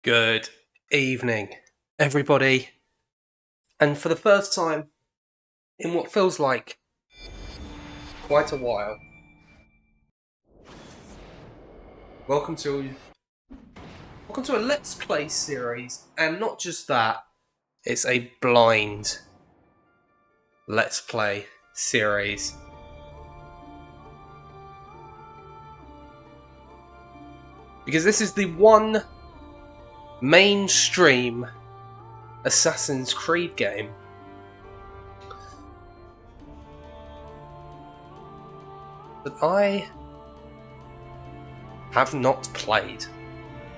Good evening, everybody. And for the first time in what feels like quite a while, welcome to a Let's Play series, and not just that, it's a blind Let's Play series. Because this is the one mainstream Assassin's Creed game that I have not played.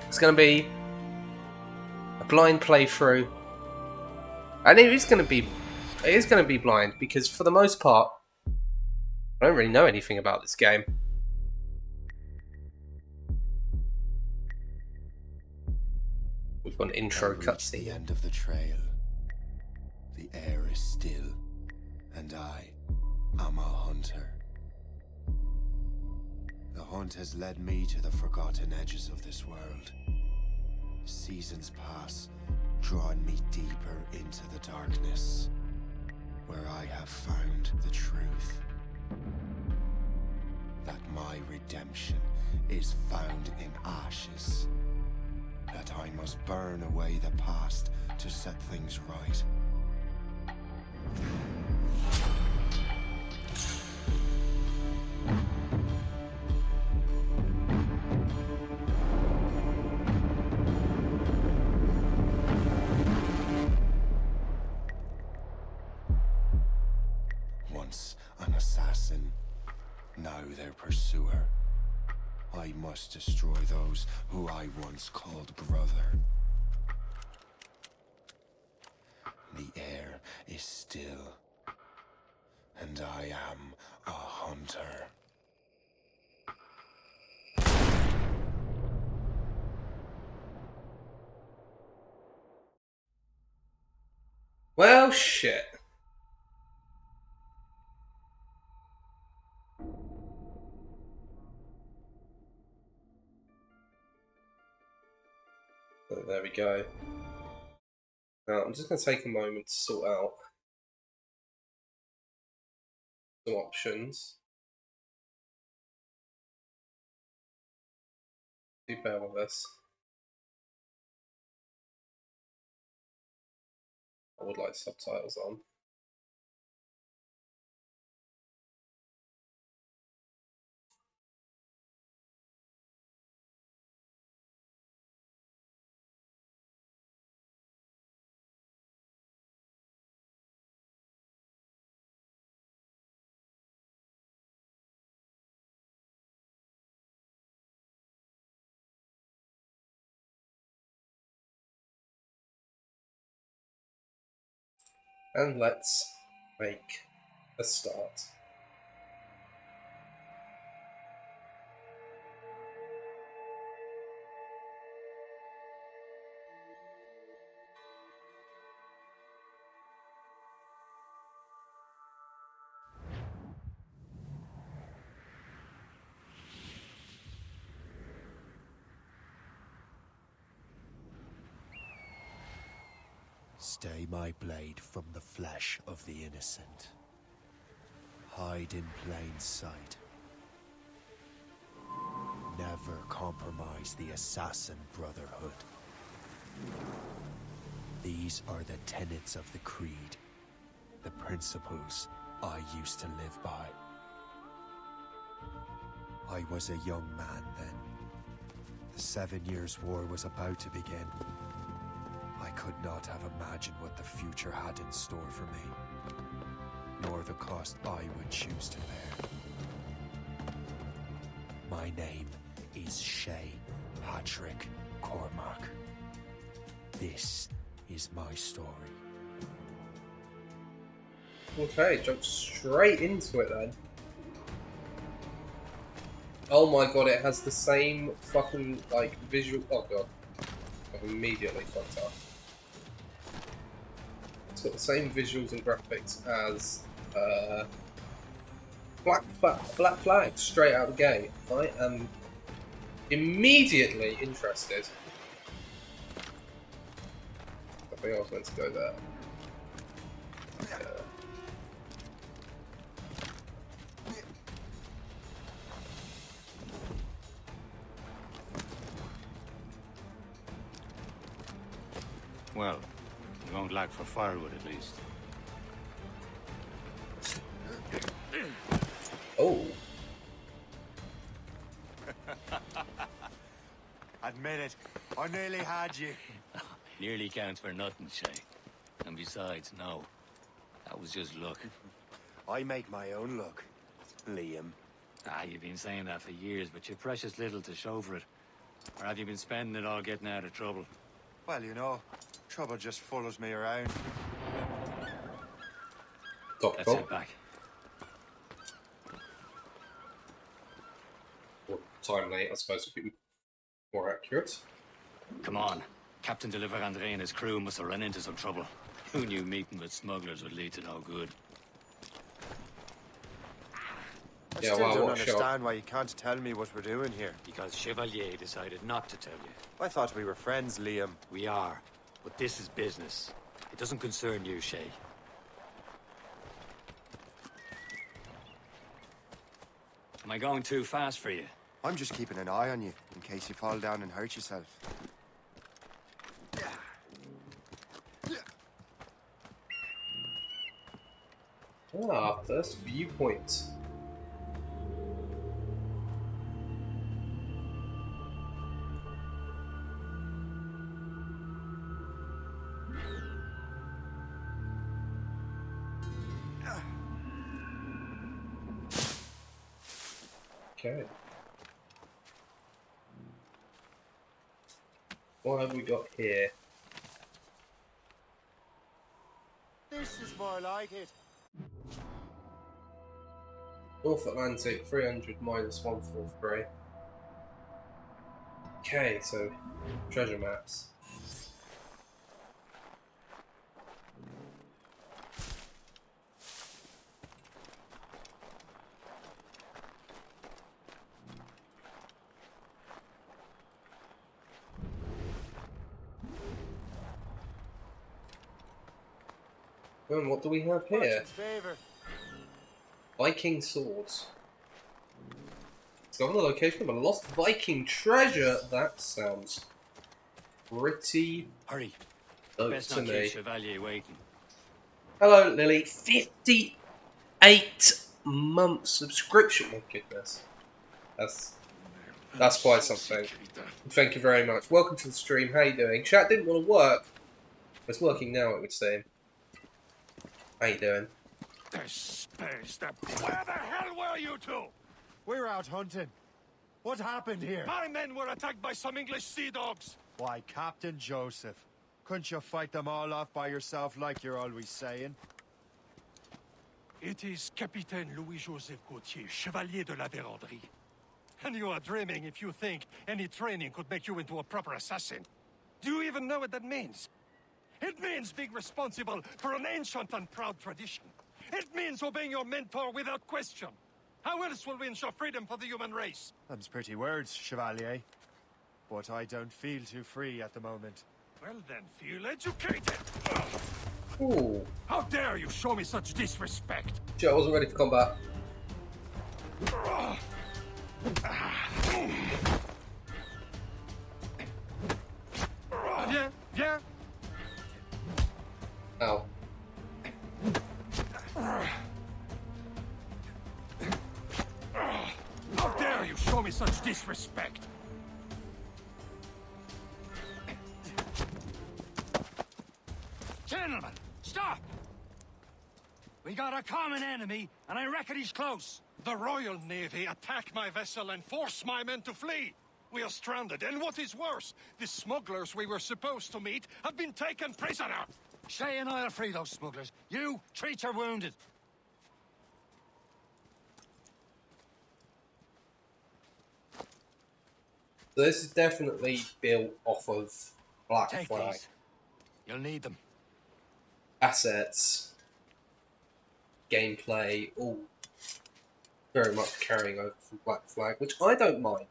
It's going to be a blind playthrough, and it is going to be blind because for the most part I don't really know anything about this game. We've got an intro cutscene. The end of the trail. The air is still, and I am a hunter. The hunt has led me to the forgotten edges of this world. Seasons pass, drawing me deeper into the darkness, where I have found the truth. That my redemption is found in ashes. That I must burn away the past to set things right. Once an assassin, now their pursuer. I must destroy those who I once called brother. The air is still, and I am a hunter. Well, shit. So there we go. Now, I'm just going to take a moment to sort out some options. Do bear with us. I would like subtitles on. And let's make a start. Stay my blade from the flesh of the innocent. Hide in plain sight. Never compromise the Assassin Brotherhood. These are the tenets of the Creed, the principles I used to live by. I was a young man then. The 7 Years' War was about to begin. I could not have imagined what the future had in store for me, nor the cost I would choose to bear. My name is Shay Patrick Cormac. This is my story. Okay, jump straight into it then. Oh my god, it has the same fucking, like, visual... Oh god. I've immediately fucked up. It's got the same visuals and graphics as Black Flag straight out the gate. I am immediately interested. I think I was meant to go there. Well, you won't lack for firewood at least. Oh, Admit it, I nearly had you. Nearly counts for nothing, Shay. And besides, no. That was just luck. I make my own luck, Liam. Ah, you've been saying that for years, but you've precious little to show for it. Or have you been spending it all getting out of trouble? Well, you know, trouble just follows me around. top Let's head back. Or time late, I suppose would be more accurate. Come on. Captain de Andre and his crew must have run into some trouble. Who knew meeting with smugglers would lead to no good? I Yeah, still well, don't what shot? understand why you can't tell me what we're doing here. Because Chevalier decided not to tell you. I thought we were friends, Liam. We are. But this is business. It doesn't concern you, Shay. Am I going too fast for you? I'm just keeping an eye on you, in case you fall down and hurt yourself. Ah, first viewpoint. Okay. What have we got here? This is more like it. North Atlantic 300 minus 143. Okay, so treasure maps. And what do we have here? Fortune's favor. Viking swords. Discover the location of a lost Viking treasure. That sounds pretty Hurry. dope Best to not me. keep Chevalier waiting. Hello, Lily. 58 month subscription. My goodness, that's quite something. Thank you very much. Welcome to the stream. How you doing? Chat didn't want to work. It's working now, it would seem. How you doing? Where the hell were you two? We're out hunting. What happened here? My men were attacked by some English sea dogs. Why, Captain Joseph. Couldn't you fight them all off by yourself like you're always saying? It is Capitaine Louis-Joseph Gauthier, Chevalier de la Vérendrye. And you are dreaming if you think any training could make you into a proper assassin. Do you even know what that means? It means being responsible for an ancient and proud tradition. It means obeying your mentor without question. How else will we ensure freedom for the human race? Them's pretty words, Chevalier. But I don't feel too free at the moment. Well then, feel educated. Ooh. How dare you show me such disrespect? Shit, I wasn't ready for combat. Viens, viens. Ow. How dare you show me such disrespect? Gentlemen, stop! We got a common enemy, and I reckon he's close. The Royal Navy attack my vessel and force my men to flee. We are stranded, and what is worse, the smugglers we were supposed to meet have been taken prisoner. Shay and I'll free those smugglers. You, treat your wounded. So this is definitely built off of Black Take Flag these. You'll need them. assets, gameplay, all very much carrying over from Black Flag, which I don't mind.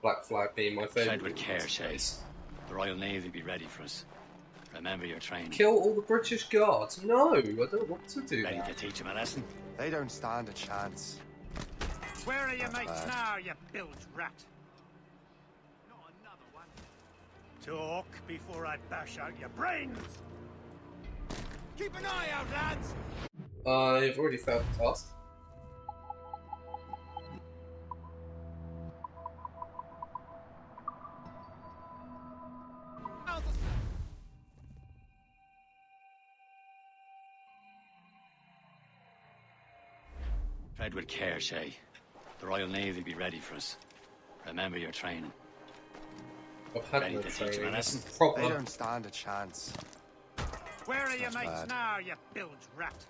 Black Flag being my favourite. Tread with care, Shay. The Royal Navy be ready for us. Remember your training. Kill all the British guards? No, I don't want to do Ready to that. teach him a lesson? They don't stand a chance. Where are your Not mates bad. now, you bilge rat? Not another one. Talk before I bash out your brains! Keep an eye out, lads! I've already failed the task. Tread with care, Shay. The Royal Navy be ready for us. Remember your training. I've had Ready no to teach him a training. lesson? It's They proper. don't stand a chance. Where are your Not mates bad. now, you bilge rat?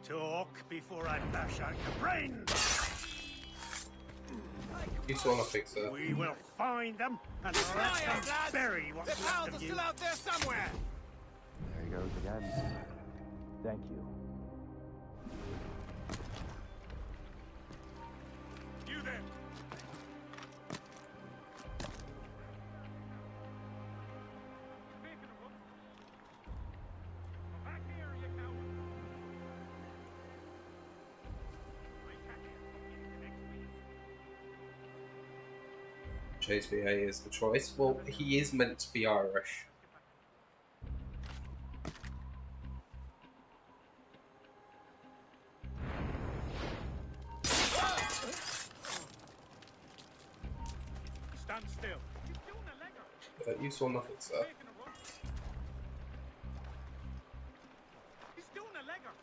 Talk before I bash out your brains! You saw nothing, sir. We will find them and let them bury what's left of you. out there somewhere! There he goes again. Thank you. You there! Back here, you coward! Chase VA is the choice. Well, he is meant to be Irish. Stand still. You saw nothing, sir. He's doing a legger.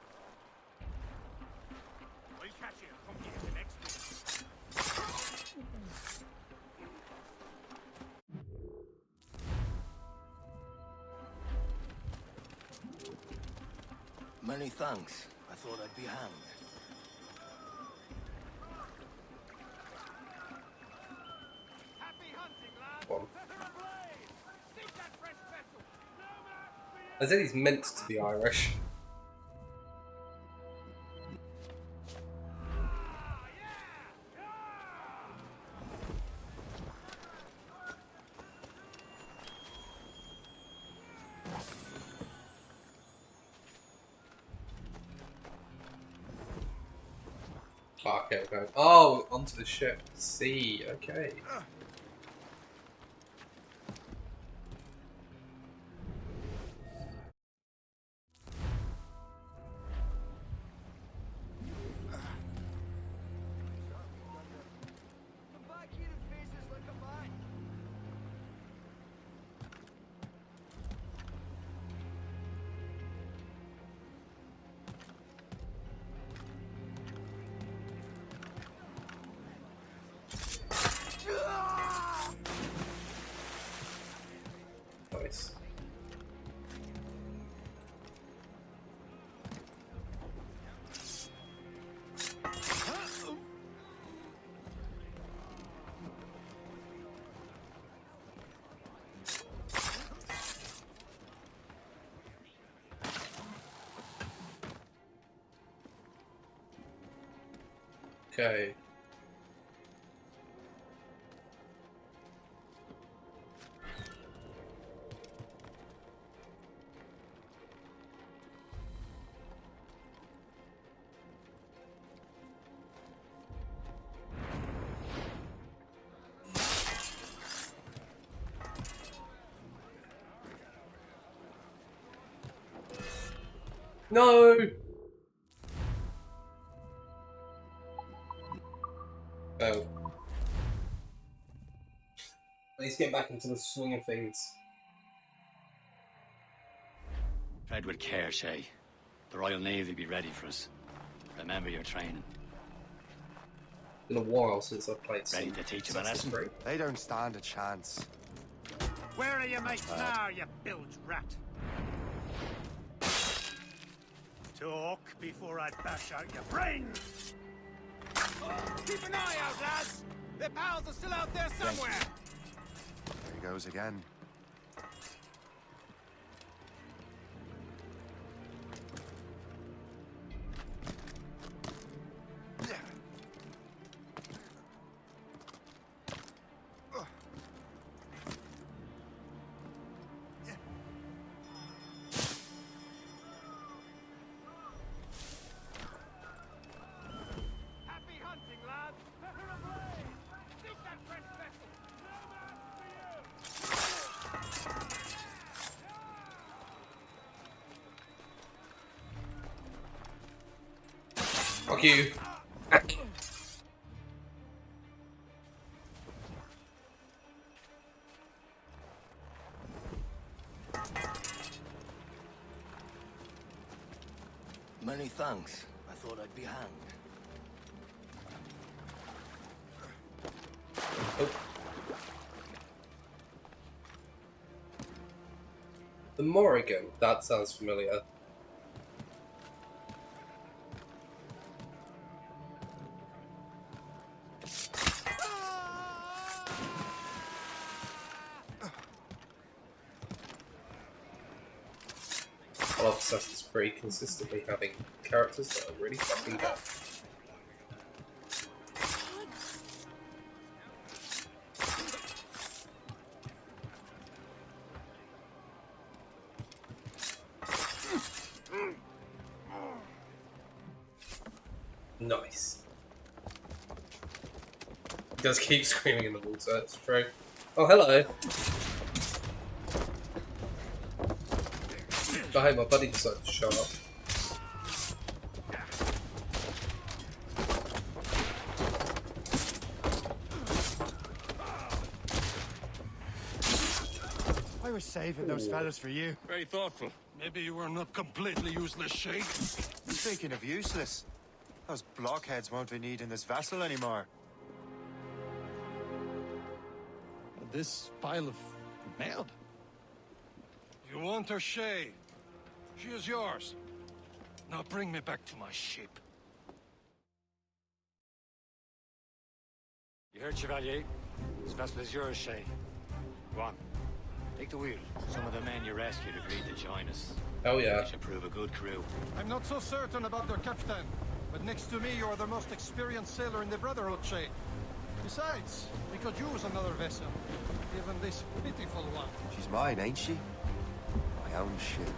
We'll catch you. Come here the next week. Many thanks. I thought I'd be hanged. Happy hunting, lad. One. They're ablaze. Seek that fresh vessel. No match for I said he's meant to be Irish. Oh, okay, we're going. Oh, onto the ship. See, okay. Nice. Okay. No! Oh. Let's get back into the swing of things. Tread with care, Shay. The Royal Navy be ready for us. Remember your training. Been a while since I've played Ready some to teach him a Assassin's lesson? Creed. They don't stand a chance. Where are your mates now, you bilge rat? Talk before I bash out your brains! Keep an eye out, lads! Their pals are still out there somewhere! There he goes again. Fuck you. Many thanks. I thought I'd be hanged. Oh. The Morrigan. That sounds familiar. I love Assassin's Creed consistently having characters that are really fucking good. Nice. He does keep screaming in the water, it's true. Oh, hello. Oh, hey, my buddy decided to show up. I was saving those fellas for you. Very thoughtful. Maybe you were not completely useless, Shay. Speaking of useless, those blockheads won't be needing this vessel anymore. This pile of mud. You want her, Shay? She is yours. Now bring me back to my ship. You heard, Chevalier? This vessel is yours, Shay. Go on. Take the wheel. Some of the men you rescued agreed to join us. Oh yeah. We should prove a good crew. I'm not so certain about their captain, but next to me you are the most experienced sailor in the Brotherhood, Shay. Besides, we could use another vessel, even this pitiful one. She's mine, ain't she? My own ship.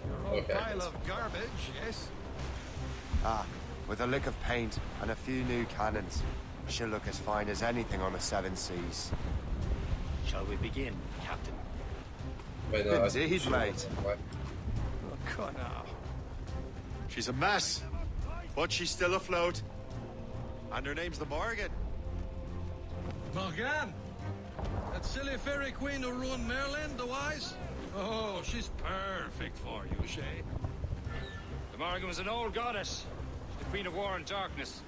Your old Okay. pile of garbage, yes? Ah, with a lick of paint and a few new cannons. She'll look as fine as anything on the Seven Seas. Shall we begin, Captain? Wait, no, I Indeed, should- mate. Oh, come now. She's a mess, but she's still afloat. And her name's the Morgan. Morgan! That silly fairy queen who ruined Merlin, the wise? Oh, she's perfect for you, Shay. The Morrigan was an old goddess. She's the queen of war and darkness.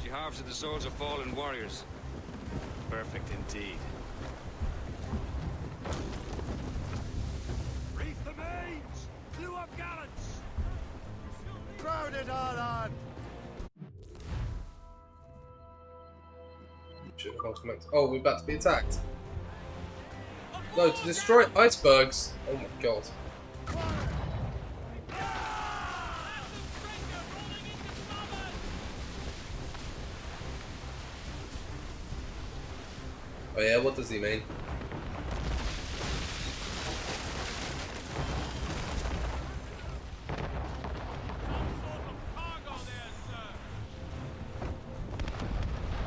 She harvested the souls of fallen warriors. Perfect indeed. Reef the mains! Clew up gallants! Crowd it all on! Should compliment. Oh, we're about to be attacked. No, to destroy icebergs. Oh my god. Oh yeah, what does he mean?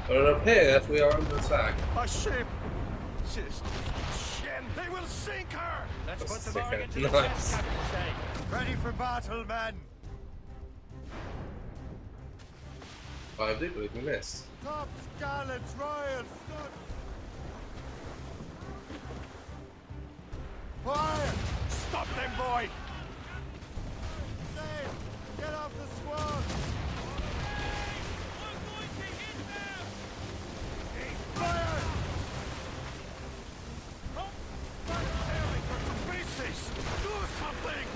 But it appears we are under attack. A ship! She's... Shen, they will sink her! Let's That's put the sick, Morrigan to nice. the test, Captain Shay. Ready for battle, men! I do believe we missed. Top gallants, royal stud! Fire! Stop them, boy! Sail! Get off the squad! Fire! Tearing her to pieces! Do something!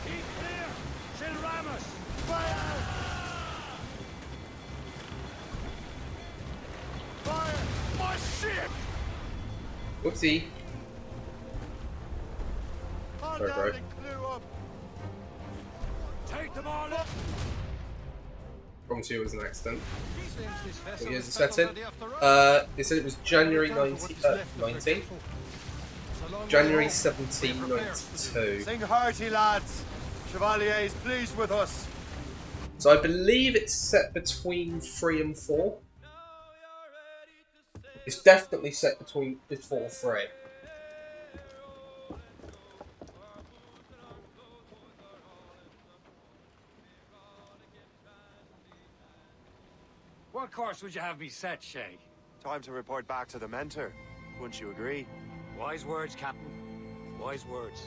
Keep clear! She'll ram us! Fire! Fire! My ship! Whoopsie. All Sorry, down bro. and clew up! Take them all up! Promise you it was an accident. Seems this vessel What year is is it set in? already after all. They said it was January Return to what is left of their 19. people. It's a long way January home. 1792. Sing hearty, lads! Chevalier is pleased with us! So I believe it's set between 3 and 4. It's definitely set between before 3. What course would you have me set, Shay? Time to report back to the mentor. Wouldn't you agree? Wise words, Captain. Wise words.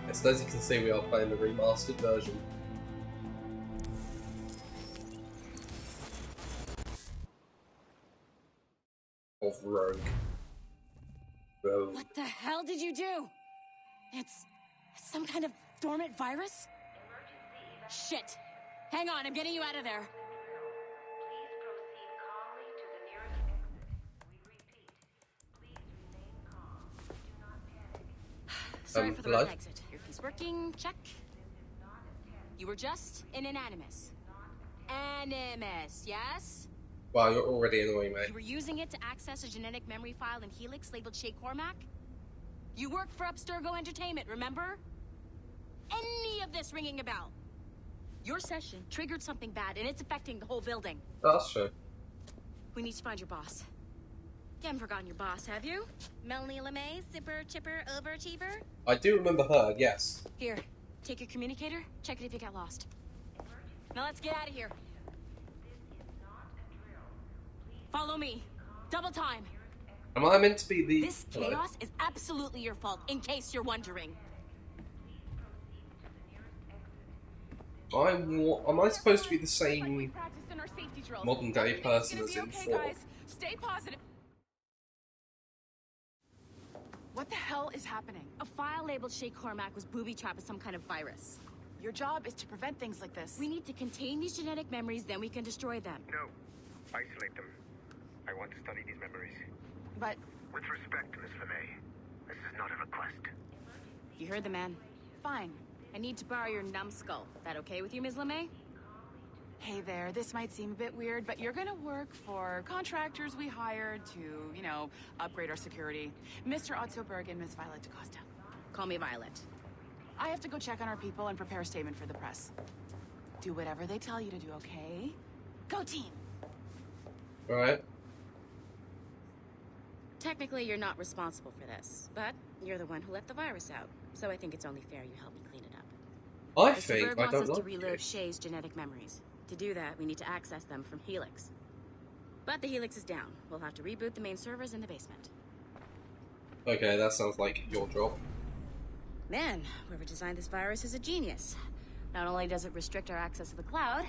Yes, as you can see, we are playing the remastered version. Of Rogue. Rogue. What the hell did you do? It's some kind of dormant virus? Shit. Hang on, I'm getting you out of there. Please proceed calmly to the nearest exit. We repeat, please remain calm. Do not panic. Sorry for the blood? wrong exit. Earpiece working, check. You were just an Animus. Animus, yes? Wow, you're already annoying, mate. You were using it to access a genetic memory file in Helix labeled Shay Cormac? You worked for Abstergo Entertainment, remember? Any of this ringing a bell? Your session triggered something bad, and it's affecting the whole building. That's true. We need to find your boss. You haven't forgotten your boss, have you? Melanie LeMay, zipper, chipper, overachiever? I do remember her, yes. Here, take your communicator, check it if you get lost. Now let's get out of here. Follow me. Double time. Am I meant to be the... This chaos is absolutely your fault, in case you're wondering. Am I supposed to be the same modern day person as in 4? Stay positive. What the hell is happening? A file labeled Shay Cormac was booby-trapped with some kind of virus. Your job is to prevent things like this. We need to contain these genetic memories, then we can destroy them. No. Isolate them. I want to study these memories. But... With respect, Miss LeMay, this is not a request. You heard the man. Fine. I need to borrow your numbskull. That okay with you, Ms. LeMay? Hey there, this might seem a bit weird, but you're gonna work for contractors we hired to, you know, upgrade our security. Mr. Ottoberg and Miss Violet DaCosta. Call me Violet. I have to go check on our people and prepare a statement for the press. Do whatever they tell you to do, okay? Go team! Alright. Technically, you're not responsible for this, but you're the one who let the virus out, so I think it's only fair you help me clean it up. I Mr. think Berg I wants don't us know. to relive Shay's genetic memories. To do that, we need to access them from Helix. But the Helix is down. We'll have to reboot the main servers in the basement. Okay, that sounds like your job. Man, whoever designed this virus is a genius. Not only does it restrict our access to the cloud,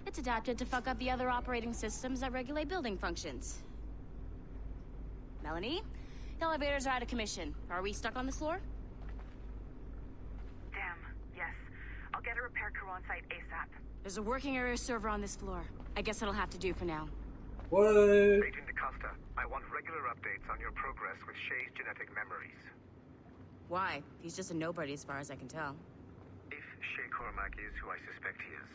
it's adapted to fuck up the other operating systems that regulate building functions. Melanie? The elevators are out of commission. Are we stuck on this floor? Damn, yes. I'll get a repair crew on site ASAP. There's a working area server on this floor. I guess it'll have to do for now. What? Agent DaCosta, I want regular updates on your progress with Shay's genetic memories. Why? He's just a nobody as far as I can tell. If Shay Cormac is who I suspect he is,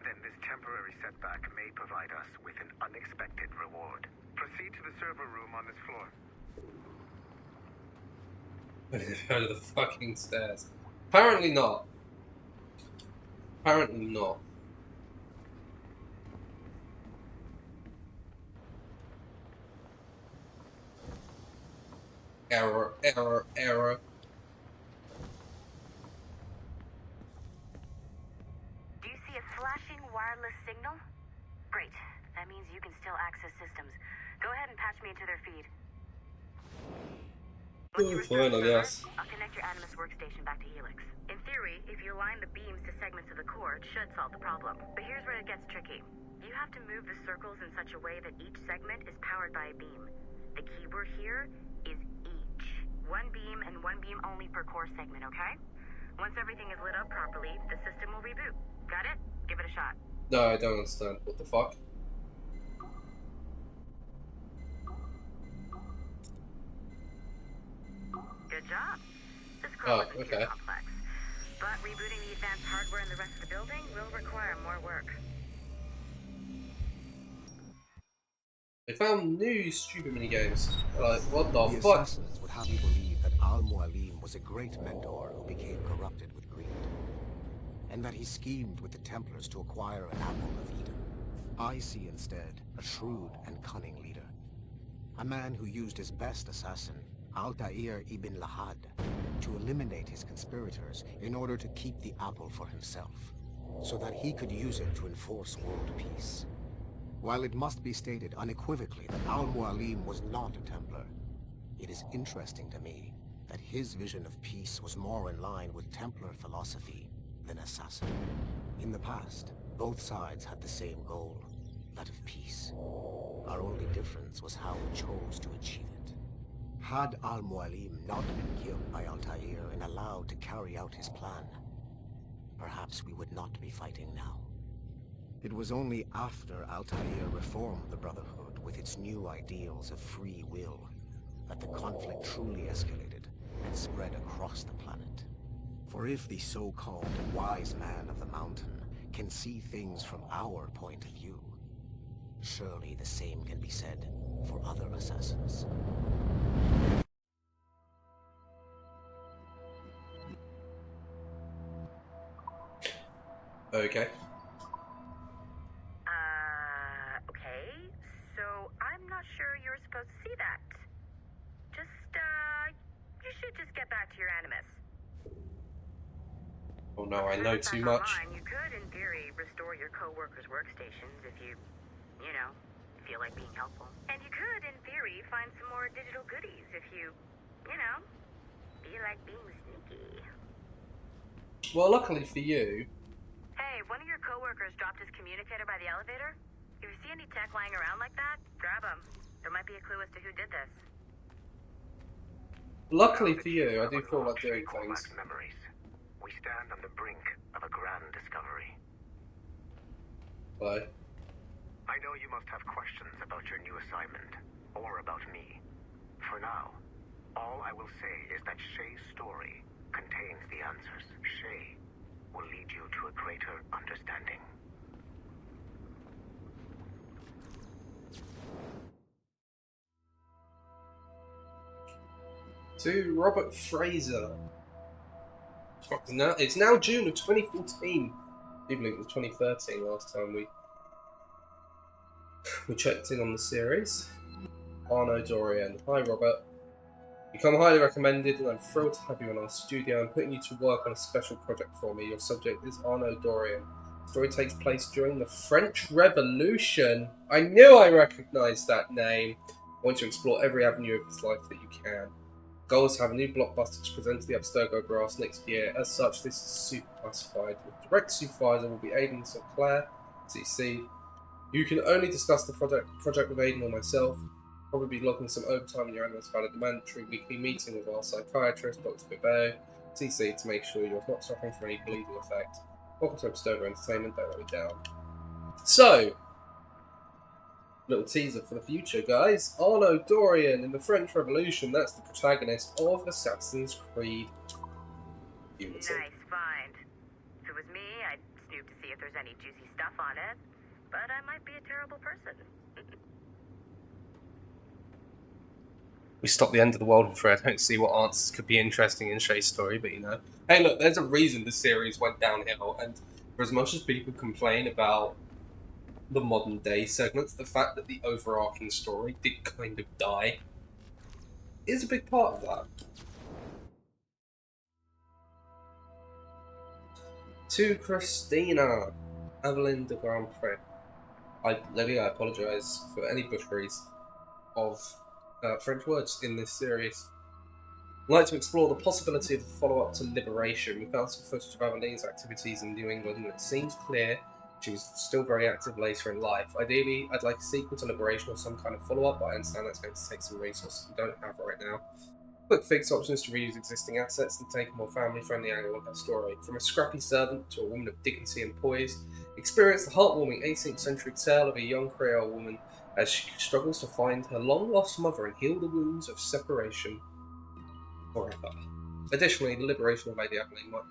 then this temporary setback may provide us with an unexpected reward. Proceed to the server room on this floor. Go to the fucking stairs. Apparently not. Apparently not. Error, error, error. Do you see a flashing wireless signal? Great. That means you can still access systems. Go ahead and patch me into their feed. Once you restore Fine, the I server, guess. I'll connect your Animus workstation back to Helix. In theory, if you align the beams to segments of the core, it should solve the problem. But here's where it gets tricky. You have to move the circles in such a way that each segment is powered by a beam. The keyword here is each. One beam and one beam only per core segment, okay? Once everything is lit up properly, the system will reboot. Got it? Give it a shot. No, I don't understand. What the fuck? Good job. This core wasn't okay. too complex. But rebooting the advanced hardware in the rest of the building will require more work. They found new stupid minigames. Like, what the The fuck? assassins would have you believe that Al-Mualim was a great mentor who became corrupted with greed, and that he schemed with the Templars to acquire an apple of Eden. I see instead a shrewd and cunning leader, a man who used his best assassin, Altair ibn Lahad, to eliminate his conspirators in order to keep the apple for himself, so that he could use it to enforce world peace. While it must be stated unequivocally that Al-Mualim was not a Templar, it is interesting to me that his vision of peace was more in line with Templar philosophy than assassin. In the past, both sides had the same goal, that of peace. Our only difference was how we chose to achieve it. Had Al-Mualim not been killed by Altair and allowed to carry out his plan, perhaps we would not be fighting now. It was only after Altair reformed the Brotherhood with its new ideals of free will that the conflict truly escalated and spread across the planet. For if the so-called wise man of the mountain can see things from our point of view, surely the same can be said for other assassins. Okay. Okay. So I'm not sure you're supposed to see that. You should just get back to your animus. Oh no, I know too much. Online, you could, in theory, restore your co-workers' workstations if you know, feel like being helpful. And you could, in theory, find some more digital goodies if you know, feel like being sneaky. Well, luckily for you... Hey, one of your co-workers dropped his communicator by the elevator. If you see any tech lying around like that, grab them. There might be a clue as to who did this. Luckily for you, I do feel like doing things. Memories. We stand on the brink of a grand discovery. Bye. I know you must have questions about your new assignment, or about me. For now, all I will say is that Shay's story contains the answers. Shay will lead you to a greater understanding. To Robert Fraser. It's now June of 2014. I do believe it was 2013 last time we checked in on the series. Arno Dorian. Hi Robert. You come highly recommended and I'm thrilled to have you in our studio. I'm putting you to work on a special project for me. Your subject is Arno Dorian. The story takes place during the French Revolution. I knew I recognised that name. I want to explore every avenue of his life that you can. Goal is to have a new blockbuster to present to the Abstergo brass next year. As such, this is super classified. The direct supervisor will be Aidan Sinclair, CC. You can only discuss the project with Aidan or myself. Probably be logging some overtime in your analyst valid mandatory weekly meeting with our psychiatrist, Dr. Bibet, CC, to make sure you're not suffering from any bleeding effect. Welcome to Abstergo Entertainment, don't let me down. So, little teaser for the future, guys. Arno Dorian in the French Revolution, that's the protagonist of Assassin's Creed Unity. Nice find. If it was me, I'd snoop to see if there's any juicy stuff on it, but I might be a terrible person. We stopped the end of the world with Fred. I don't see what answers could be interesting in Shay's story, but you know. Hey look, there's a reason the series went downhill, and for as much as people complain about the modern day segments, the fact that the overarching story did kind of die is a big part of that. To Christina, Evelyn de Grand Prix. Lily, I apologise for any butcheries of French words in this series. I'd like to explore the possibility of a follow-up to Liberation. We found some footage of Aveline's activities in New England, and it seems clear she was still very active later in life. Ideally, I'd like a sequel to Liberation or some kind of follow-up, but I understand that's going to take some resources we don't have right now. Quick fix options to reuse existing assets and take a more family-friendly angle of her story. From a scrappy servant to a woman of dignity and poise, experience the heartwarming 18th century tale of a young Creole woman as she struggles to find her long-lost mother and heal the wounds of separation forever. Additionally, the liberation of Lady Aveline might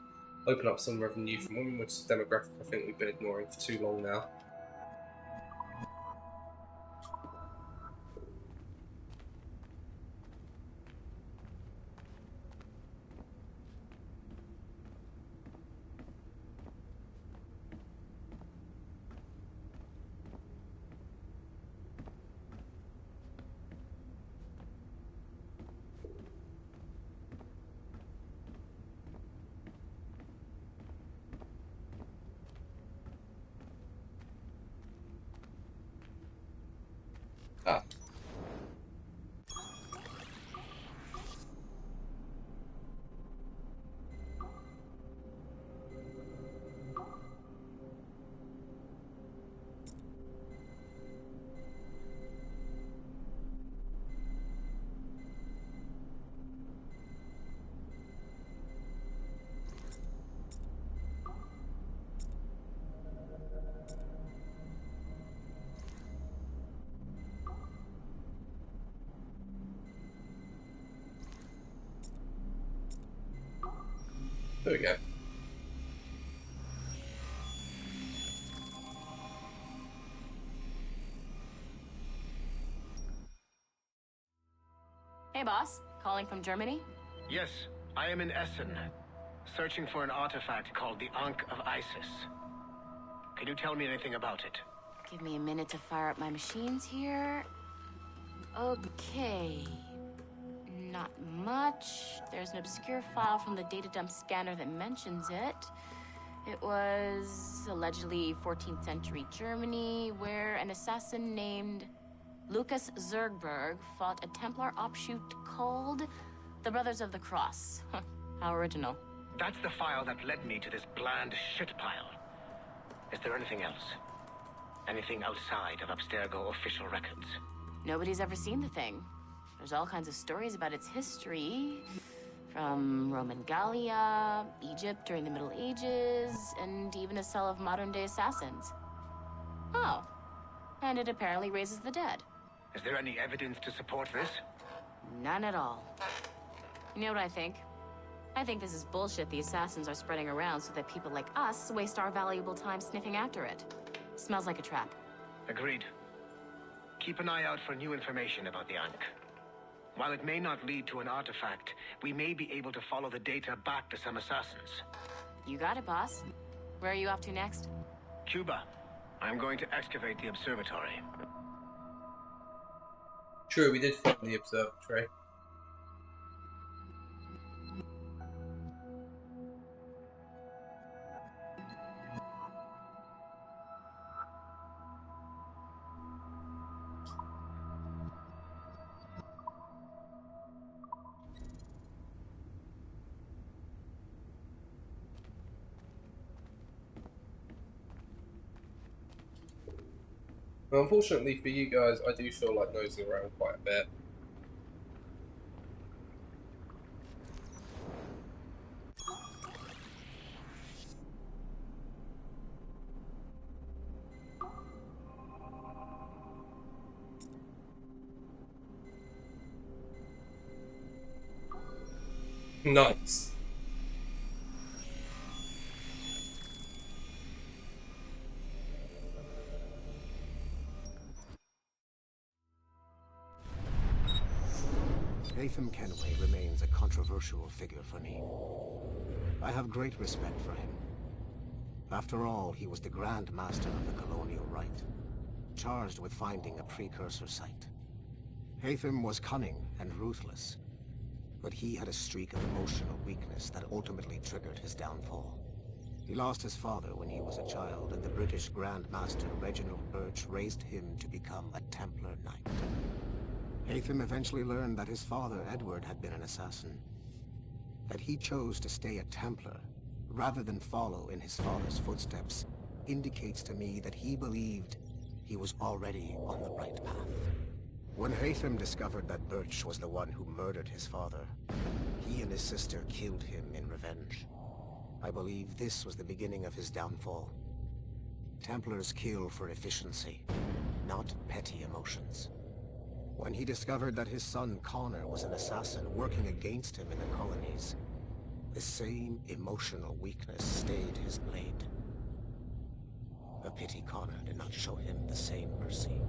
open up some revenue from women, which is a demographic I think we've been ignoring for too long now. Ah. There we go. Hey, boss. Calling from Germany? Yes, I am in Essen, searching for an artifact called the Ankh of Isis. Can you tell me anything about it? Give me a minute to fire up my machines here. Okay. Not much. There's an obscure file from the data dump scanner that mentions it. It was allegedly 14th century Germany, where an assassin named Lucas Zergberg fought a Templar offshoot called the Brothers of the Cross. How original. That's the file that led me to this bland shit pile. Is there anything else? Anything outside of Abstergo official records? Nobody's ever seen the thing. There's all kinds of stories about its history. From Roman Gallia, Egypt during the Middle Ages, and even a cell of modern-day assassins. Oh. And it apparently raises the dead. Is there any evidence to support this? None at all. You know what I think? I think this is bullshit the assassins are spreading around so that people like us waste our valuable time sniffing after it. Smells like a trap. Agreed. Keep an eye out for new information about the Ankh. While it may not lead to an artifact, we may be able to follow the data back to some assassins. You got it, boss. Where are you off to next? Cuba. I'm going to excavate the observatory. True, we did find the observatory. Well, unfortunately for you guys, I do feel like nosing around quite a bit. Nice. Haytham Kenway remains a controversial figure for me. I have great respect for him. After all, he was the Grand Master of the Colonial Rite, charged with finding a precursor site. Haytham was cunning and ruthless, but he had a streak of emotional weakness that ultimately triggered his downfall. He lost his father when he was a child, and the British Grand Master Reginald Birch raised him to become a Templar Knight. Haytham eventually learned that his father, Edward, had been an assassin. That he chose to stay a Templar, rather than follow in his father's footsteps, indicates to me that he believed he was already on the right path. When Haytham discovered that Birch was the one who murdered his father, he and his sister killed him in revenge. I believe this was the beginning of his downfall. Templars kill for efficiency, not petty emotions. When he discovered that his son Connor was an assassin working against him in the colonies, the same emotional weakness stayed his blade. A pity Connor did not show him the same mercy.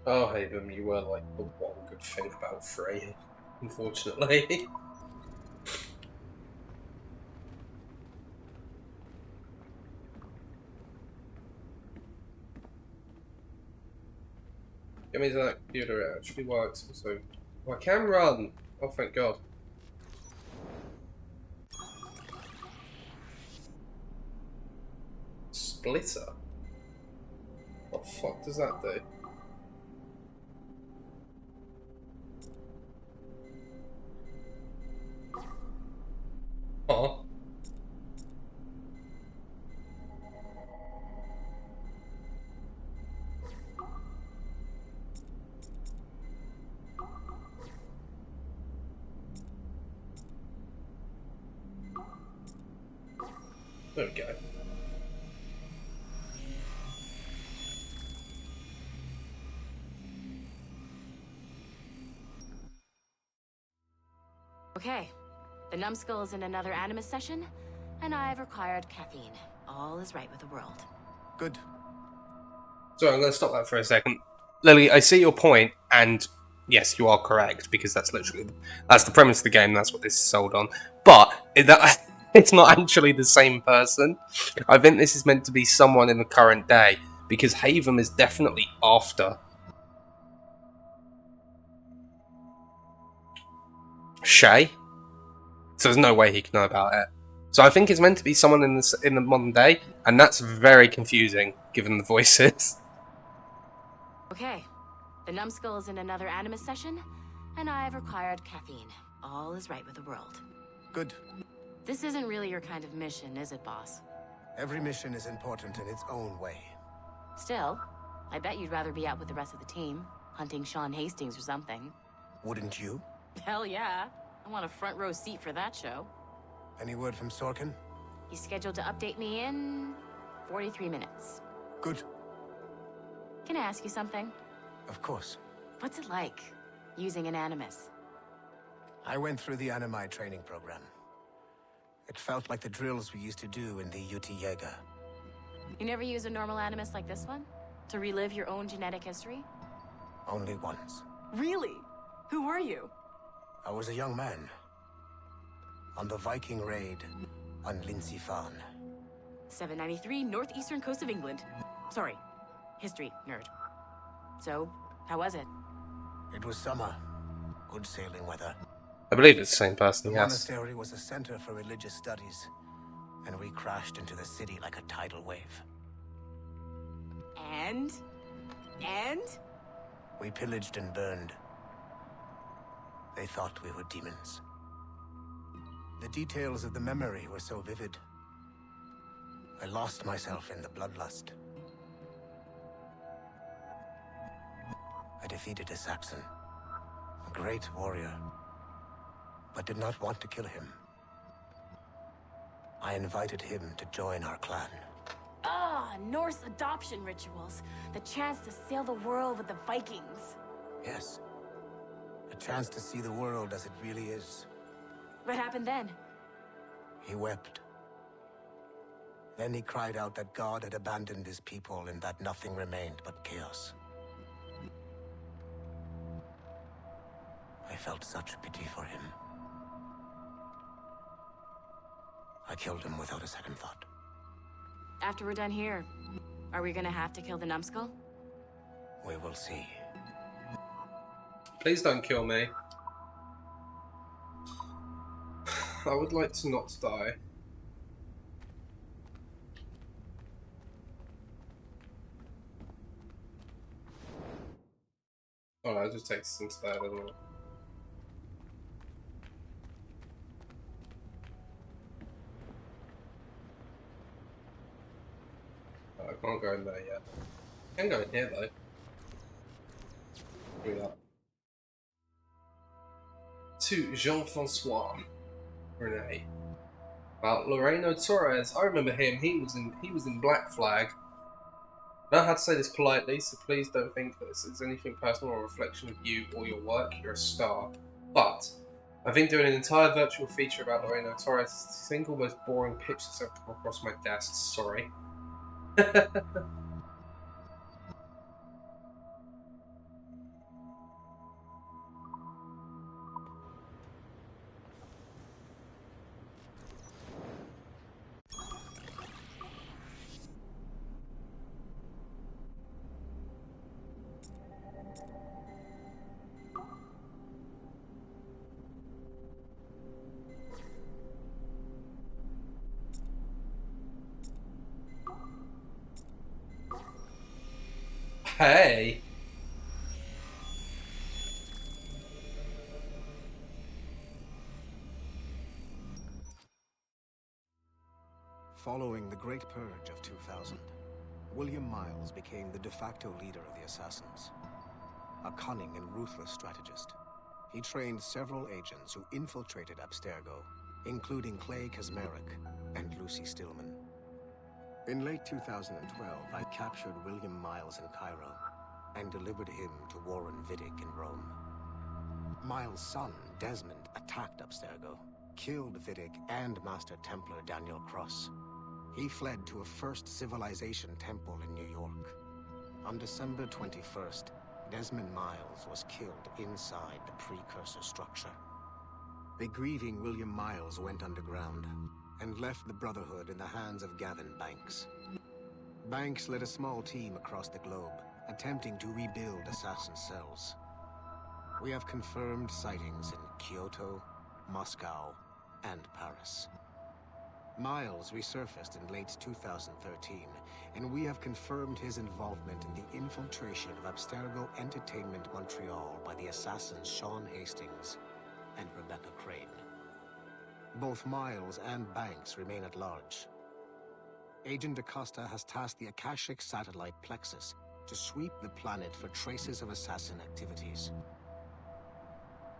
Oh, Haytham, you were like the one good thing about Frey, unfortunately. It means that computer actually works, so I can run. Oh, thank God. Splitter. fuck does that do? Oh. There we go. Okay. The numbskull is in another Animus session, and I've required caffeine. All is right with the world. Good. Sorry, I'm going to stop that for a second. Lily, I see your point, and yes, you are correct, because that's the premise of the game, that's what this is sold on. But it's not actually the same person. I think this is meant to be someone in the current day, because Haven is definitely after Shay. So there's no way he can know about it. So I think it's meant to be someone in the modern day, and that's very confusing, given the voices. Okay. The numbskull is in another Animus session, and I've required caffeine. All is right with the world. Good. This isn't really your kind of mission, is it, boss? Every mission is important in its own way. Still, I bet you'd rather be out with the rest of the team, hunting Sean Hastings or something. Wouldn't you? Hell yeah. I want a front row seat for that show. Any word from Sorkin? He's scheduled to update me in 43 minutes. Good. Can I ask you something? Of course. What's it like, using an Animus? I went through the Animi training program. It felt like the drills we used to do in the UT Jaeger. You never use a normal Animus like this one? To relive your own genetic history? Only once. Really? Who were you? I was a young man. On the Viking raid on Lindsey Farn. 793, northeastern coast of England. Sorry, history nerd. So, how was it? It was summer. Good sailing weather. I believe it's the same person, The yes. monastery was a center for religious studies, and we crashed into the city like a tidal wave. And? We pillaged and burned. They thought we were demons. The details of the memory were so vivid. I lost myself in the bloodlust. I defeated a Saxon, a great warrior, but did not want to kill him. I invited him to join our clan. Ah, Norse adoption rituals. The chance to sail the world with the Vikings. Yes. A chance to see the world as it really is. What happened then? He wept. Then he cried out that God had abandoned his people and that nothing remained but chaos. I felt such pity for him. I killed him without a second thought. After we're done here, are we gonna have to kill the numbskull? We will see. Please don't kill me. I would like to not die. Oh, that just takes us into that, doesn't it? Oh, I can't go in there yet. I can go in here though. Do that. To Jean-Francois Renee. About Loreno Torres. I remember him. He was in Black Flag. I know how to say this politely, so please don't think that this is anything personal or a reflection of you or your work. You're a star. But I've been doing an entire virtual feature about Loreno Torres. It's the single most boring pictures I've come across my desk. Sorry. Hey. Following the Great Purge of 2000, William Miles became the de facto leader of the Assassins. A cunning and ruthless strategist, he trained several agents who infiltrated Abstergo, including Clay Kazmarek and Lucy Stillman. In late 2012, I captured William Miles in Cairo and delivered him to Warren Vidic in Rome. Miles' son, Desmond, attacked Abstergo, killed Vidic and Master Templar Daniel Cross. He fled to a First Civilization temple in New York. On December 21st, Desmond Miles was killed inside the precursor structure. The grieving William Miles went underground and left the Brotherhood in the hands of Gavin Banks. Banks led a small team across the globe, attempting to rebuild assassin cells. We have confirmed sightings in Kyoto, Moscow, and Paris. Miles resurfaced in late 2013, and we have confirmed his involvement in the infiltration of Abstergo Entertainment Montreal by the assassins Sean Hastings and Rebecca Crane. Both Miles and Banks remain at large. Agent Acosta has tasked the Akashic satellite Plexus to sweep the planet for traces of assassin activities.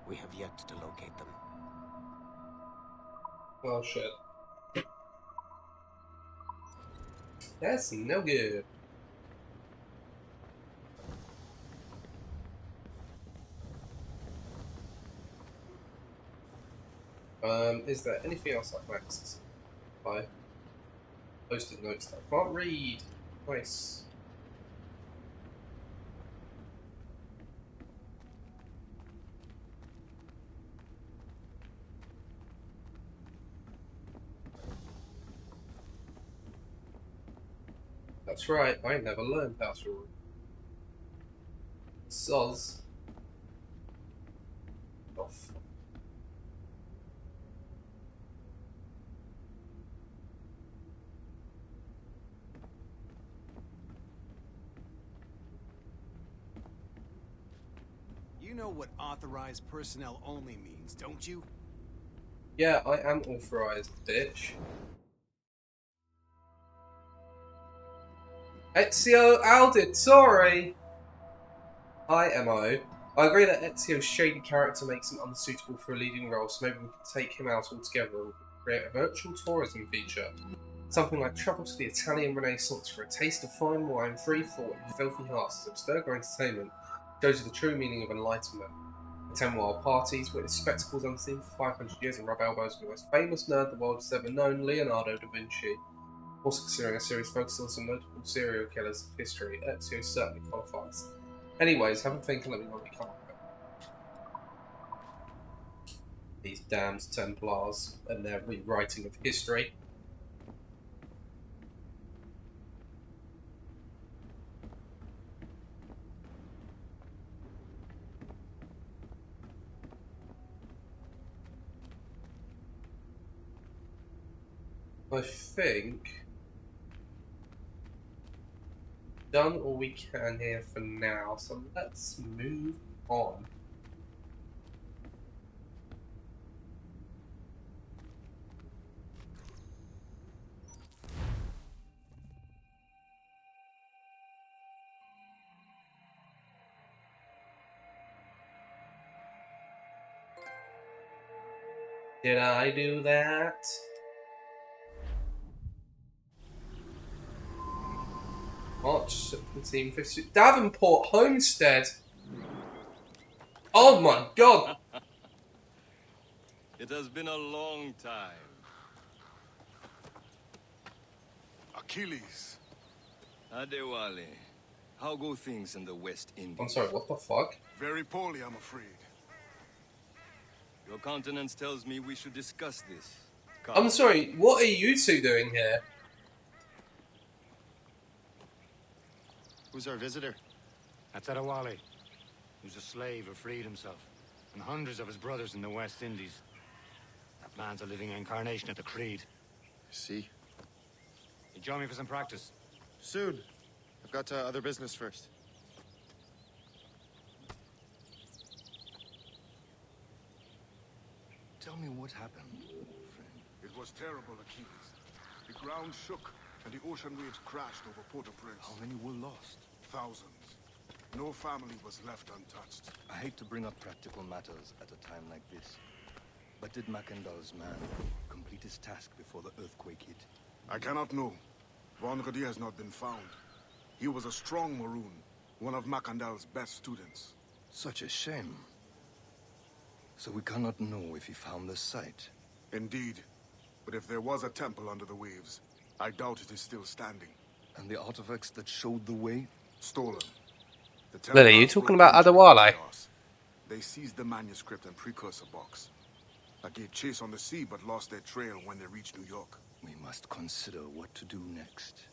We have yet to locate them. Oh shit. That's no good. Is there anything else I can access? By posted notes that I can't read. Nice. That's right, I never learned how to read. Soz. Off. You know what authorized personnel only means, don't you? Yeah, I am authorized, bitch. Ezio Auditore! IMO. I agree that Ezio's shady character makes him unsuitable for a leading role, so maybe we can take him out altogether and create a virtual tourism feature. Something like travel to the Italian Renaissance for a taste of fine wine, free thought, and filthy hearts as Abstergo Entertainment shows you the true meaning of enlightenment. Attend wild parties, witness spectacles unseen for 500 years, and rub elbows with the most famous nerd the world has ever known, Leonardo da Vinci. Also considering a series focused on some notable serial killers of history, Ezio certainly qualifies. Anyways, have a think and let me know what you come up with. These damned Templars and their rewriting of history. I think done all we can here for now, so let's move on. Did I do that? March 1750. Davenport Homestead. Oh my god. It has been a long time. Achilles. Adewale, how go things in the West Indies? I'm sorry, what the fuck? Very poorly, I'm afraid. Your countenance tells me we should discuss this. I'm sorry, what are you two doing here? Who's our visitor? That's Adewale. He was a slave who freed himself, and hundreds of his brothers in the West Indies. That man's a living incarnation of the Creed. See? You join me for some practice? Soon. I've got other business first. Tell me what happened, friend. It was terrible, Achilles. The ground shook, and the ocean waves crashed over Port-au-Prince. How many were lost? Thousands. No family was left untouched. I hate to bring up practical matters at a time like this. But did Macandal's man complete his task before the earthquake hit? I cannot know. Von Rudi has not been found. He was a strong Maroon, one of Macandal's best students. Such a shame. So we cannot know if he found the site. Indeed. But if there was a temple under the waves, I doubt it is still standing. And the artifacts that showed the way? Stolen. The Lily, are you talking about Adewale? They seized the manuscript and precursor box. I gave chase on the sea, but lost their trail when they reached New York. We must consider what to do next.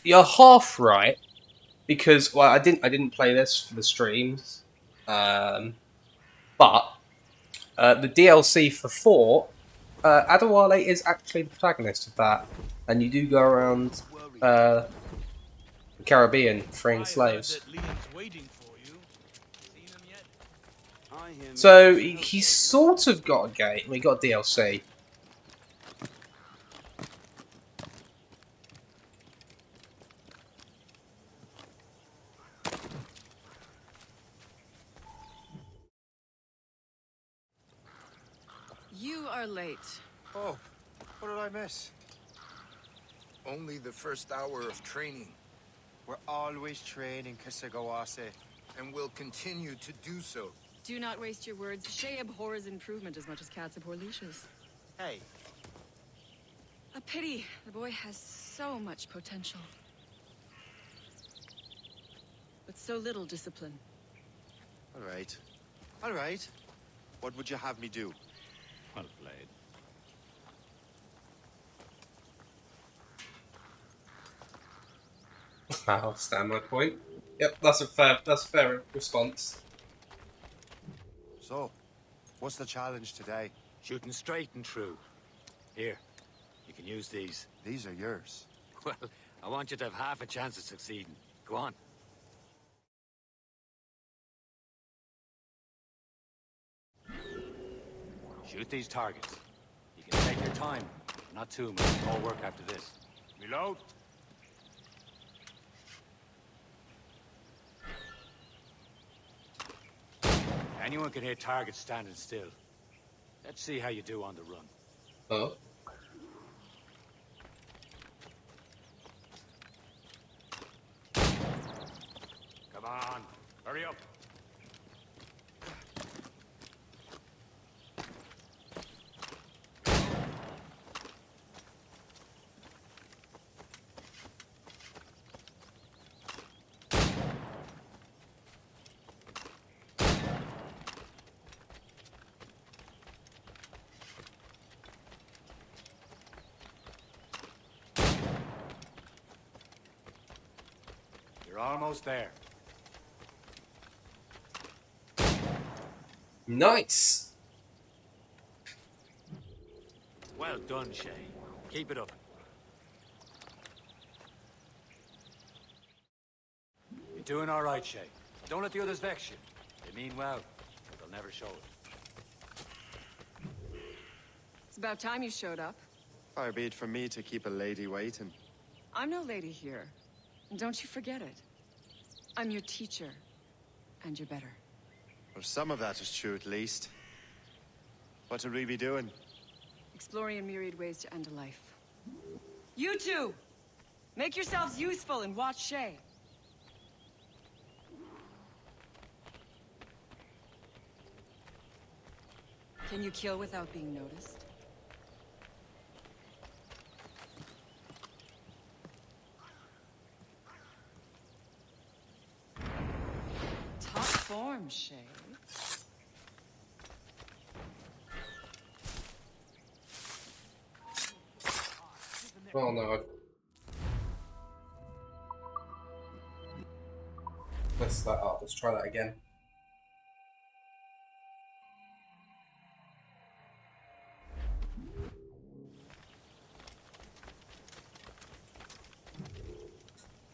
You're half right, because well, I didn't play this for the streams, but the DLC for 4, Adewale is actually the protagonist of that, and you do go around the Caribbean freeing slaves. So he's sort of got a game. We got DLC. You are late. Oh, what did I miss? Only the first hour of training. We're always training, Kisagawase. And we'll continue to do so. Do not waste your words. Shay abhors improvement as much as cats abhor leashes. Hey. A pity. The boy has so much potential. But so little discipline. All right. All right. What would you have me do? Well played. I'll stand my point. Yep, that's a fair response. So, what's the challenge today? Shooting straight and true. Here, you can use these. These are yours. Well, I want you to have half a chance of succeeding. Go on. Shoot these targets. You can take your time. Not too much. More work after this. Reload. Anyone can hit targets standing still. Let's see how you do on the run. Oh. Come on, hurry up. You're almost there. Nice. Well done, Shay. Keep it up. You're doing all right, Shay. Don't let the others vex you. They mean well, but they'll never show it. It's about time you showed up. Far be it from me to keep a lady waiting. I'm no lady here. And don't you forget it. I'm your teacher. And you're better. Well, some of that is true, at least. What would we be doing? Exploring a myriad ways to end a life. You two! Make yourselves useful and watch Shay. Can you kill without being noticed? Top form, Shay. Oh no. Messed that up. Let's try that again.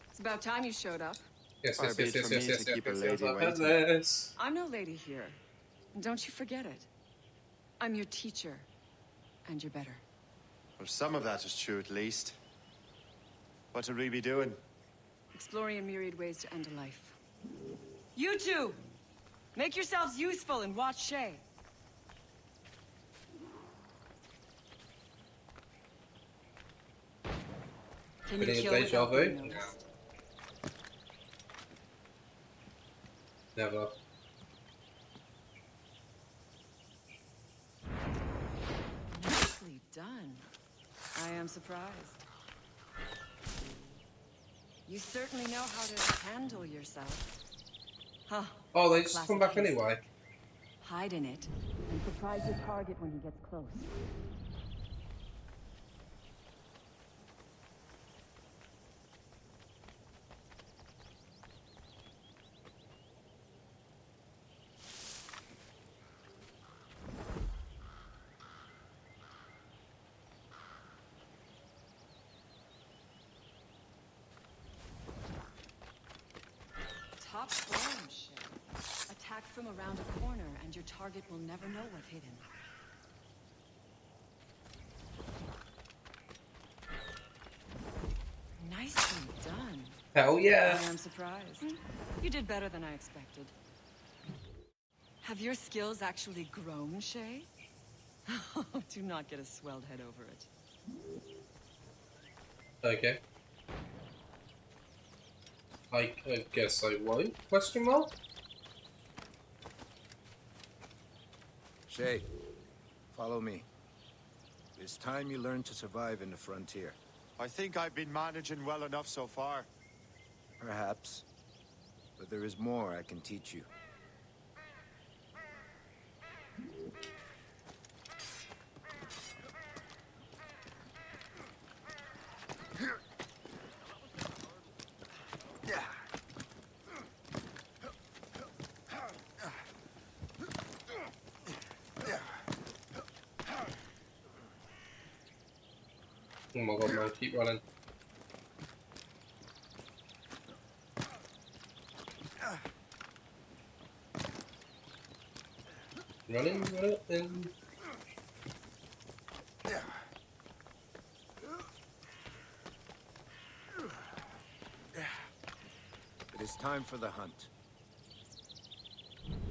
It's about time you showed up. Yes, Far yes, be yes, it yes, from yes, me yes, to keep a yes, lady yes, I've heard waiting. this. I'm no lady here. Don't you forget it. I'm your teacher. And you're better. Well, some of that is true at least. What would we be doing? Exploring a myriad ways to end a life. You two! Make yourselves useful and watch Shay. Can you Getting a kill deja without vu? being No. noticed? Never. Nicely done. I am surprised. You certainly know how to handle yourself. Huh. Oh, they just come Classic back case. anyway. Hide in it, and surprise your target when he gets close. Top form, Shay. Attack from around a corner, and your target will never know what hit him. Nicely done. Hell yeah. I am surprised. You did better than I expected. Have your skills actually grown, Shay? Do not get a swelled head over it. Okay. I guess I won't? Question mark? Shay, follow me. It's time you learn to survive in the frontier. I think I've been managing well enough so far. Perhaps. But there is more I can teach you. Oh my god, man, keep running. Running, and It is time for the hunt.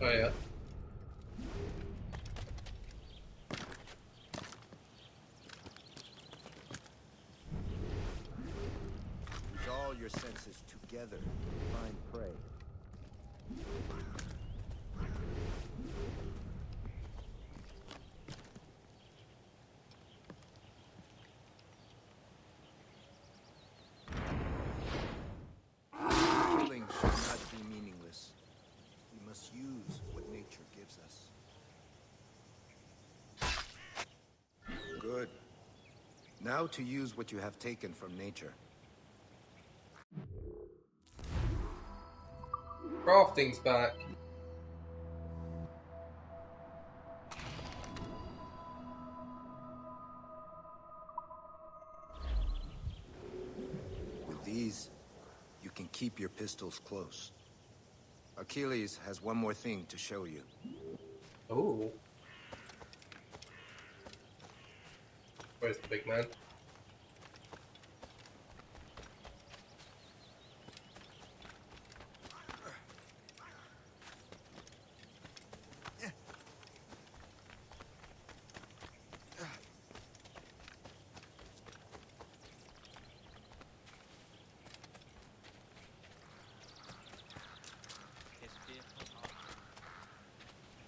oh yeah. Use all your senses together to find prey. Killing should not be meaningless. We must use what nature gives us. Good. Now to use what you have taken from nature. Crafting's back. With these, you can keep your pistols close. Achilles has one more thing to show you. Oh. Where's the big man?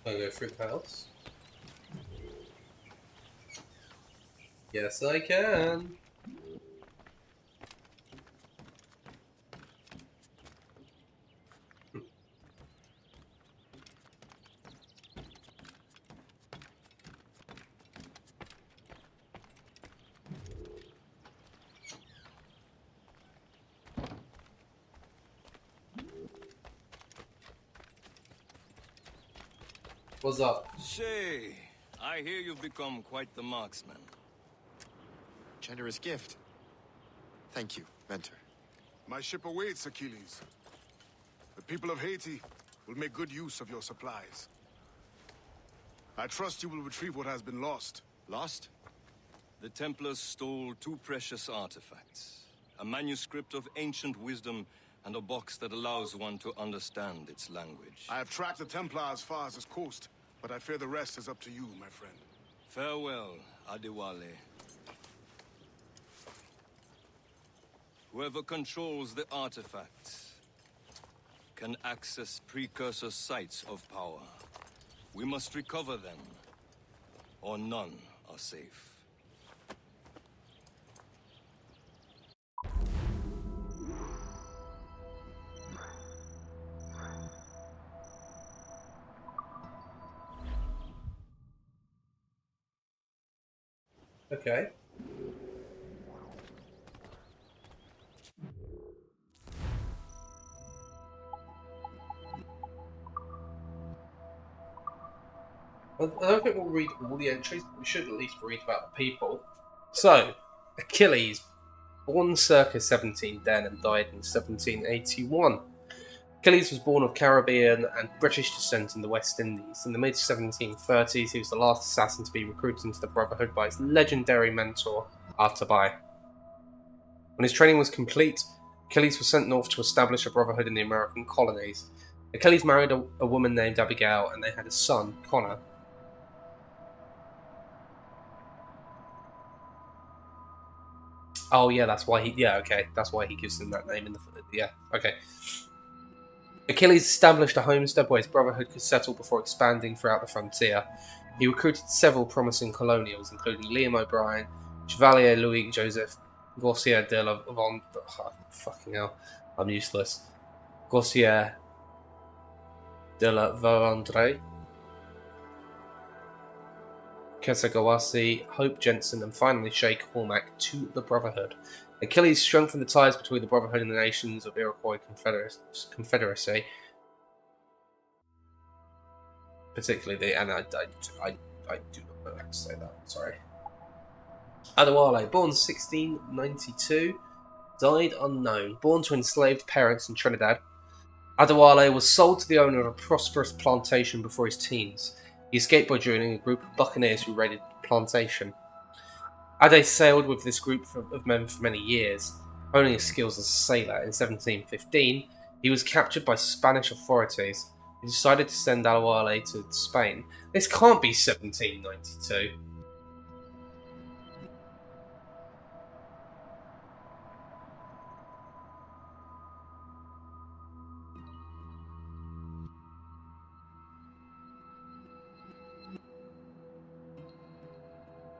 I'll go through the house. Yes, I can. What's up? Shay, I hear you've become quite the marksman. Generous gift. Thank you, mentor. My ship awaits, Achilles. The people of Haiti will make good use of your supplies. I trust you will retrieve what has been lost. Lost? The Templars stole 2 precious artifacts. A manuscript of ancient wisdom and a box that allows one to understand its language. I have tracked the Templar as far as this coast, but I fear the rest is up to you, my friend. Farewell, Adewale. Whoever controls the artifacts can access precursor sites of power. We must recover them, or none are safe. Okay. I don't think we'll read all the entries, but we should at least read about the people. So, Achilles, born circa 1710 and died in 1781. Achilles was born of Caribbean and British descent in the West Indies. In the mid-1730s, he was the last assassin to be recruited into the Brotherhood by his legendary mentor, Artabai. When his training was complete, Achilles was sent north to establish a brotherhood in the American colonies. Achilles married a woman named Abigail, and they had a son, Connor. Oh yeah, that's why he. Yeah, okay, that's why he gives him that name in the. Yeah, okay. Achilles established a homestead where his brotherhood could settle before expanding throughout the frontier. He recruited several promising colonials, including Liam O'Brien, Chevalier Louis Joseph, Gossier de la Vendée. Oh, fucking hell, I'm useless. Gossier de la Vendée, Kesagawasi, Hope Jensen, and finally Shay Cormac to the Brotherhood. Achilles strengthened the ties between the Brotherhood and the nations of Iroquois Confederacy, particularly the. And I do not know how to say that. Sorry. Adewale, born 1692, died unknown. Born to enslaved parents in Trinidad, Adewale was sold to the owner of a prosperous plantation before his teens. He escaped by joining a group of buccaneers who raided the plantation. Ade sailed with this group of men for many years, honing his skills as a sailor. In 1715, he was captured by Spanish authorities, who decided to send Adewale to Spain. This can't be 1792.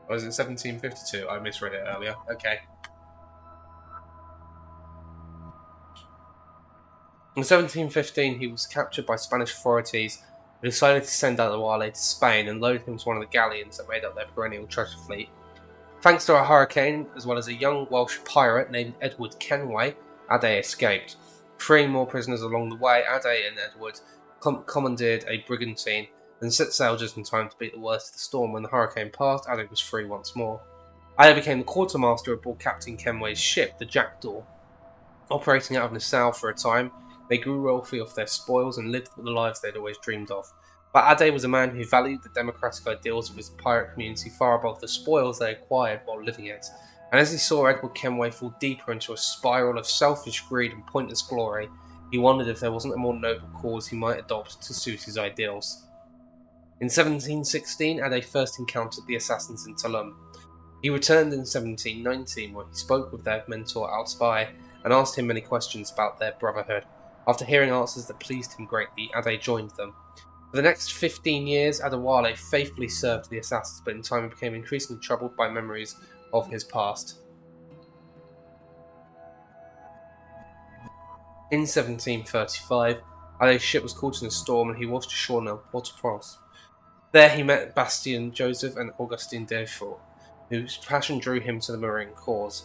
Or is it 1752? I misread it earlier. Okay. In 1715, he was captured by Spanish authorities who decided to send Adewale to Spain and load him to one of the galleons that made up their perennial treasure fleet. Thanks to a hurricane, as well as a young Welsh pirate named Edward Kenway, Ade escaped. Freeing more prisoners along the way, Ade and Edward commandeered a brigantine and set sail just in time to beat the worst of the storm. When the hurricane passed, Ade was free once more. Ade became the quartermaster aboard Captain Kenway's ship, the Jackdaw. Operating out of Nassau for a time, they grew wealthy off their spoils and lived the lives they'd always dreamed of. But Ade was a man who valued the democratic ideals of his pirate community far above the spoils they acquired while living it. And as he saw Edward Kenway fall deeper into a spiral of selfish greed and pointless glory, he wondered if there wasn't a more noble cause he might adopt to suit his ideals. In 1716, Ade first encountered the assassins in Tulum. He returned in 1719, where he spoke with their mentor Alspai and asked him many questions about their brotherhood. After hearing answers that pleased him greatly, Ade joined them. For the next 15 years, Adewale faithfully served the assassins, but in time he became increasingly troubled by memories of his past. In 1735, Ade's ship was caught in a storm and he washed ashore near Port-au-Prince. There he met Bastien Joseph and Augustin Desfort, whose passion drew him to the Marine cause.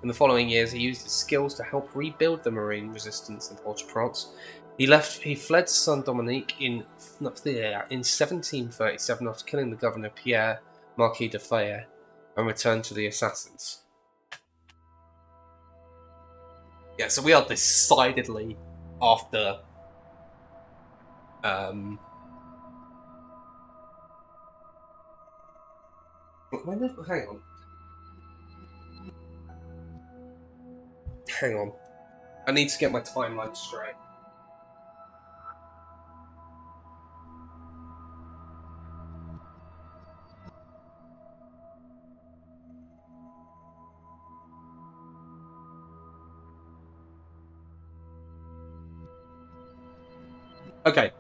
In the following years, he used his skills to help rebuild the Marine resistance in Port-au-Prince. He fled to Saint-Dominique in 1737 after killing the governor Pierre Marquis de Fayet, and returned to the assassins. Yeah, so we are decidedly after Hang on. I need to get my timeline straight. Okay.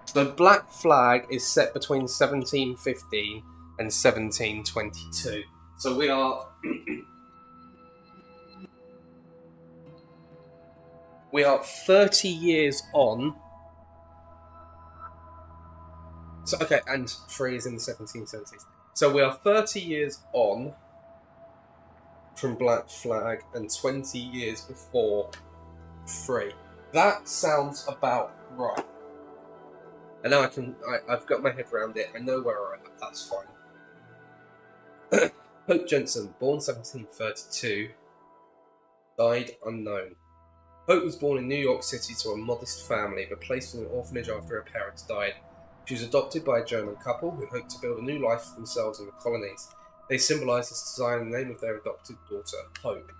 So Black Flag is set between 1715 and 1722. So we are we are 30 years on. So okay, and 3 is in the 1770s. So we are 30 years on from Black Flag and 20 years before 3. That sounds about right. And now I've got my head around it. I know where I'm at. That's fine. Hope Jensen, born 1732, died unknown. Hope was born in New York City to a modest family, but placed in an orphanage after her parents died. She was adopted by a German couple who hoped to build a new life for themselves in the colonies. They symbolised this design in the name of their adopted daughter, Hope.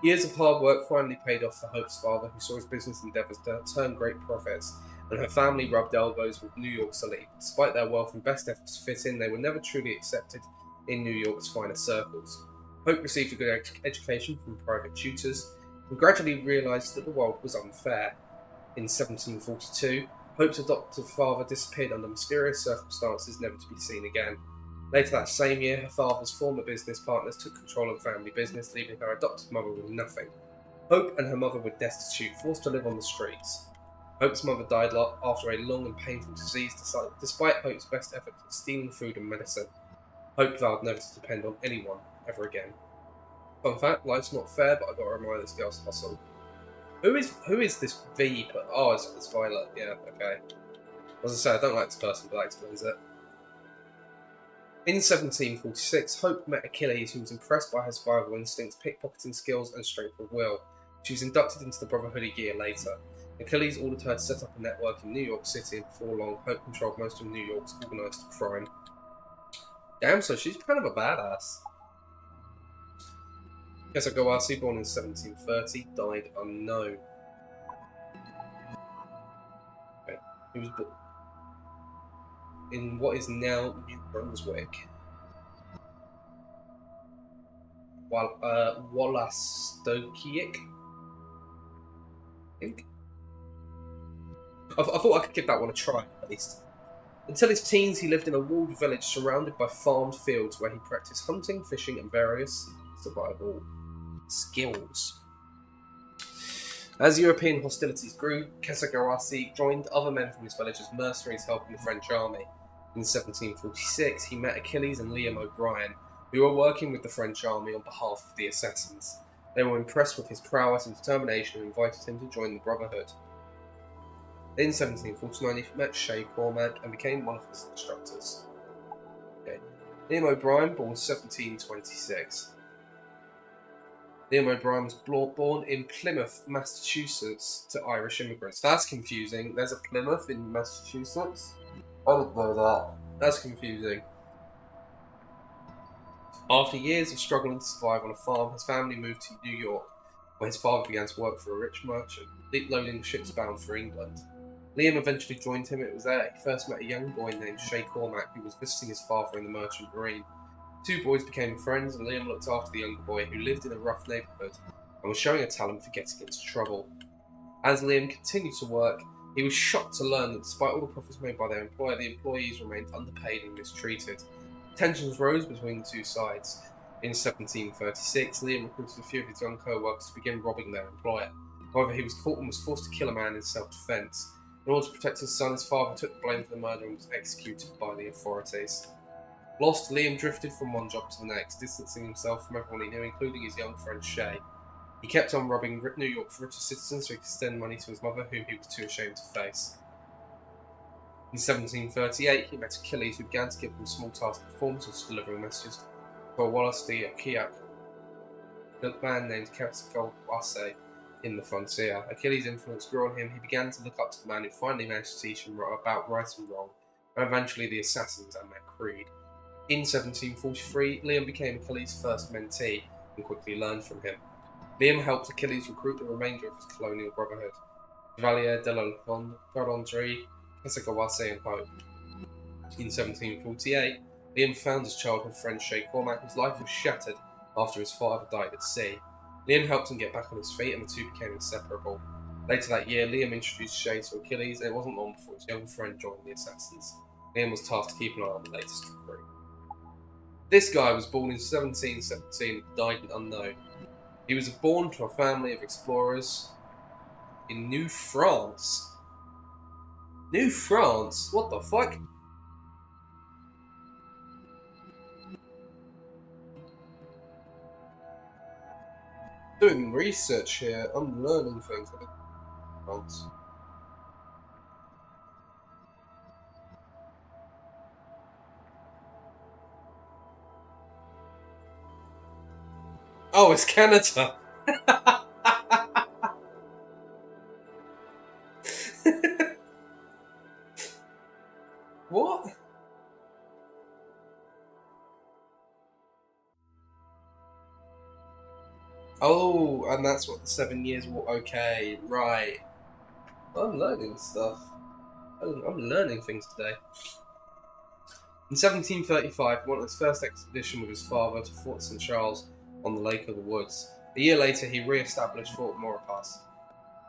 Years of hard work finally paid off for Hope's father, who saw his business endeavours turn great profits, and her family rubbed elbows with New York's elite. Despite their wealth and best efforts to fit in, they were never truly accepted in New York's finer circles. Hope received a good education from private tutors, and gradually realised that the world was unfair. In 1742, Hope's adoptive father disappeared under mysterious circumstances never to be seen again. Later that same year, her father's former business partners took control of the family business, leaving her adopted mother with nothing. Hope and her mother were destitute, forced to live on the streets. Hope's mother died after a long and painful disease, despite Hope's best efforts at stealing food and medicine. Hope vowed never to depend on anyone ever again. Fun fact, life's not fair, but I've got to admire this girl's hustle. Who is this V? Oh, it's Violet. Yeah, okay. As I say, I don't like this person, but that explains it. In 1746, Hope met Achilles, who was impressed by her survival instincts, pickpocketing skills, and strength of will. She was inducted into the Brotherhood a year later. Achilles ordered her to set up a network in New York City, and before long, Hope controlled most of New York's organised crime. Damn, so she's kind of a badass. Kesagawasi, born in 1730, died unknown. Okay. He was born in what is now New Brunswick. Wallastokiak? I think. I thought I could give that one a try, at least. Until his teens, he lived in a walled village surrounded by farmed fields where he practiced hunting, fishing, and various survival skills. As European hostilities grew, Kesagawasi joined other men from his village as mercenaries helping the French army. In 1746, he met Achilles and Liam O'Brien, who were working with the French army on behalf of the assassins. They were impressed with his prowess and determination and invited him to join the Brotherhood. In 1749, he met Shay Cormac and became one of his instructors. Okay. Liam O'Brien, born 1726. Liam O'Brien was born in Plymouth, Massachusetts, to Irish immigrants. That's confusing. There's a Plymouth in Massachusetts? I didn't know that. That's confusing. After years of struggling to survive on a farm, his family moved to New York, where his father began to work for a rich merchant, loading ships bound for England. Liam eventually joined him. It was there he first met a young boy named Shay Cormac, who was visiting his father in the Merchant Marine. The two boys became friends, and Liam looked after the younger boy, who lived in a rough neighbourhood and was showing a talent for getting into trouble. As Liam continued to work, he was shocked to learn that despite all the profits made by their employer, the employees remained underpaid and mistreated. Tensions rose between the two sides. In 1736, Liam recruited a few of his young co-workers to begin robbing their employer. However, he was caught and was forced to kill a man in self-defence. In order to protect his son, his father took the blame for the murder and was executed by the authorities. Lost, Liam drifted from one job to the next, distancing himself from everyone he knew, including his young friend Shay. He kept on robbing New York's richest citizens so he could send money to his mother, whom he was too ashamed to face. In 1738, he met Achilles, who began to give him small task performances delivering messages for Wallace the Kiak. a man named Kesagawase in the frontier. Achilles' influence grew on him. He began to look up to the man who finally managed to teach him about right and wrong, and eventually the assassins and their creed. In 1743, Liam became Achilles' first mentee and quickly learned from him. Liam helped Achilles recruit the remainder of his colonial brotherhood, Chevalier de la Galanterie, Kesagawase, and Pope. In 1748, Liam found his childhood friend Shay Cormac, whose life was shattered after his father died at sea. Liam helped him get back on his feet, and the two became inseparable. Later that year, Liam introduced Shay to Achilles, and it wasn't long before his young friend joined the assassins. Liam was tasked to keep an eye on the latest recruit. This guy was born in 1717 and died unknown. He was born to a family of explorers in New France. New France? What the fuck? Doing research here, I'm learning things about France. Oh, it's Canada! What? Oh, and that's what the 7 years war. Okay, right. I'm learning stuff. I'm learning things today. In 1735, he went on his first expedition with his father to Fort St. Charles on the Lake of the Woods. A year later, he re-established Fort Maurepas.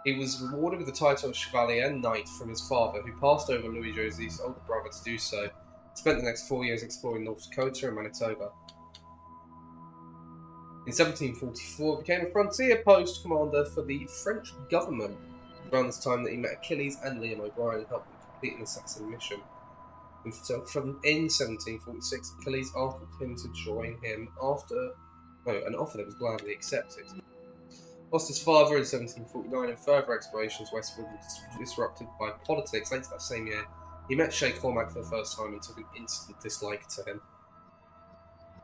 He was rewarded with the title of Chevalier Knight from his father, who passed over Louis Joseph's older brother to do so. He spent the next 4 years exploring North Dakota and Manitoba. In 1744, he became a frontier post commander for the French government. Around this time that he met Achilles and Liam O'Brien and helped them complete an assassin mission. In 1746, Achilles asked him to join him an offer that was gladly accepted. Lost his father in 1749, and further explorations westward were disrupted by politics. Later that same year, he met Shay Cormac for the first time and took an instant dislike to him.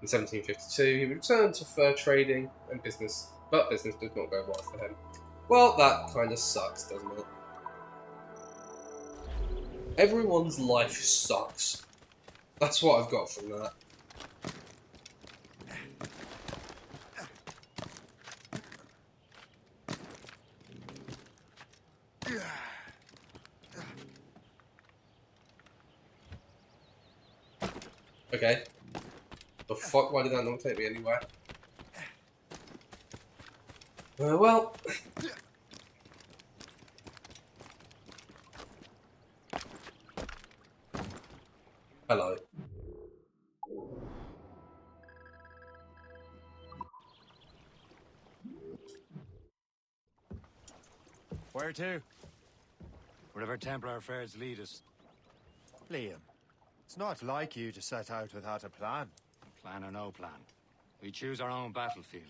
In 1752, he returned to fur trading and business, but business did not go well for him. Well, that kind of sucks, doesn't it? Everyone's life sucks. That's what I've got from that. Okay. The fuck? Why did that not take me anywhere? Well. Hello. Where to? Wherever Templar affairs lead us. Liam, it's not like you to set out without a plan. Plan or no plan. We choose our own battlefield.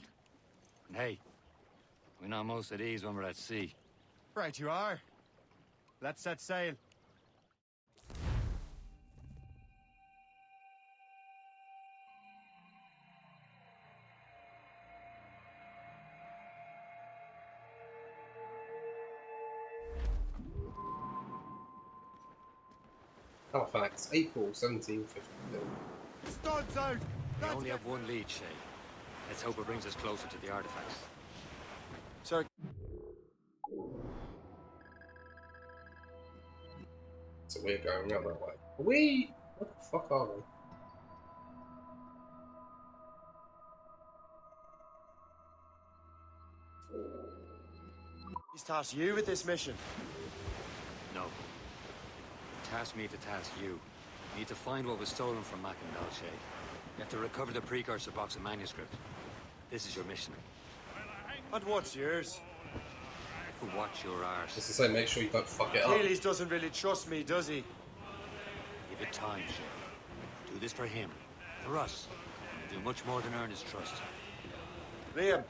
And hey, we know most at ease when we're at sea. Right you are. Let's set sail. Halifax, April 1752. Studs out! We only have one lead, Shay. Let's hope it brings us closer to the artifacts. Sir. So we're going around that way. Are we? What the fuck are we? He's tasked you with this mission. No. Task me to task you. You need to find what was stolen from Macandal, Shay. You have to recover the precursor box of manuscript. This is your mission. And what's yours? Watch your arse. Just to say, make sure you don't fuck it up. Achilles doesn't really trust me, does he? Give it time, Shay. Do this for him. For us. Do much more than earn his trust. Liam,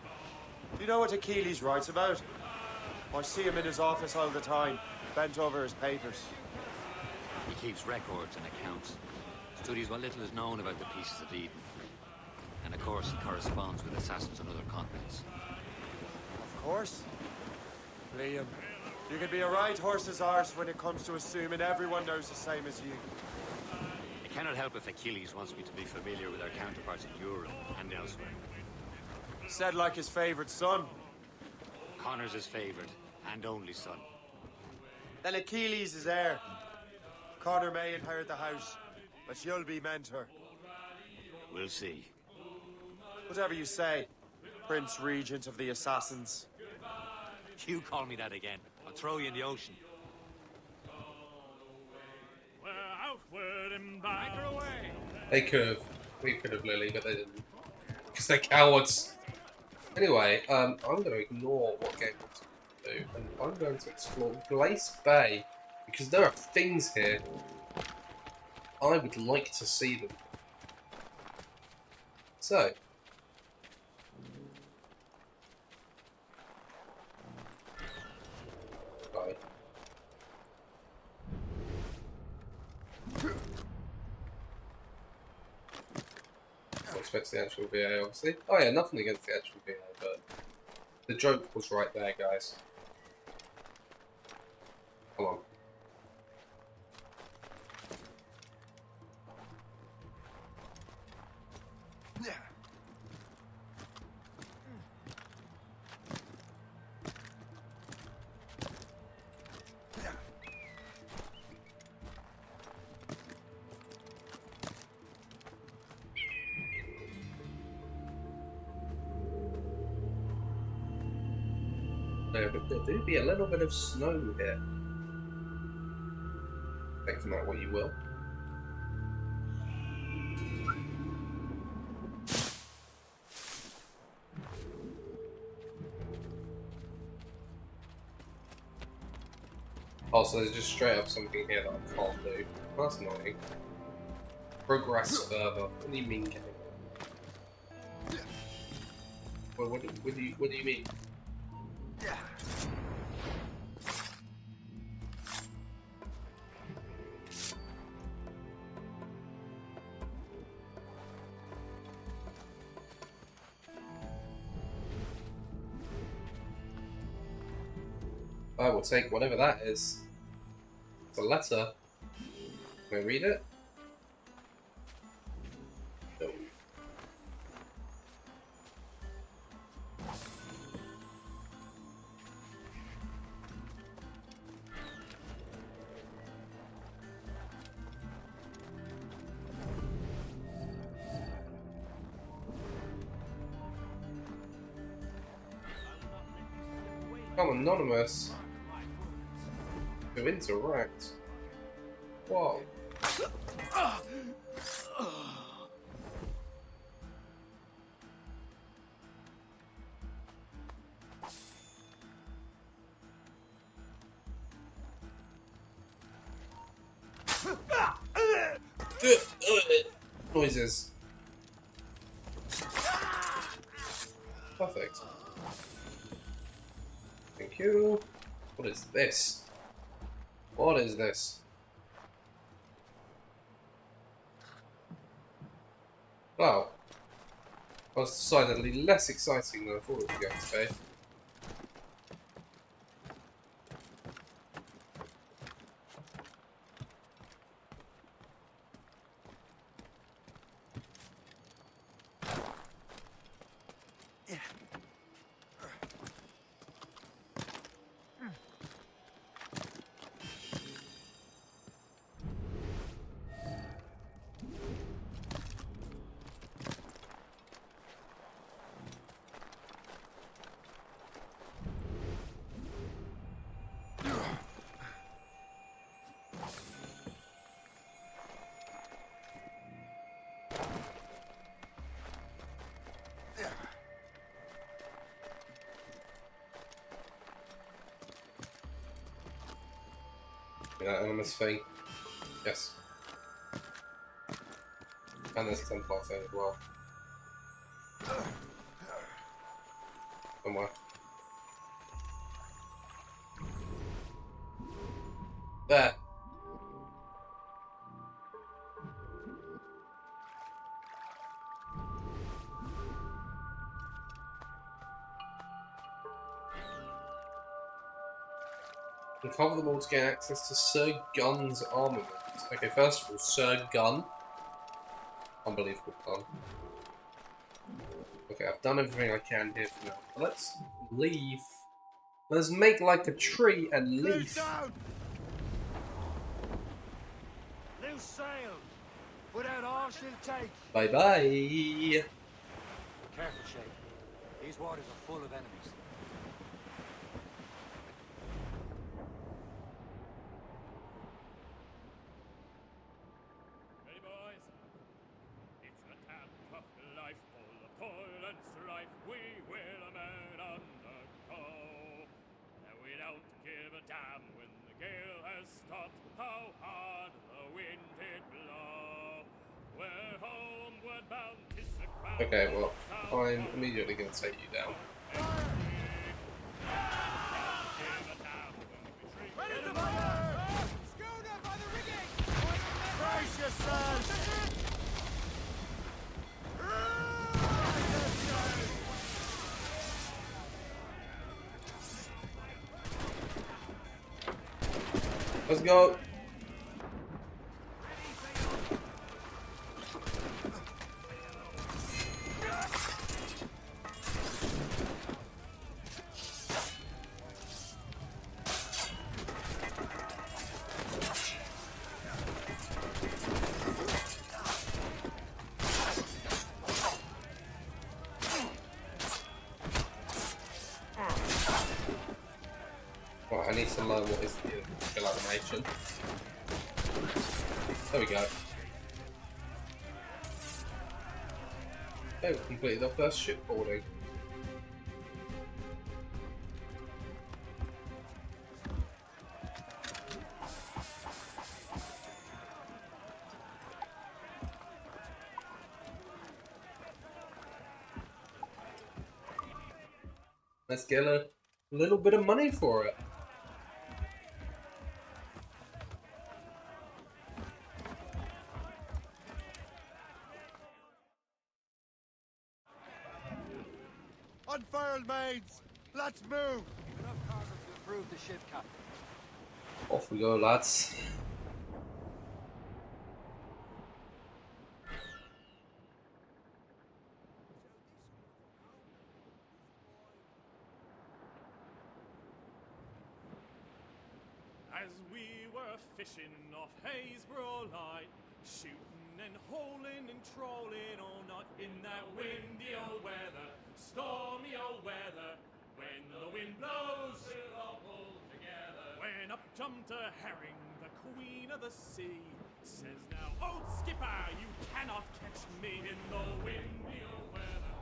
do you know what Achilles writes about? I see him in his office all the time, bent over his papers. He keeps records and accounts. Studies what little is known about the pieces of Eden. And of course, he corresponds with assassins on other continents. Of course. Liam, you can be a right horse's arse when it comes to assuming everyone knows the same as you. I cannot help if Achilles wants me to be familiar with our counterparts in Europe and elsewhere. Said like his favorite son. Connor's his favorite and only son. Then Achilles is heir. Connor may inherit the house, but you'll be mentor. We'll see. Whatever you say, Prince Regent of the Assassins. You call me that again, I'll throw you in the ocean. They could have. We could have, Lily, but they didn't. Because they're cowards. Anyway, I'm going to ignore what Game wants to do, and I'm going to explore Glace Bay, because there are things here. I would like to see them. So. Right. I expect the actual VA, obviously. Oh yeah, nothing against the actual VA, but the joke was right there, guys. Come on. No, but there do be a little bit of snow here. Take from that what you will. Oh, so there's just straight up something here that I can't do. That's annoying. Progress further. What do you mean, Kevin? Well, what do you mean? I will take whatever that is. It's a letter. Can I read it? No. I'm anonymous. To interact. Whoa. Noises. Perfect. Thank you. What is this? What is this? Oh. That was decidedly less exciting than I thought it was going to be. That animus thing. Yes. And there's 10 parts there as well. Somewhere. There. Uncover them all to gain access to Sir Gun's armament. Okay, first of all, Sir Gun. Unbelievable pun. Okay, I've done everything I can here for now. But let's leave. Let's make like a tree and leave. Loose sail. Put out all she'll take. Bye bye. Careful, Shay. These waters are full of enemies. Ready, boys? It's a damn tough life, full of toil and strife. We will a man undergo. And we don't give a damn when the gale has stopped. How hard the wind did blow. We're homeward bound, 'tis a crown. Okay, well, I'm immediately going to take you down. Ready to fire! Schooner by the rigging! Brace yourselves! Let's go. Right, I need to learn what is the skill animation. There we go. Okay, we completed our first shipboarding. Let's get a little bit of money for it. Unfurled, maids! Let's move! Enough cargo to improve the ship, Captain. Off we go, lads. As we were fishing off Haysborough Light, shooting and holing and trolling all night in that windy old weather, stormy old weather. When the wind blows, we'll all pull together. When up jumped a herring, the queen of the sea, says now, old skipper, you cannot catch me in the windy old weather,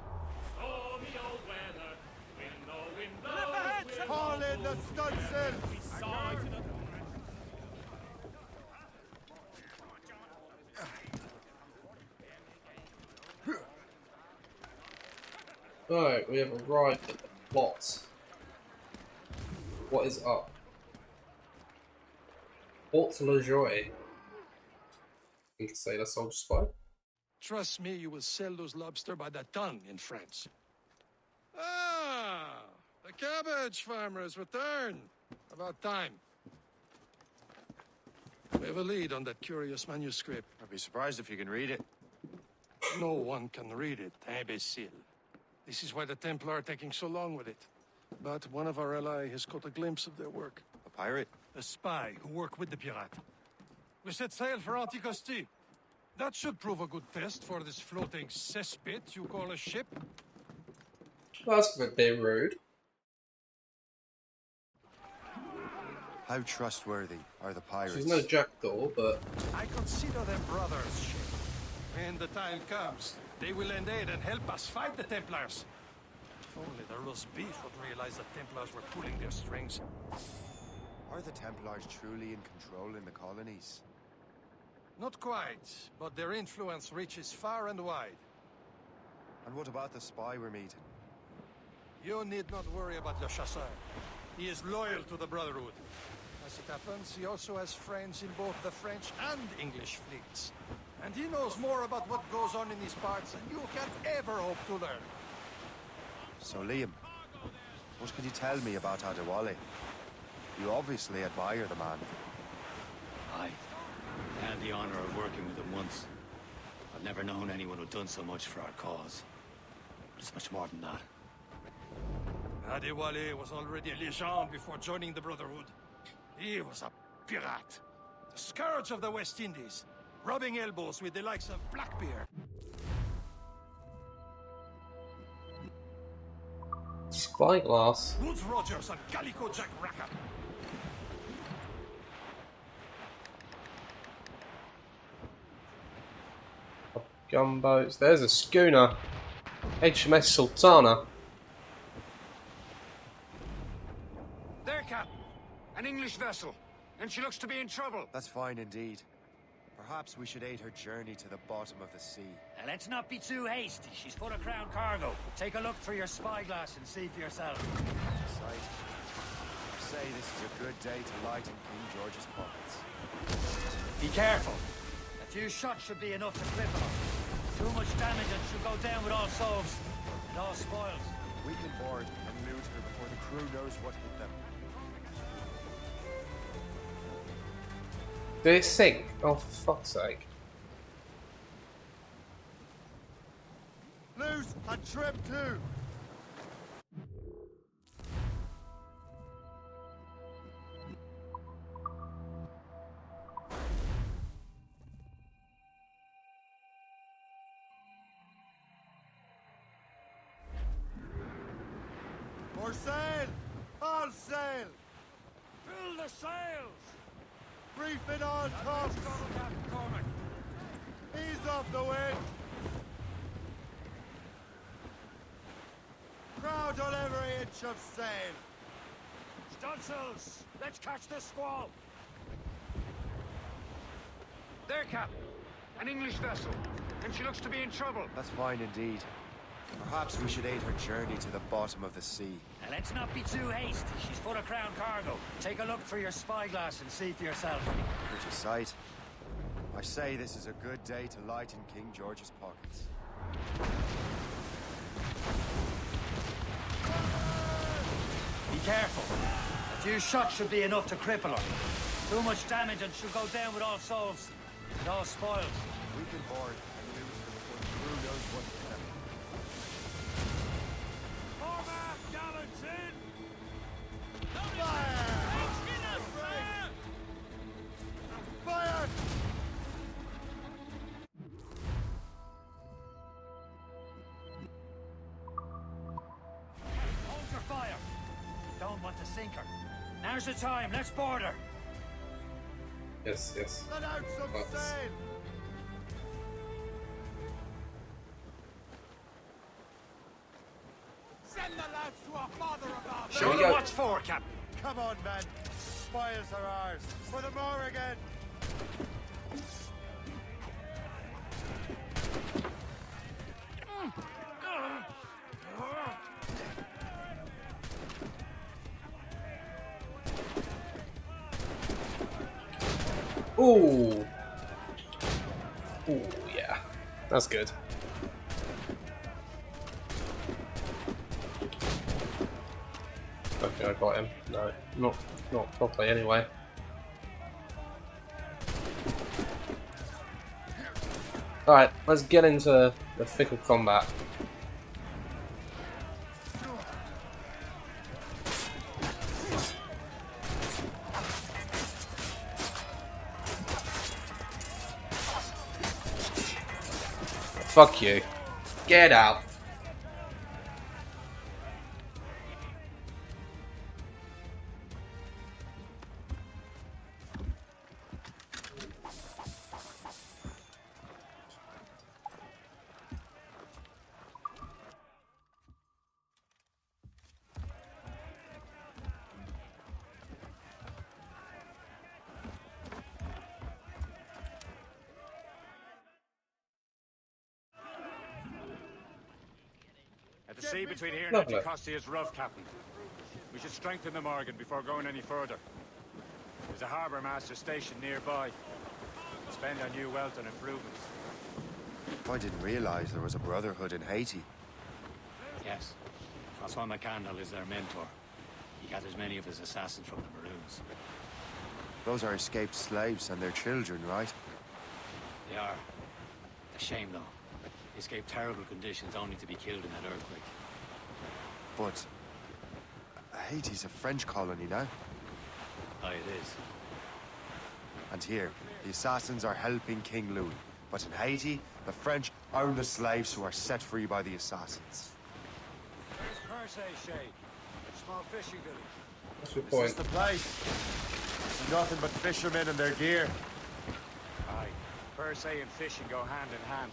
stormy old weather. When the wind blows, we'll all Haul in the stunsail! we sighted a Alright, we have arrived at the plot. What is up? Port La Joie. You can say the soldier spy. Trust me, you will sell those lobster by the ton in France. Ah, the cabbage farmer has returned. About time. We have a lead on that curious manuscript. I'd be surprised if you can read it. No one can read it, imbecile. This is why the Templar are taking so long with it. But one of our allies has caught a glimpse of their work. A pirate? A spy who worked with the pirate. We set sail for Anticosti. That should prove a good test for this floating cesspit you call a ship. Well, that's a bit rude. How trustworthy are the pirates? She's no jackdaw, but I consider them brothers, ship. When the time comes, they will lend aid and help us fight the Templars. If only the roast beef would realize the Templars were pulling their strings. Are the Templars truly in control in the colonies? Not quite, but their influence reaches far and wide. And what about the spy we're meeting? You need not worry about Le Chasseur. He is loyal to the Brotherhood. As it happens, he also has friends in both the French and English fleets. And he knows more about what goes on in these parts than you can ever hope to learn. So Liam, what can you tell me about Adewale? You obviously admire the man. I had the honor of working with him once. I've never known anyone who'd done so much for our cause. But it's much more than that. Adewale was already a legend before joining the Brotherhood. He was a pirate. The scourge of the West Indies, rubbing elbows with the likes of Blackbeard. Spyglass. Woodes Rogers and Calico Jack Rackham. Gunboats. There's a schooner. HMS Sultana. There, Captain. An English vessel. And she looks to be in trouble. That's fine indeed. Perhaps we should aid her journey to the bottom of the sea. Now, let's not be too hasty. She's full of crown cargo. Take a look through your spyglass and see for yourself. Sight. I say this is a good day to lighten King George's pockets. Be careful. A few shots should be enough to cripple her. Too much damage and she'll go down with all souls and all spoils. We can board and loot her before the crew knows what hit them. Did it sink? Oh, for fuck's sake. Loose and trim too! For sail! All sail! Fill the sails! Reef it on top! Ease off the wind! Crowd on every inch of sail! Stunsails! Let's catch this squall! There, Captain. An English vessel. And she looks to be in trouble. That's fine indeed. Perhaps we should aid her journey to the bottom of the sea. Now, let's not be too hasty. She's full of crown cargo. Take a look through your spyglass and see for yourself. Pretty sight. I say this is a good day to lighten King George's pockets. Be careful. A few shots should be enough to cripple her. Too much damage and she'll go down with all souls and all spoils. We can board and loot her before the crew knows what hit them. Forward, gallants in! Fire! Hold your fire. Don't want to sink her. Now's the time. Let's board her. Yes, yes. Let out some sail! Send the lads to our father about Show them what's for, Captain. Come on, men. Spoils are ours. For the Morrigan! Ooh. Ooh, yeah. That's good. Okay, I got him. No, not properly anyway. Alright, let's get into the thick of combat. Fuck you. Get out. The sea between here and Lovely. Anticosti is rough, Captain. We should strengthen the Morgan before going any further. There's a harbour master stationed nearby. Spend on new wealth and improvements. I didn't realize there was a brotherhood in Haiti. Yes. Francois McCandle is their mentor. He gathers many of his assassins from the Maroons. Those are escaped slaves and their children, right? They are. A shame, though. They escaped terrible conditions only to be killed in that earthquake. But Haiti's a French colony now. Aye, it is. And here, the assassins are helping King Louis. But in Haiti, the French own the slaves who are set free by the assassins. Where's Perse, Shay? Small fishing village. What's your This point? is the place. See nothing but fishermen and their gear. Aye, Perse and fishing go hand in hand.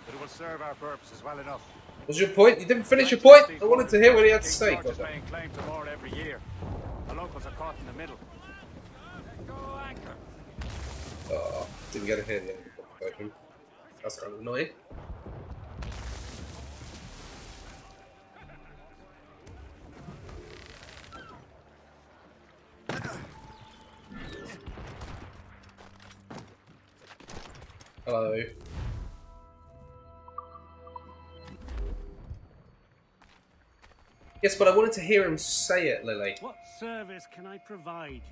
But it will serve our purposes well enough. What's your point? You didn't finish your point? I wanted to hear what he had to say. King George is laying claim to more every year. The locals are caught in the middle. Go anchor. Oh, didn't get to hear the end of the version. That's kind of annoying. Hello. Yes, but I wanted to hear him say it, Lily. What service can I provide?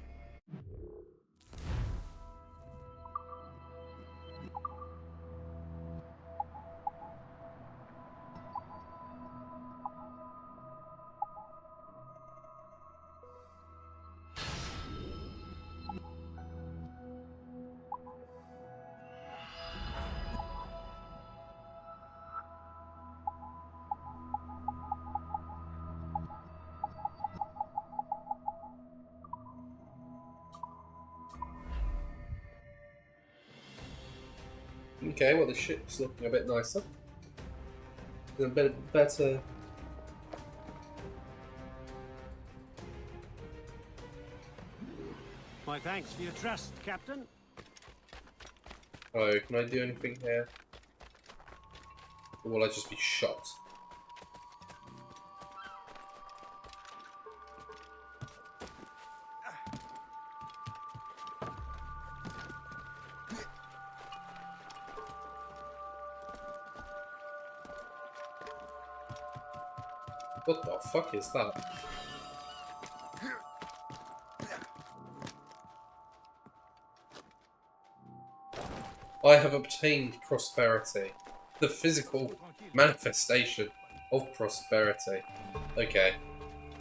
Okay, well the ship's looking a bit nicer. A bit better. My thanks for your trust, Captain. Oh, can I do anything here? Or will I just be shot? What the fuck is that? I have obtained prosperity. The physical manifestation of prosperity. Okay.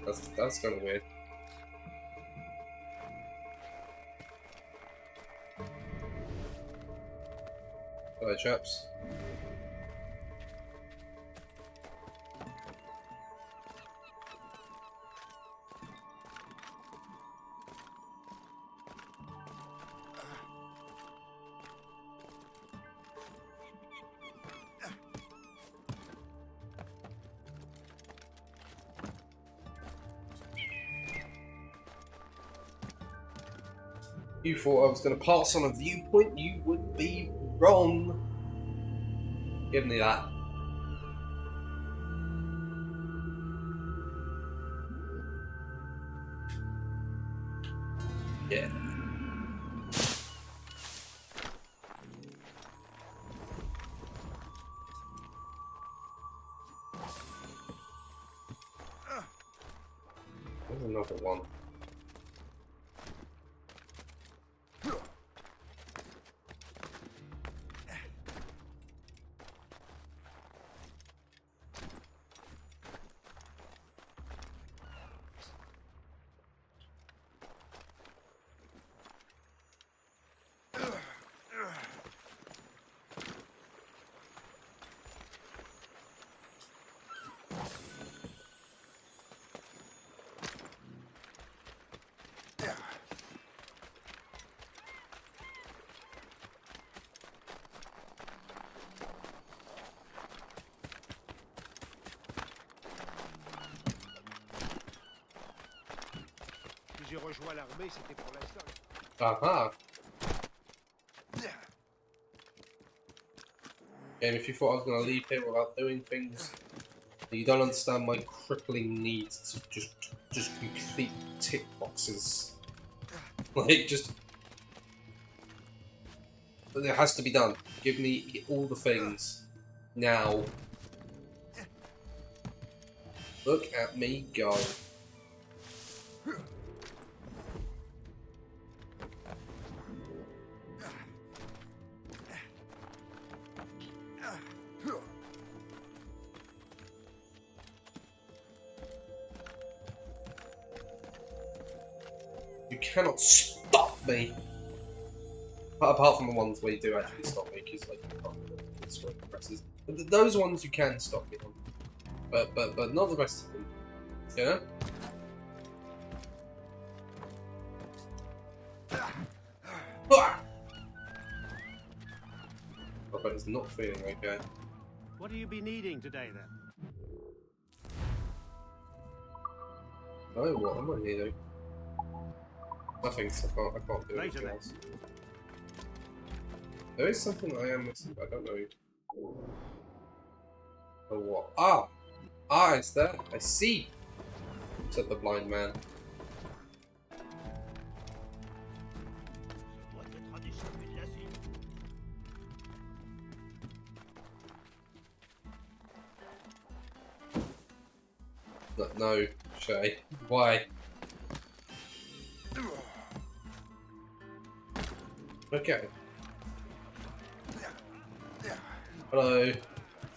That's kind of weird. Hello, chaps. You thought I was going to pass on a viewpoint? You would be wrong. Give me that. Yeah. There's another one. J'ai rejoint l'armée, c'était pour l'instant. Aha. Game, if you thought I was going to leave here without doing things, you don't understand my crippling need to just complete tick boxes. Like, just... But it has to be done. Give me all the things. Now. Look at me go. You cannot stop me! Apart from the ones where you do actually stop me, because like you can't do the strike presses. But those ones you can stop me on. But not the rest of them. You know? I bet it's not feeling okay. What do you be needing today, then? Oh, what am I needing? Nothing, so I can't do anything else. There is something I am missing, but I don't know. Oh, what? Ah! Ah, it's there! I see! Said the blind man. No, Shay. Why? Okay. Hello.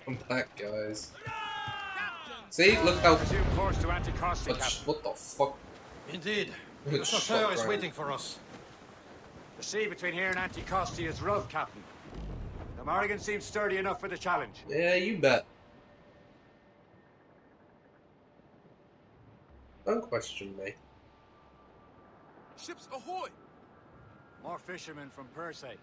I'm back, guys. See? Look how... course to Anticosti, what the fuck? Indeed. The chasseur is waiting for us. The sea between here and Anticosti is rough, Captain. The Morrigan seems sturdy enough for the challenge. Yeah, you bet. Don't question me. Ships ahoy! More fishermen from Persay.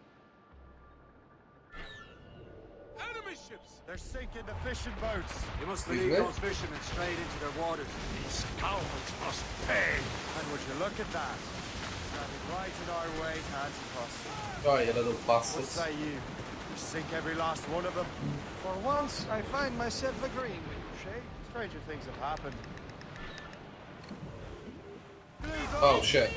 Enemy ships! They're sinking the fishing boats. You must Excuse believe me? those fishermen strayed into their waters. These scoundrels must pay. And would you look at that? Standing right in our way to Anticosti. Right, you little What bastards. say you? We sink every last one of them. For once, I find myself agreeing with you, Shay. Stranger things have happened. Oh shit.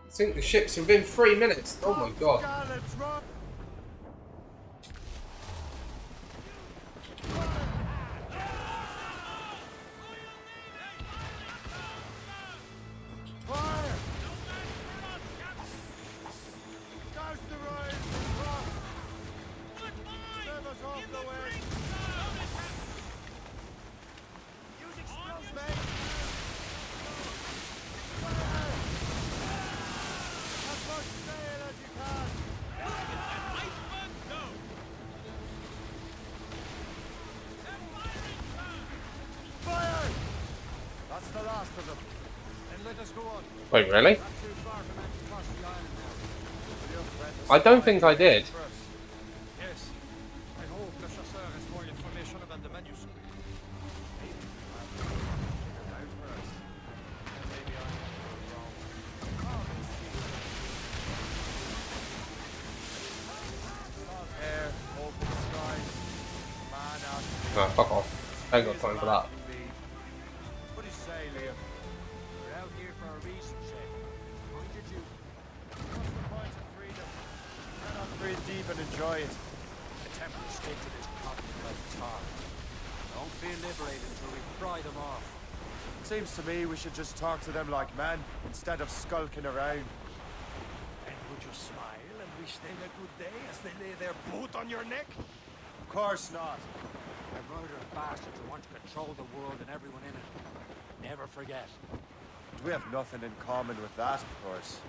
Sink the ships within 3 minutes. Oh my god. That's the last of them. Then let us go on. Wait, really? Not too far from Anticosti Island now. Your friend has I don't think I did. Yes. I hope the chasseur has more information about the manuscript. Maybe. Out for us. And maybe I'm wrong. Come and see. Salt air, open skies. Man out. No, fuck off. I ain't got time for that. What do you say, Liam? We're out here for a reason, Shay. Mind your duty. What's the point of freedom? Cannot breathe deep and enjoy it. The Templars stick to this continent like tar. Don't feel liberated until we pry them off. Seems to me we should just talk to them like men instead of skulking around. And would you smile and wish them a good day as they lay their boot on your neck? Of course not. They're murderous bastards who want to control the world and everyone in it. Never forget. We have nothing in common with that, of course.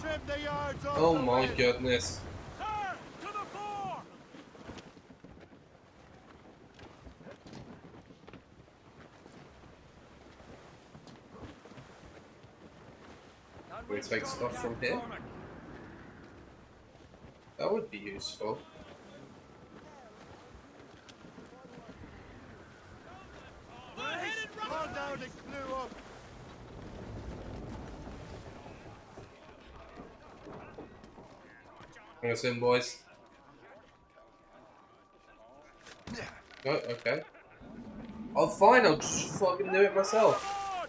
Trim the yards off Oh the my wind. goodness. To the fore! Can we take stuff from here? That would be useful. Call down and clew up. Bring us in, boys. No, okay. Oh, fine, I'll just fucking do it myself.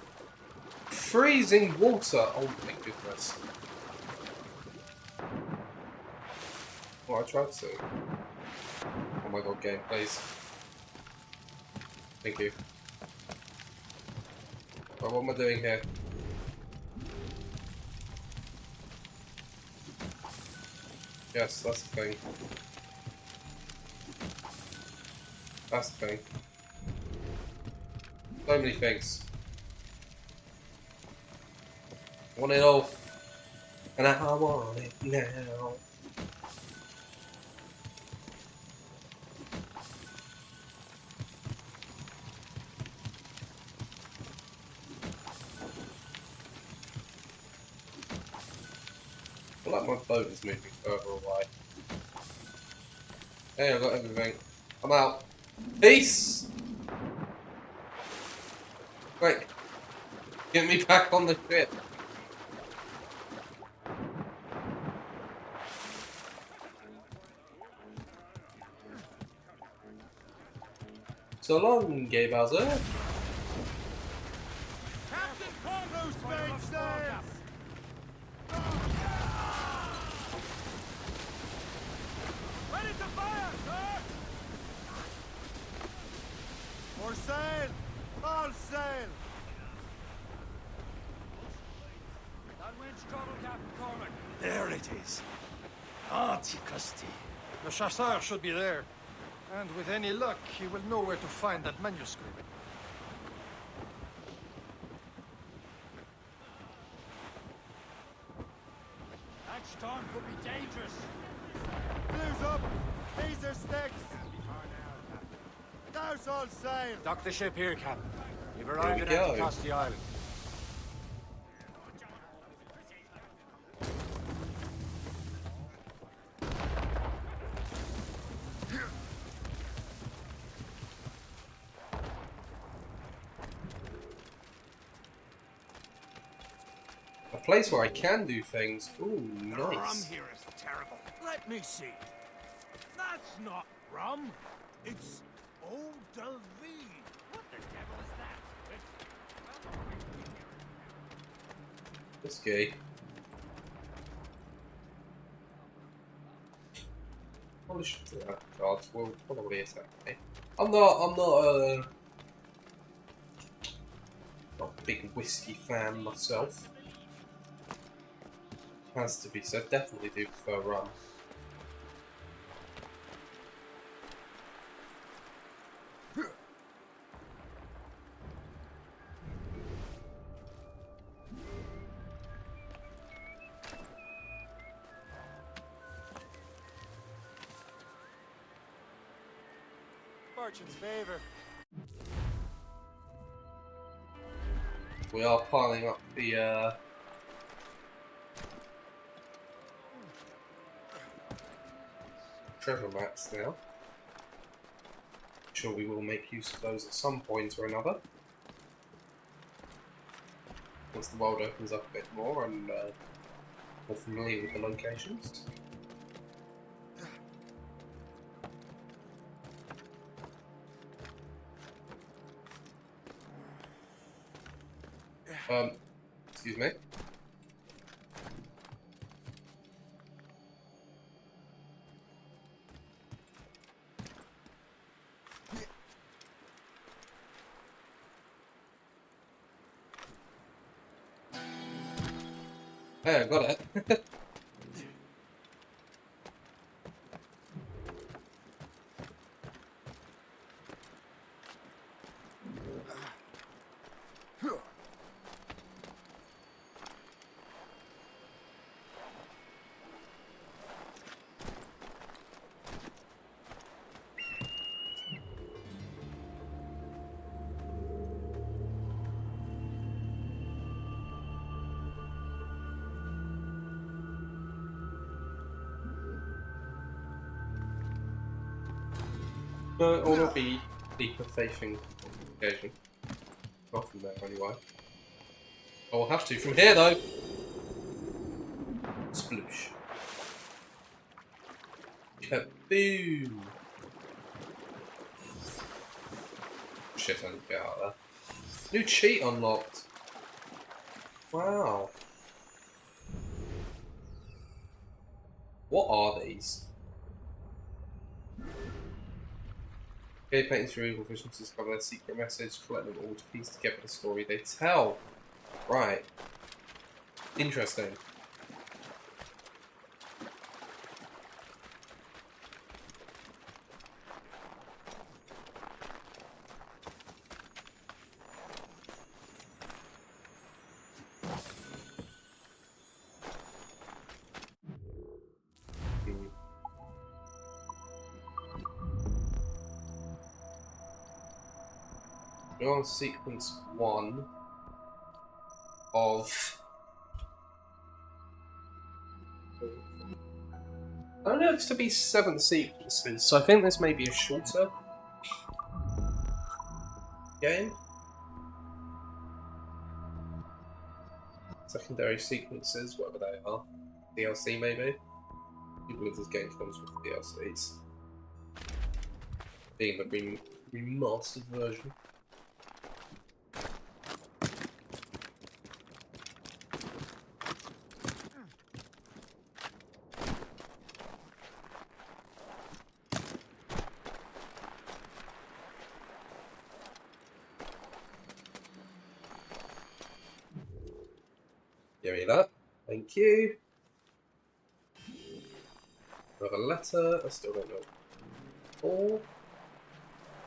Freezing water! Oh my goodness. Well, I tried to. Oh my god, game, please. Thank you. Right, what am I doing here? Yes, that's the thing. That's the thing. So many things. I want it all. And I want it now. I feel like my boat is moving further away. Hey, I got everything. I'm out. Peace! Quick. Get me back on the ship. So long, Gay Bowser. Captain Corvo's made sails! Ready to fire, sir! For sail! All sail! That wind's trouble, Captain Cormac. There it is. Antiquity. The chasseur should be there. And with any luck, he will know where to find that manuscript. That storm could be dangerous. Blues up! These are sticks! Douse all sail! Dock the ship here, Captain. You've Here arrived we at go. Anticosti Island. A place where I can do things. Ooh, The rum nice. here is terrible. Let me see. That's not rum. It's eau de vie. What the devil is that? Whiskey. Probably should do that. Cards will probably attack me. I'm not a big whiskey fan myself. Has to be said. Definitely do prefer rum. Fortune's favor. We are piling up the treasure maps now. Sure, we will make use of those at some point or another. Once the world opens up a bit more and more familiar with the locations. Excuse me. Hey, I got it. Or will be deeper facing occasion. Not from there anyway. I will have to from here though. Sploosh. Kaboom! shit I need to get out of there. New cheat unlocked. Wow. What are these? Cave paintings through evil vision to discover their secret message, collect them all to piece together the story they tell. Right. Interesting. We're on sequence 1 of... I don't know, it's to be 7 sequences, so I think this may be a shorter game. Secondary sequences, whatever they are. DLC maybe. I believe this game comes with DLCs. Being the remastered version. Give me that. Thank you. Another letter. I still don't know. Or,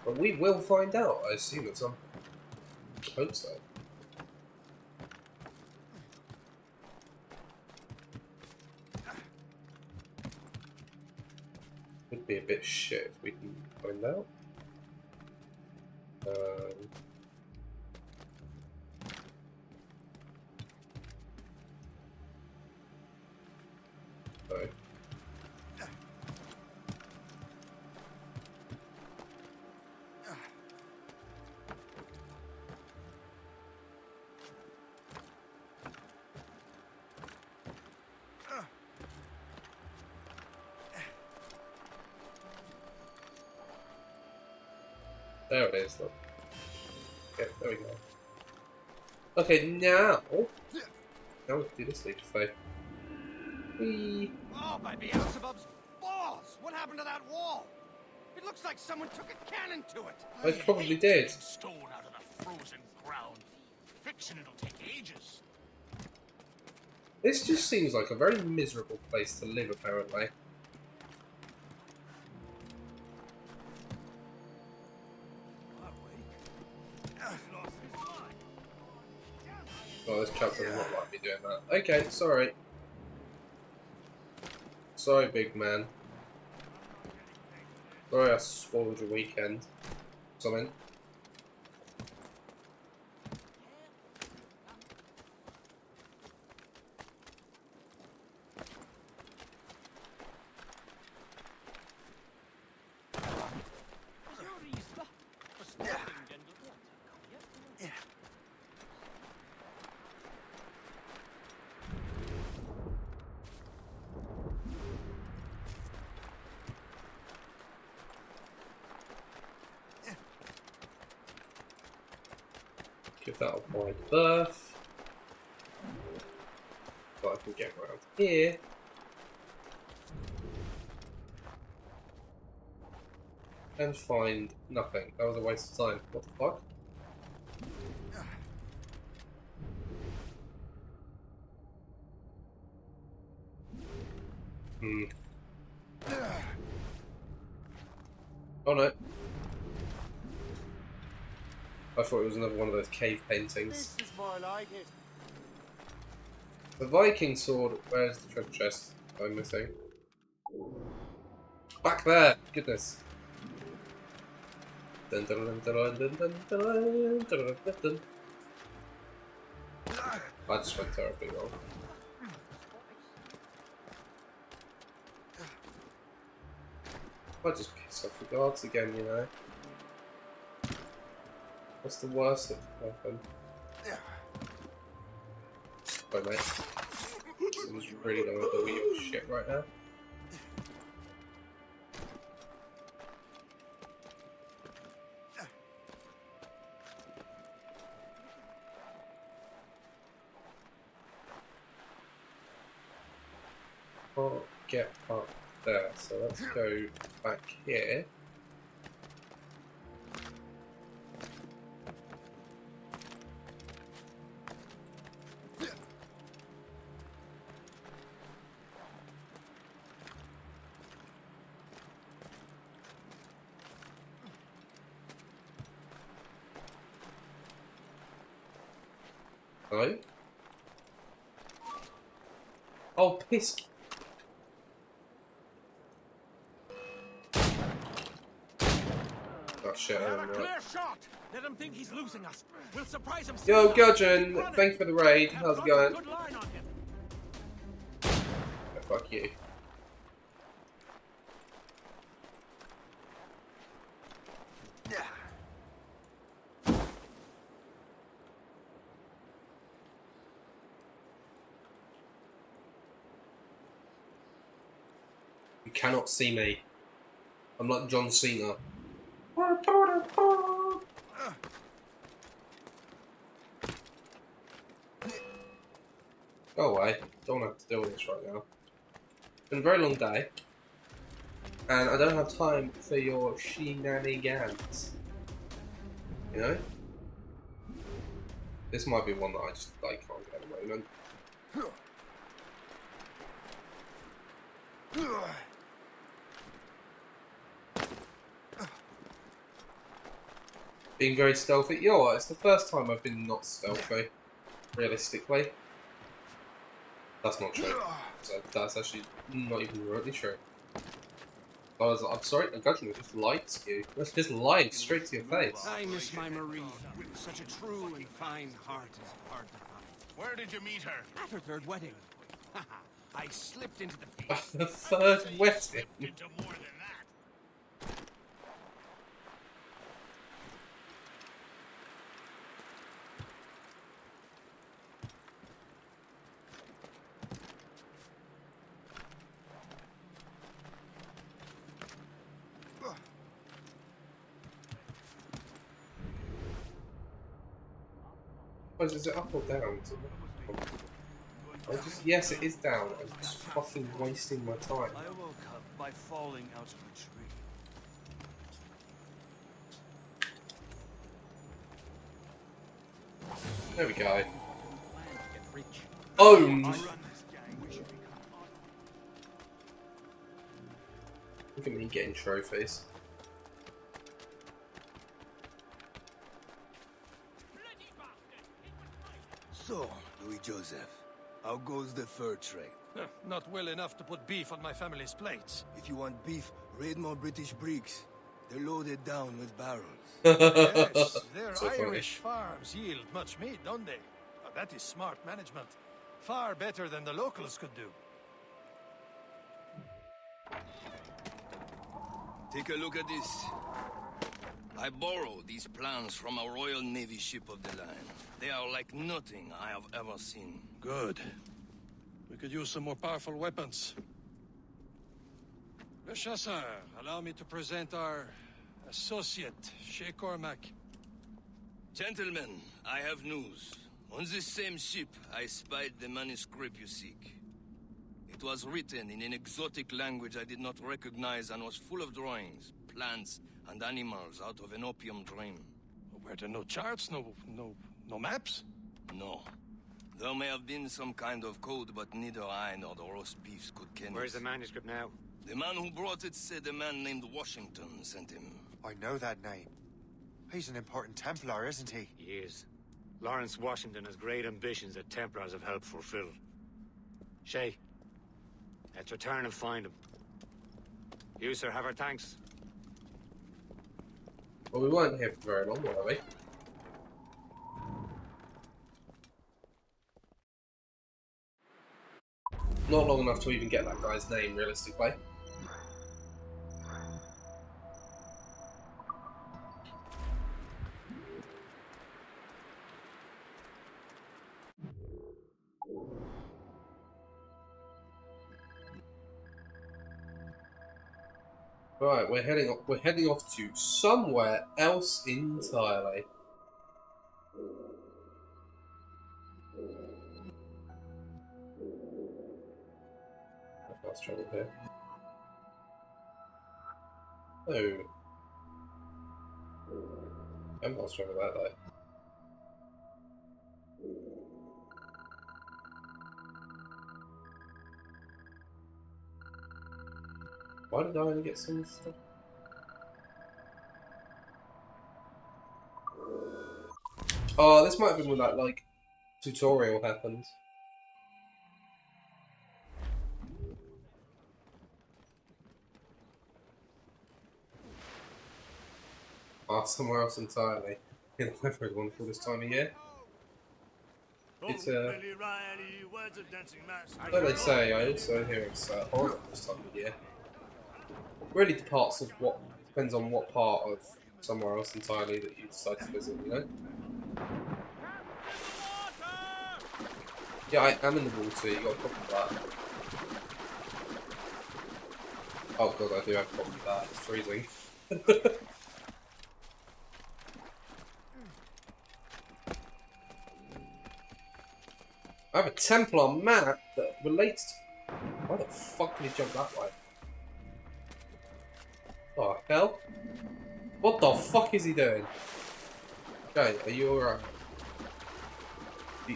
but we will find out. I assume at some point. I hope so. Would be a bit shit if we can find out. Sorry. There it is, look. Okay, there we go. Okay, now we can do this leap of faith. Whee! Oh, by Beelzebub's balls! What happened to that wall? It looks like someone took a cannon to it. I probably did. Stone out of the frozen ground. Fixing it'll take ages. This just seems like a very miserable place to live, apparently. Oh, this chap does not like me doing that. Okay, sorry. Sorry, big man. Sorry I spoiled your weekend. Something. Give that a wide berth. But I can get around here. And find nothing. That was a waste of time. What the fuck? Oh no. I thought it was another one of those cave paintings. This is more like it. The Viking sword. Where's the treasure chest I'm missing? Back there! Goodness. Dun, dun, dun, dun, dun, dun, dun, dun, dun, dun. I just went terribly wrong. I just piss off the guards again, you know. What's the worst that can happen? Bye, mate. I just really don't want to do your shit right now. can't get up there, so let's go back here. Hello? Oh, piss. Oh shit, I Have a don't know. clear shot. Let him think he's losing us. We'll surprise him. Yo, Gudgeon, thanks for the raid. How's it going? Good line on him. Oh, fuck you. You cannot see me. I'm like John Cena. Go away. Don't have to deal with this right now. It's been a very long day. And I don't have time for your shenanigans. You know? This might be one that I just like can't get at the moment. Being very stealthy. You know what? It's the first time I've been not stealthy. Realistically. That's not true. So that's actually not even remotely true. I'm sorry, a Gudgeon just lied to you. That's just lying straight to your face. I miss my Marie. Such a true and fine heart is hard to find. Where did you meet her? At her third wedding. I slipped into the feast. The third wedding? Into more than that. Oh, is it up or down? Yes, it is down. I'm just fucking wasting my time. I woke up by falling out of a tree. There we go. Owned! Look at me getting trophies. So, Louis Joseph, how goes the fur trade? Not well enough to put beef on my family's plates. If you want beef, raid more British brigs. They're loaded down with barrels. Yes, their So funny. Irish farms yield much meat, don't they? That is smart management. Far better than the locals could do. Take a look at this. I borrowed these plans from a Royal Navy ship of the line. They are like nothing I have ever seen. Good. We could use some more powerful weapons. Le Chasseur, allow me to present our associate, Shay Cormac. Gentlemen, I have news. On this same ship, I spied the manuscript you seek. It was written in an exotic language I did not recognize and was full of drawings, plants, and animals out of an opium dream. Were there no charts, no maps? No. There may have been some kind of code, but neither I nor the roast beefs could ken it. Where's the manuscript now? The man who brought it said a man named Washington sent him. I know that name. He's an important Templar, isn't he? He is. Lawrence Washington has great ambitions that Templars have helped fulfill. Shay, let's return and find him. You, sir, have our thanks. Well, we weren't here for very long, were we? Not long enough to even get that guy's name, realistically. Right, we're heading off to somewhere else entirely. fast travel here. Oh. I'm fast travel that way. Why did I only get some stuff? Oh, this might have been when that, like, tutorial happened. Ah, somewhere else entirely. Yeah, the weather is wonderful this time of year. It's like they say, I also hear it's horrible this time of year. Really depends on what part of somewhere else entirely that you decide to visit, you know? Yeah, I am in the water, you got a problem with that. Oh god, I do have a problem with that, it's freezing. I have a Templar map that relates to... Why the fuck did he jump that way? Oh, hell? What the fuck is he doing? Okay, are you alright?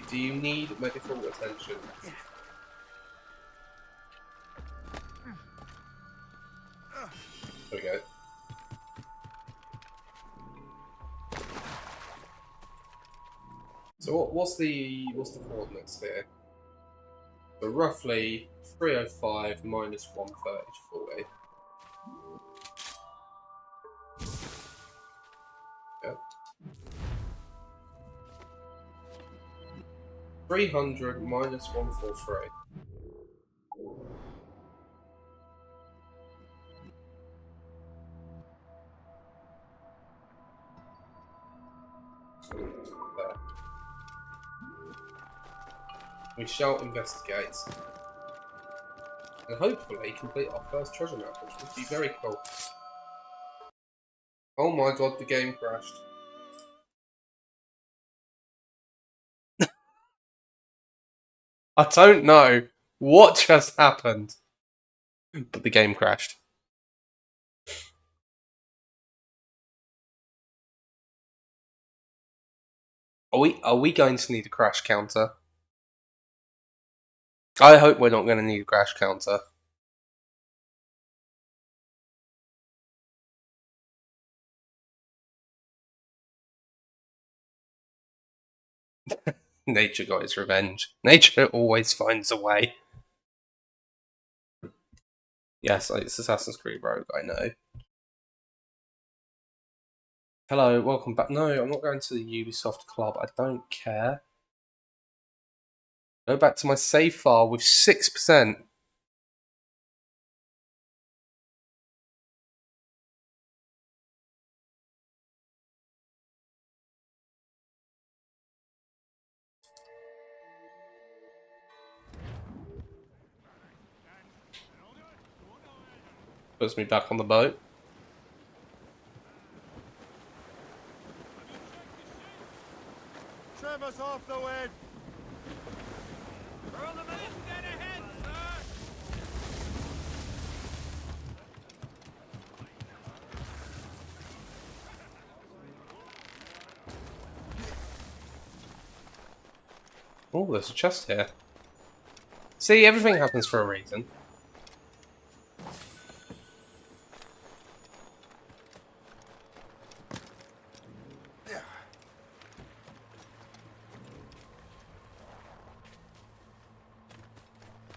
Do you need medical attention? There we go. So what's the coordinates here? So roughly 305 minus 130 is 40. Yep. 300 minus 143. There. We shall investigate. And hopefully complete our first treasure map, which would be very cool. Oh my god, the game crashed. I don't know what just happened, but the game crashed. Are we going to need a crash counter? I hope we're not going to need a crash counter. Nature got its revenge. Nature always finds a way. Yes, it's Assassin's Creed Rogue, I know. Hello, welcome back. No, I'm not going to the Ubisoft Club. I don't care. Go back to my save file with 6%. Puts me back on the boat. Trim us off the wind! We're on the main dead ahead, sir! Oh, there's a chest here. See, everything happens for a reason.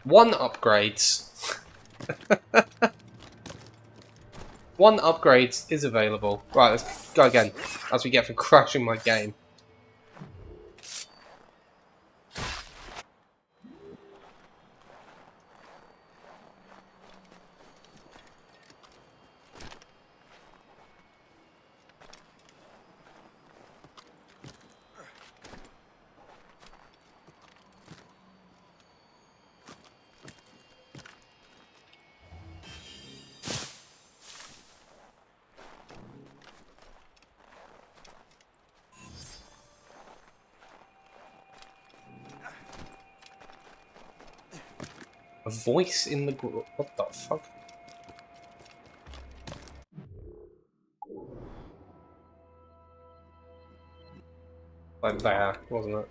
One upgrades. One upgrades is available. Right, let's go again. As we get for crashing my game. A voice in the what the fuck? Like there, wasn't it?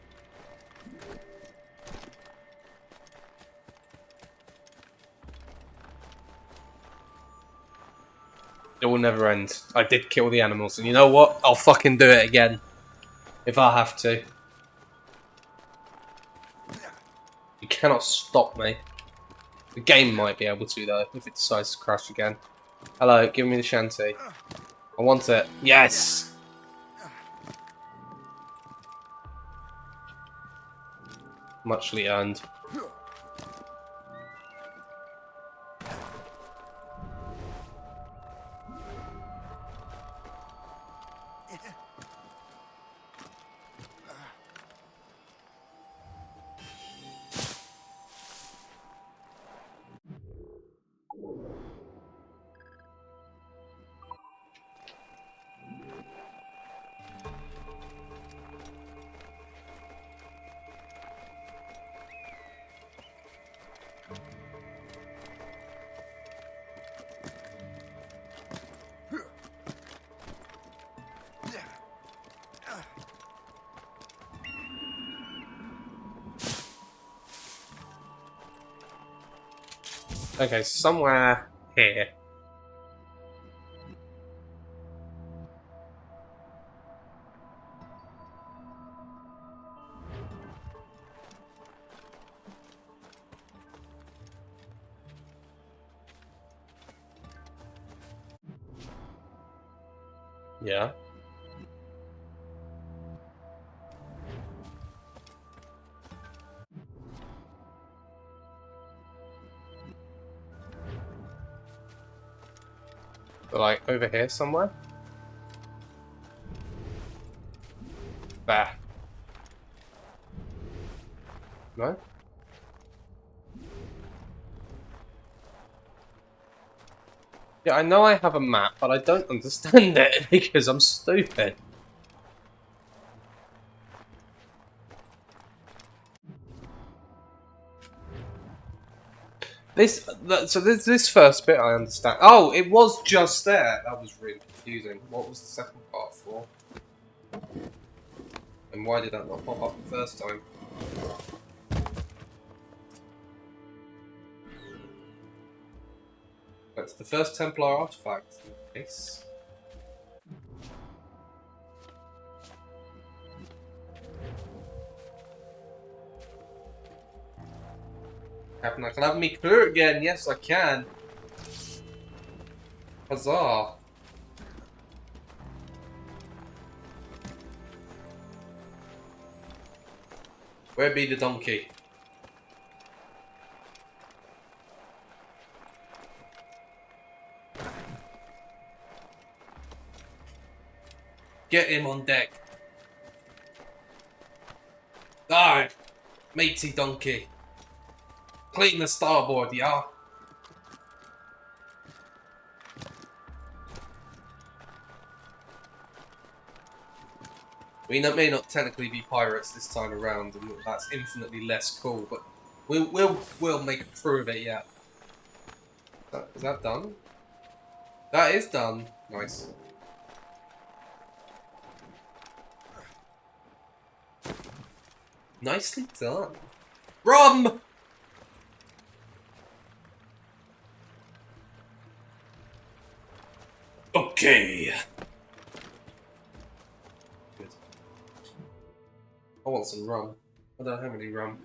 It will never end. I did kill the animals, and you know what? I'll fucking do it again. If I have to. You cannot stop me. The game might be able to, though, if it decides to crash again. Hello, give me the shanty. I want it. Yes! Muchly earned. Okay, somewhere here. Yeah. Like over here somewhere? There. No? Yeah, I know I have a map, but I don't understand it because I'm stupid. This first bit I understand. Oh, it was just there. That was really confusing. What was the second part for? And why did that not pop up the first time? That's the first Templar artifact. Nice. Captain, I can have me crew again. Yes, I can. Huzzah. Where be the donkey? Get him on deck. Die, matey donkey. Clean the starboard, yeah? We may not technically be pirates this time around, and that's infinitely less cool, but we'll make a crew of it, yeah. Is that done? That is done. Nice. Nicely done. Rum! Okay. Good. I want some rum. I don't have any rum.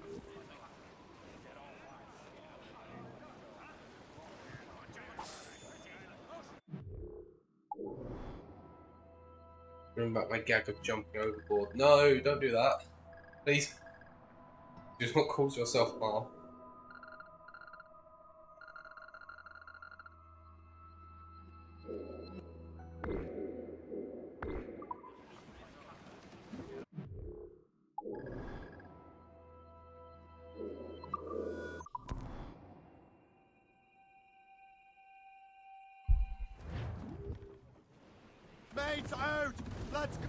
Bring back my gag of jumping overboard. No, don't do that. Please. Do not cause yourself harm. Mates out! Let's go!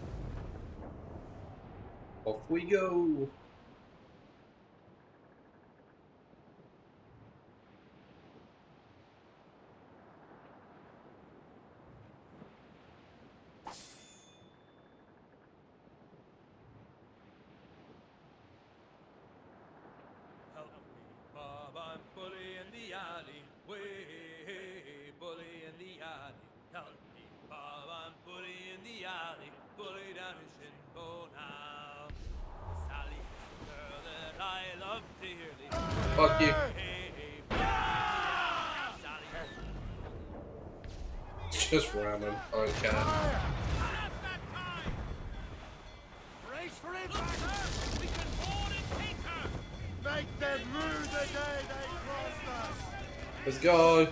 Off we go! Way, bully in the alley. Help me, Bob, I'm bully in the alley. Bully down in Shinbo now. Sally is the girl that I love dearly. Fuck you. Just random. I don't care. Race for impact! We can board and take her! Make them rue the day they crossed us! Let's go.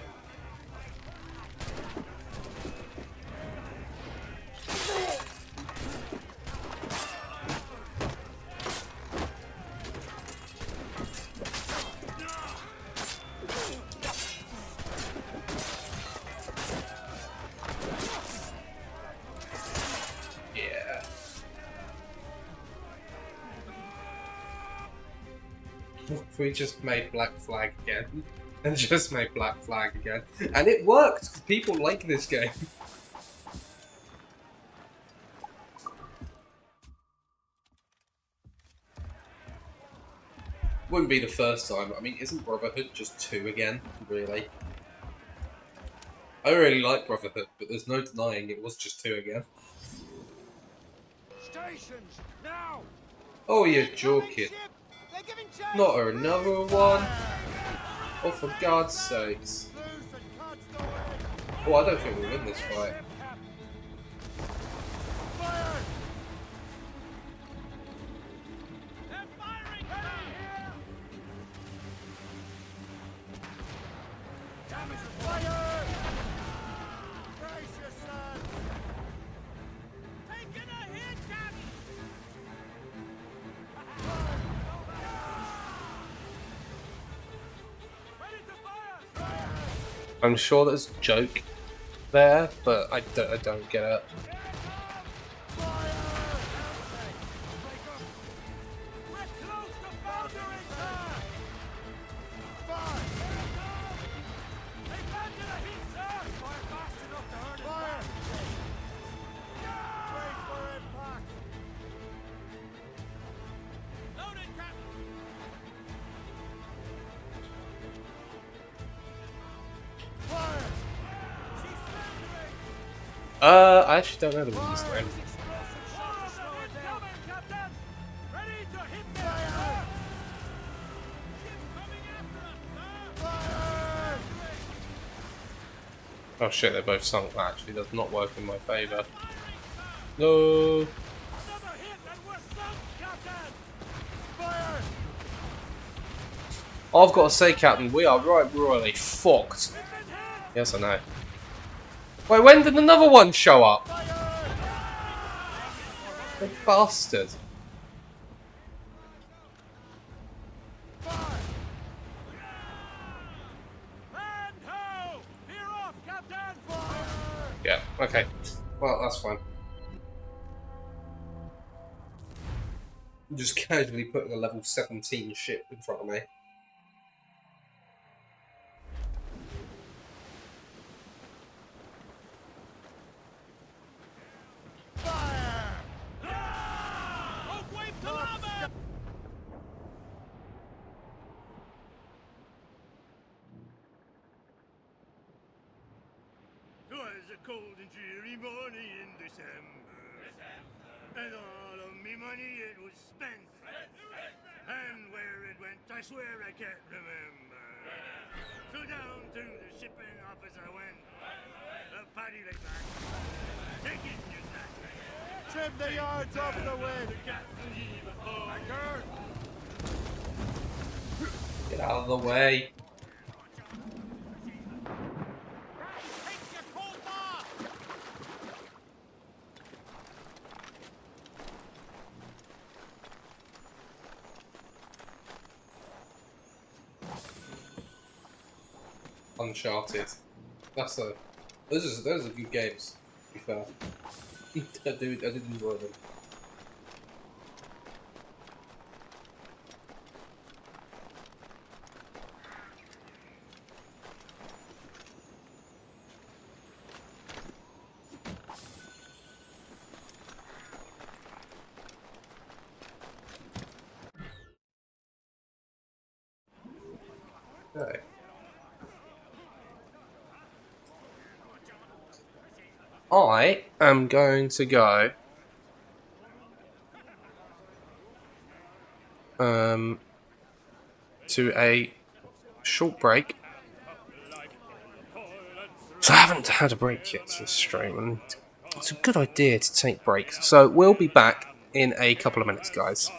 Yeah. We just made Black Flag again. And just made Black Flag again. And it worked! People like this game. Wouldn't be the first time. I mean, isn't Brotherhood just 2 again? Really? I really like Brotherhood, but there's no denying it was just 2 again. Stations, now! Oh, you're joking. Not another one? Oh, for God's sakes. Oh, I don't think we'll win this fight. I'm sure there's a joke there, but I don't get it. I actually don't know the ones name. Oh shit, they're both sunk. That actually does not work in my favour. No. I've got to say, Captain, we are right royally fucked. Yes, I know. Wait, when did another one show up? The bastard. Yeah, okay. Well, that's fine. I'm just casually putting a level 17 ship in front of me. Cold and dreary morning in December. And all of me money it was spent. And where it went, I swear I can't remember. So down to the shipping office I went. A paddy like that. Take it, you sack. Trim the yards off the wind. Anchor. Get out of the way. Uncharted. Those are good games, to be fair. I did enjoy them. Okay. I am going to go to a short break. So I haven't had a break yet this stream, and it's a good idea to take breaks. So we'll be back in a couple of minutes, guys.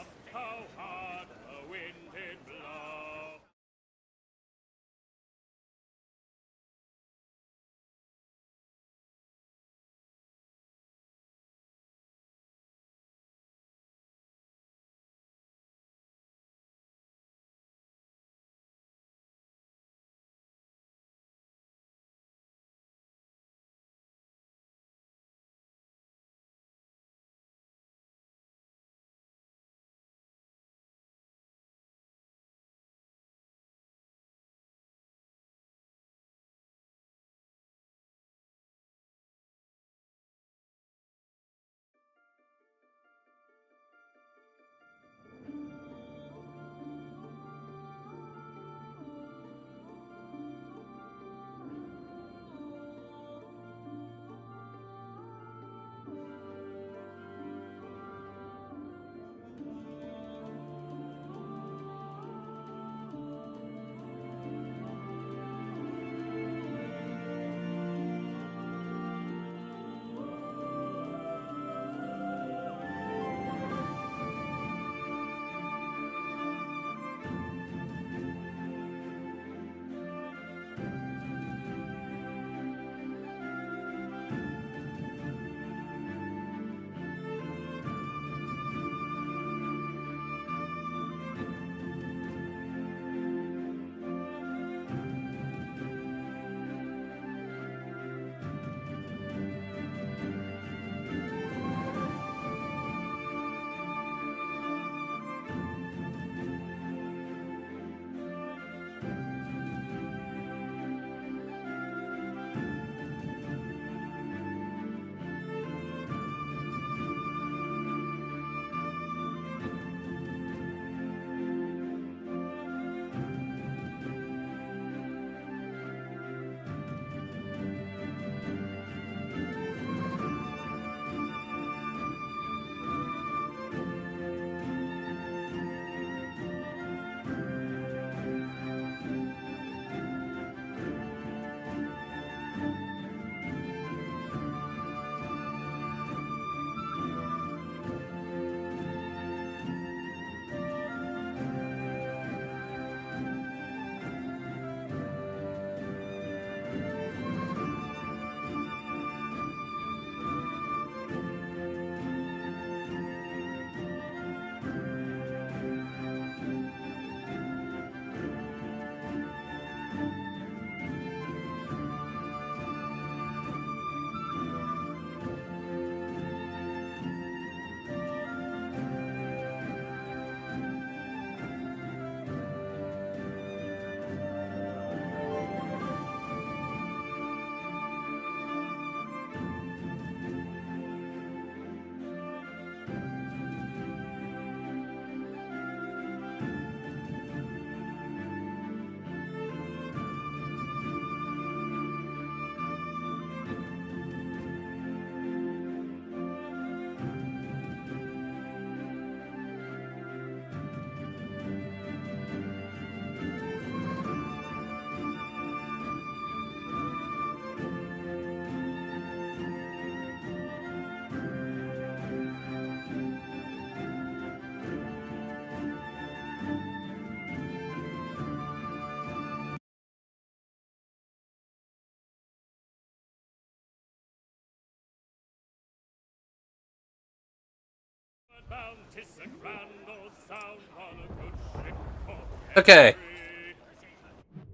Okay.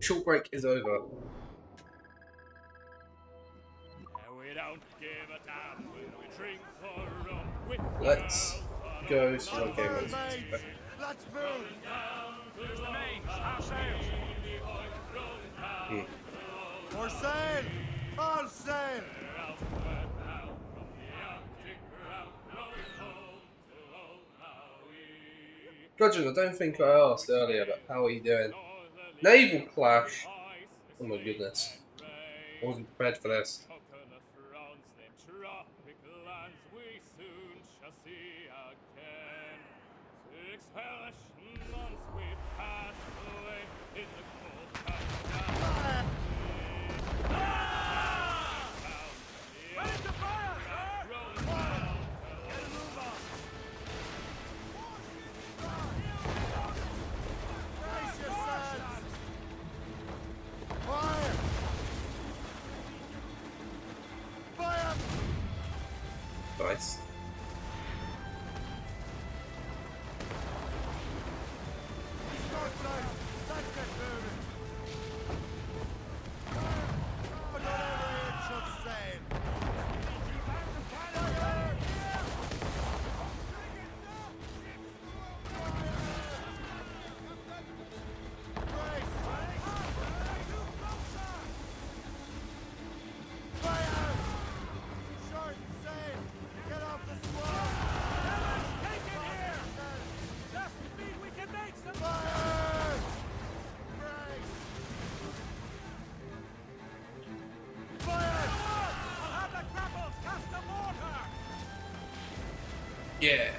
Short break is over. Let's go to my game mode. Let's move! Here's the main. Our sails! For sail! All sail! Gudgeon, I don't think I asked earlier, but how are you doing? Naval Clash! Oh my goodness. I wasn't prepared for this. see again. 6 hellish months we passed away in the cold country. Ready to fire, sir! Fire! Get a move on! Brace yourselves! Fire! Fire! Nice. Let's get moving! Not every inch of sail! Yeah.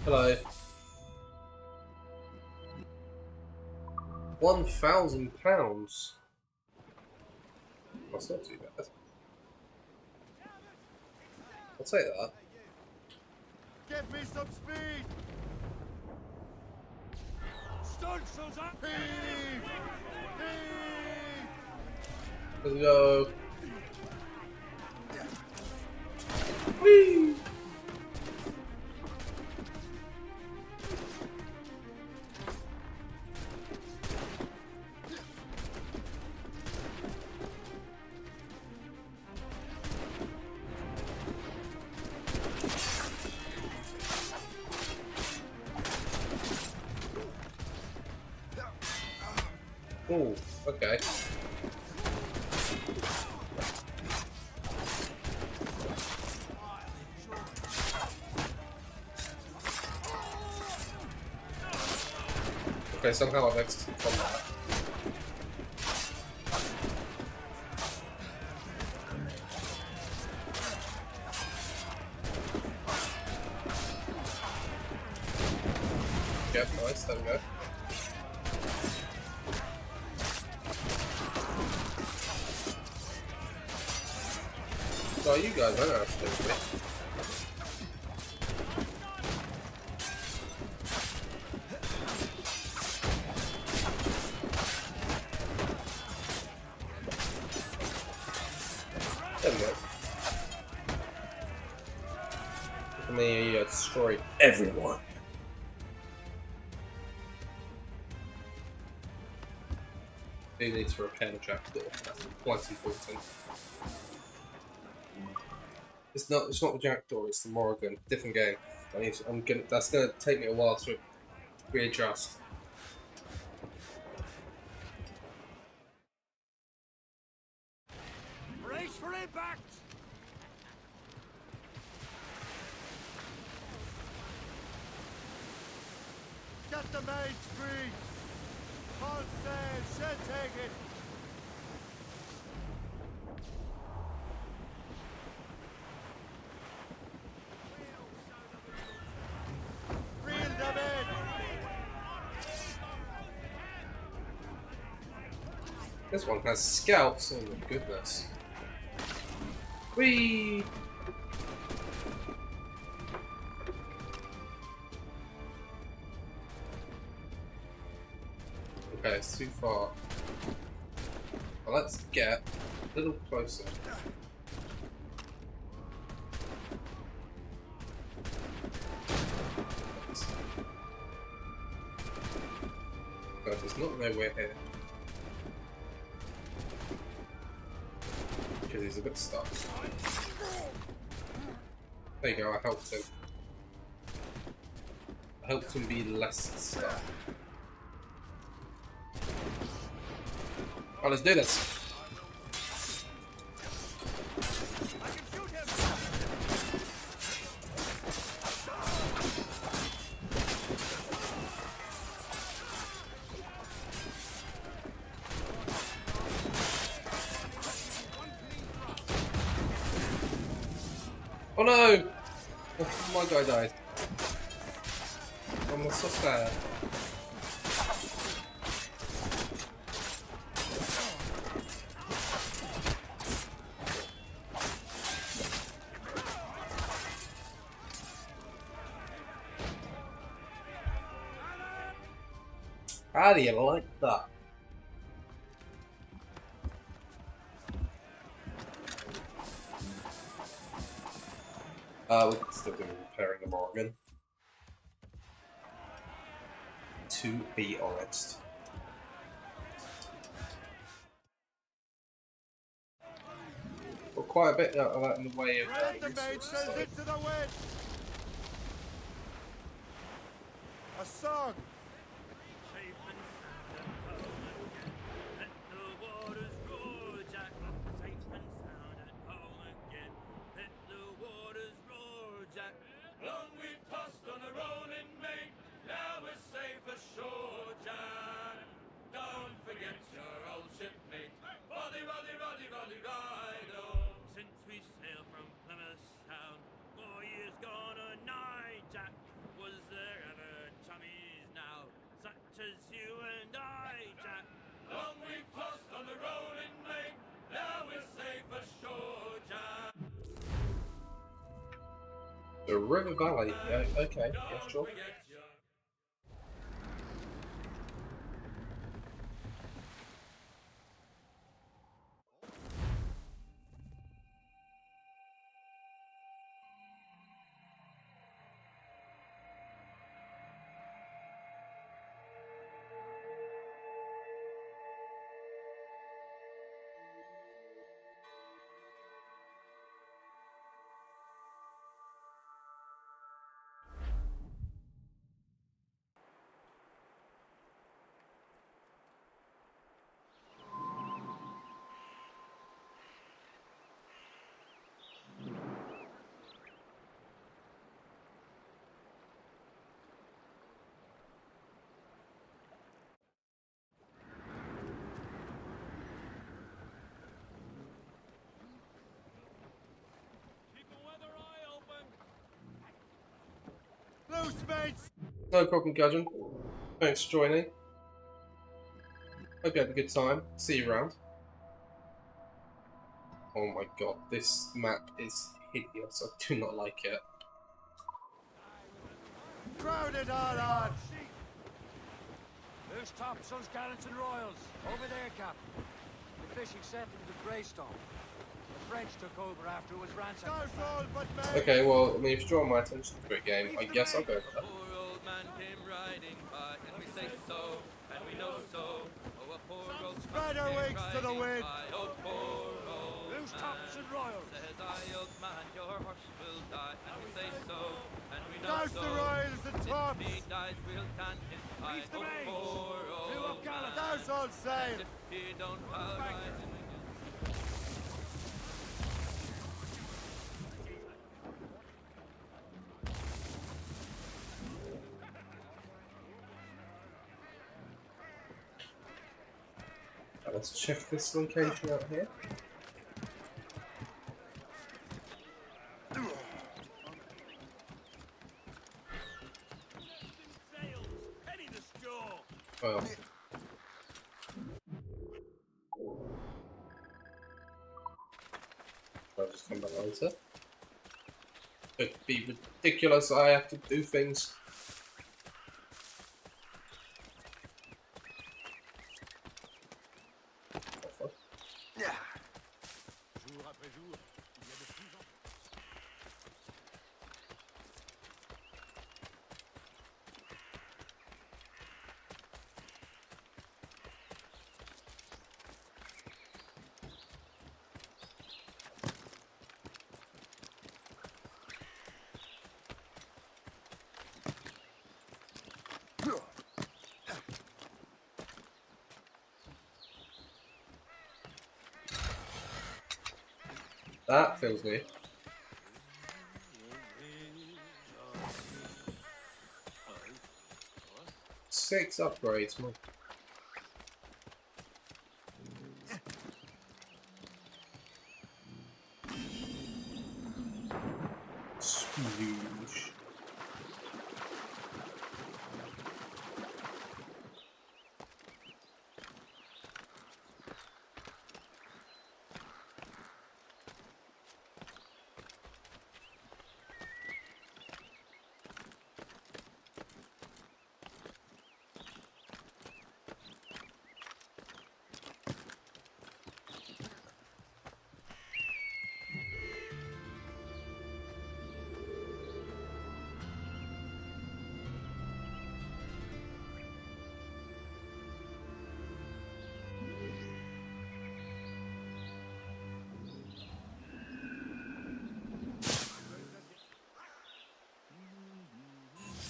Hello. £1,000. That's not too bad. I'll take that. Give me some speed! Stunsails up! Heave! Heave! Let's go. Whee! Oh, okay. Okay, somehow I've exited from that. Yep, nice, there we go. Oh, you guys are not stupid. There we go. Look at me destroy everyone. They need to repair the trapdoor. That's quite important. It's not the Jackdaw, it's the Morrigan. Different game. That's gonna take me a while to readjust. Brace for impact! Get the main screen! All sail, should take it! Reel them in! This one has scouts, oh my goodness. Whee! Okay, it's too far. Well, let's get a little closer. Guys, there's not nowhere here. Because he's a bit stuck. There you go, I helped him. I helped him be less stuck. Oh, let's do this. Oh no! Oh, my guy died. I'm so sad. How do you like that? We can still do repairing the Morgan. To be honest. Well, quite a bit of that in the way of into the wind. A song. The River Valley, yeah, okay, yeah, sure. Loose, mates! No problem, Gudgeon. Thanks for joining. Hope you had a good time. See you around. Oh my god, this map is hideous. I do not like it. Crowded all on! There's Thompson's Gallants and Royals. Over there, Cap. The fishing settlement of Greystone. The French took over after it was ransacked. Okay, well, I mean, if you draw my attention to a game, I guess I'll go for that. Poor old man came riding by, and we say so, and we know so. Oh, a poor old Spread our wings to the wind! oh, poor old There's Thompson Royals. Says I, old man, your horse will die, and we say so, and we know Douse so. the Royals and Tops! If he dies, we'll tan his eye. the Oh, mains. poor New old up gallant. man. Douse all sail! And if he don't pile right in Let's check this location out here. Well. I'll just come back later. It'd be ridiculous, I have to do things. Jour après jour, il y a de plus en That feels new. Six upgrades. More. Splooge.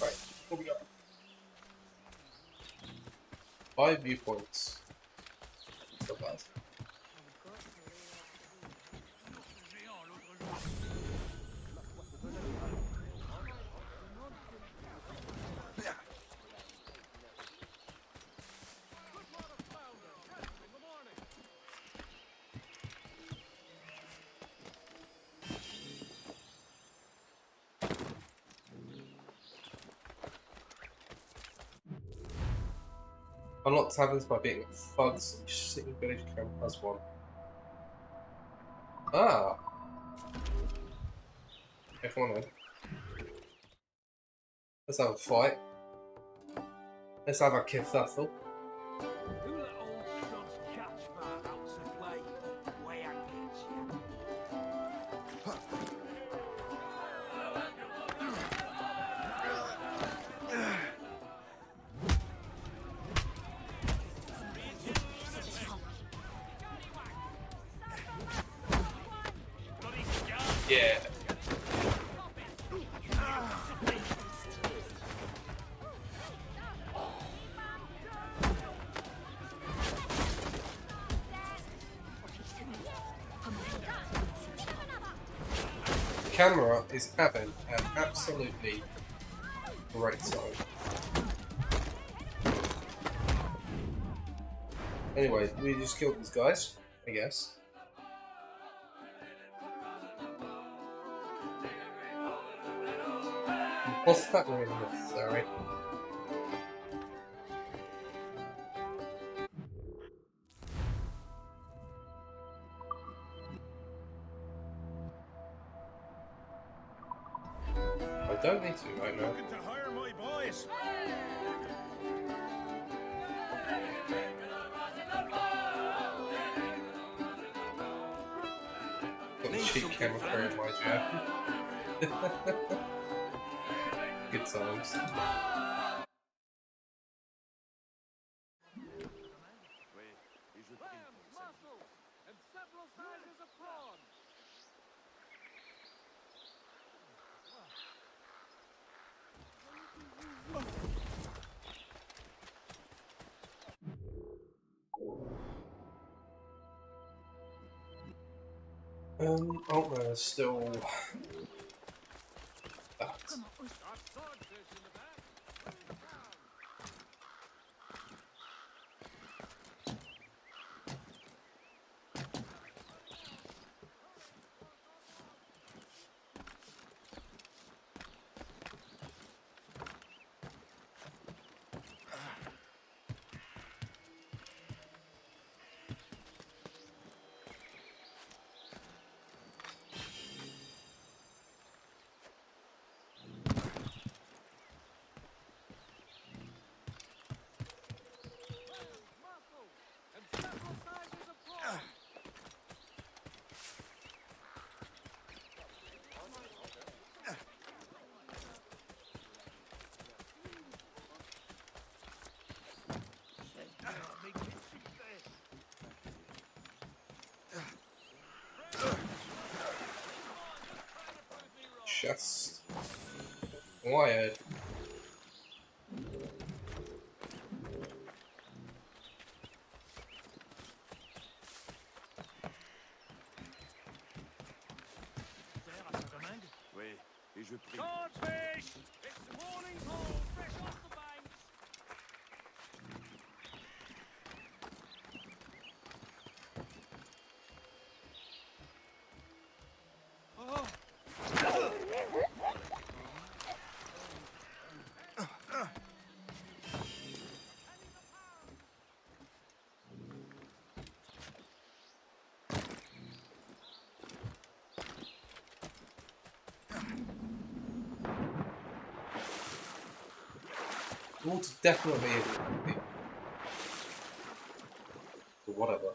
Right, what we got? 5 viewpoints. Not bad. Unlock taverns by being thugs. Each city village camp has one. Ah! F1 then. Let's have a fight. Let's have a kerfuffle. Yeah. The camera is having an absolutely great time. Anyway, we just killed these guys, I guess. Was that really necessary? I don't need to right now. Looking to hire my boys. Got the cheap camera for in my jacket. Good times. Oh no, still that. Just wired. fish! It's the morning haul, fresh off the banks! The water's definitely in. Or whatever.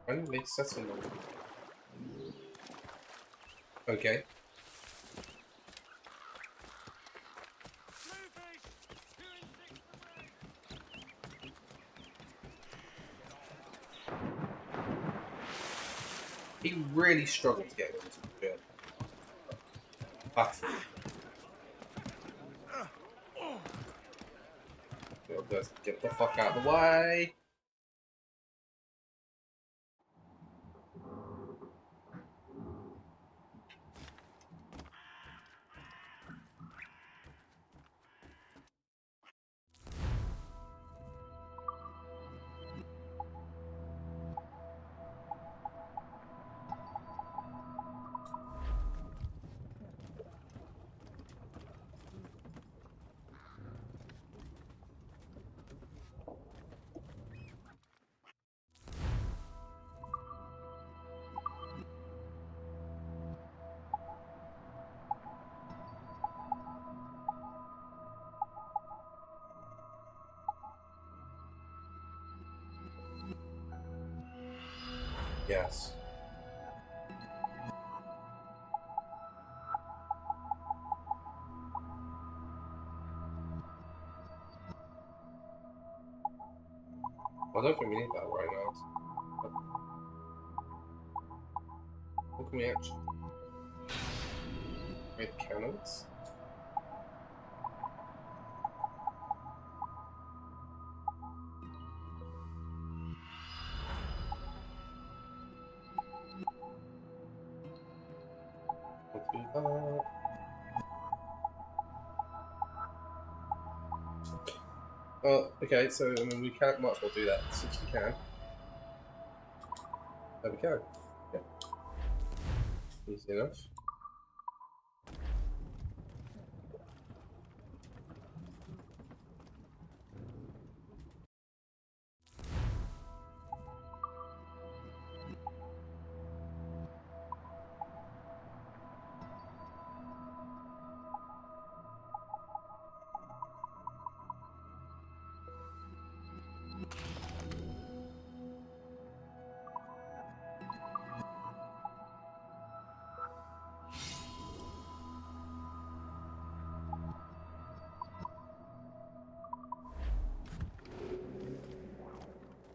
When did they settle them? Okay. He really struggled to get into the field. Baffled. Get the fuck out of the way! Yes. I don't think we need that right now. What can we actually make cannons? Okay, so I mean, we can't might as well do that since we can. There we go. Yeah. Easy enough.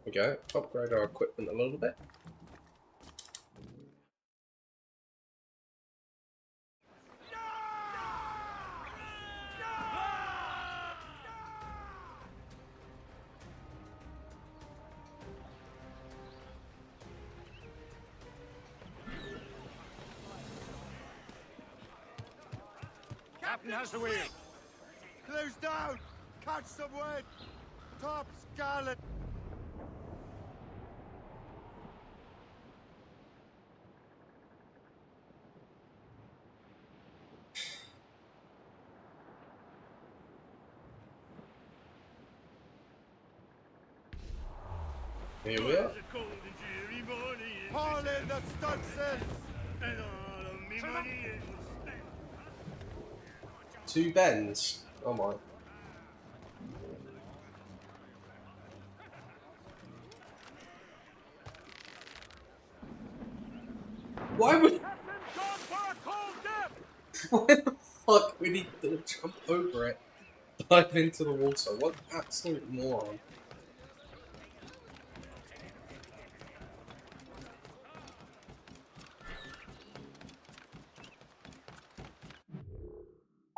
Okay, upgrade our equipment a little bit. Captain has the wheel. Close down! Catch some wind! Top Scarlet! Here we are. Haul in the stunsails! And all of me money it was spent. 2 bends. Oh my. Why would why the fuck would he jump over it? Dive into the water. What an absolute moron.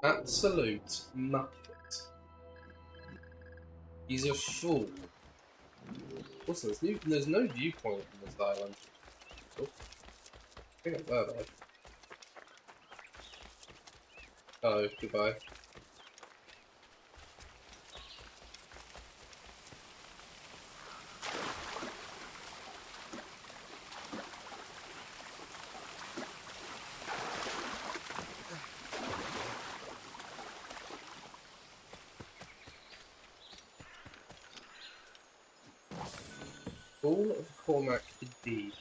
Absolute muppet. He's a fool. Also, there's no viewpoint in this island. Oh. I think I'm there, though. Oh, goodbye. All of Cormac indeed.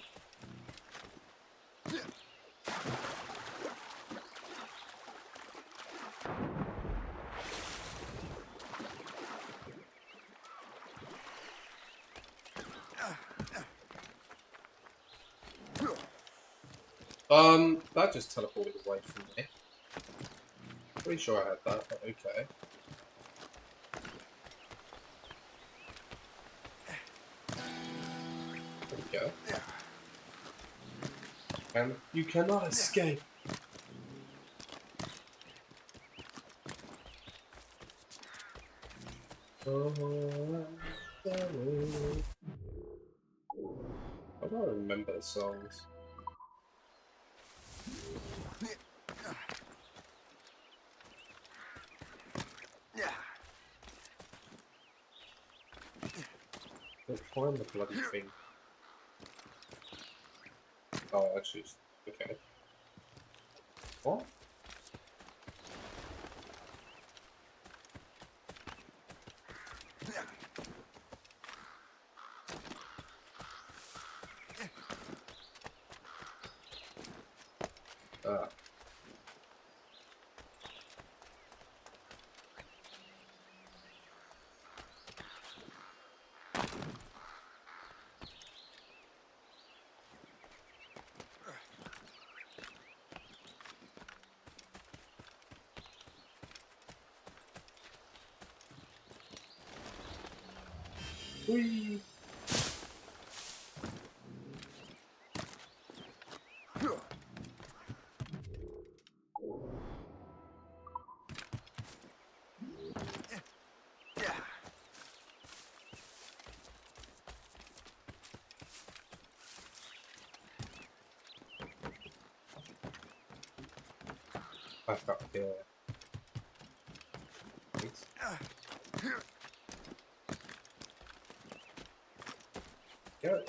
That just teleported away from me. Pretty sure I had that, but okay. There we go. And you cannot escape. Oh, I don't remember the songs. Don't find the bloody thing. Oh, actually, okay. What? Ah. Whee! Back up here. Thanks. Go.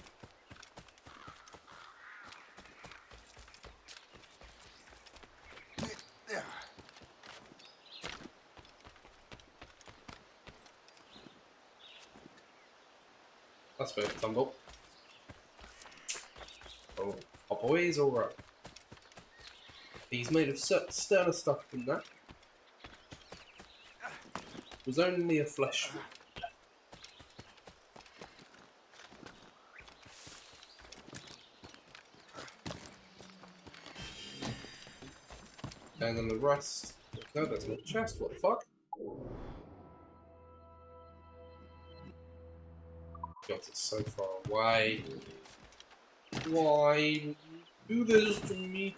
That's where it tumble. Oh, our boy is alright. He's made of sterner stuff than that. It was only a flesh wound. And then the rest. No, that's not a chest. What the fuck? God, it's so far away. Why would you do this to me?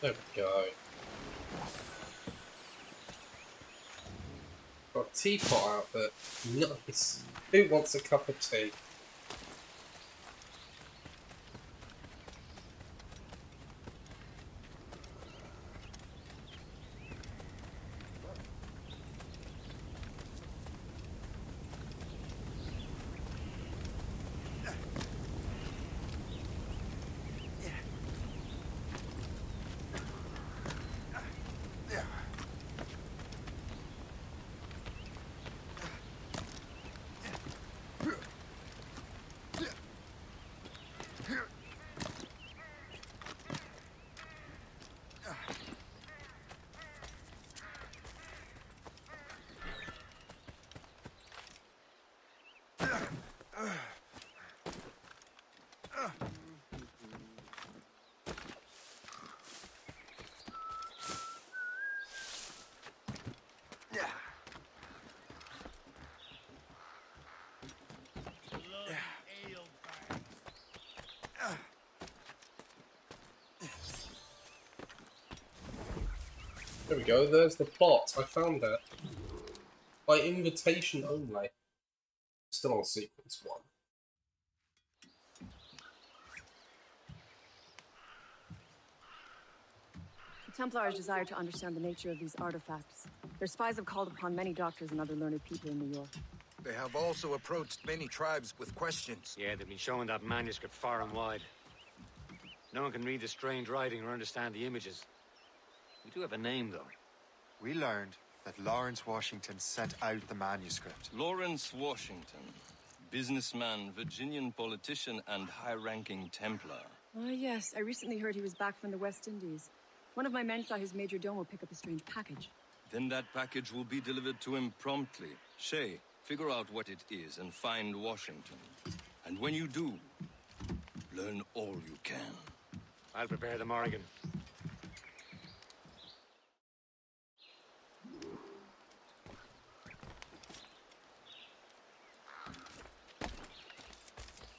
There we go. Got a teapot out, but nice. Who wants a cup of tea? There we go, there's the plot. I found it. By invitation only. Still on sequence 1. The Templars desire to understand the nature of these artifacts. Their spies have called upon many doctors and other learned people in New York. They have also approached many tribes with questions. Yeah, they've been showing that manuscript far and wide. No one can read the strange writing or understand the images. We do have a name, though. We learned that Lawrence Washington sent out the manuscript. Lawrence Washington. Businessman, Virginian politician, and high-ranking Templar. Ah, yes. I recently heard he was back from the West Indies. One of my men saw his major domo pick up a strange package. Then that package will be delivered to him promptly. Shay, figure out what it is and find Washington. And when you do, learn all you can. I'll prepare the Morrigan.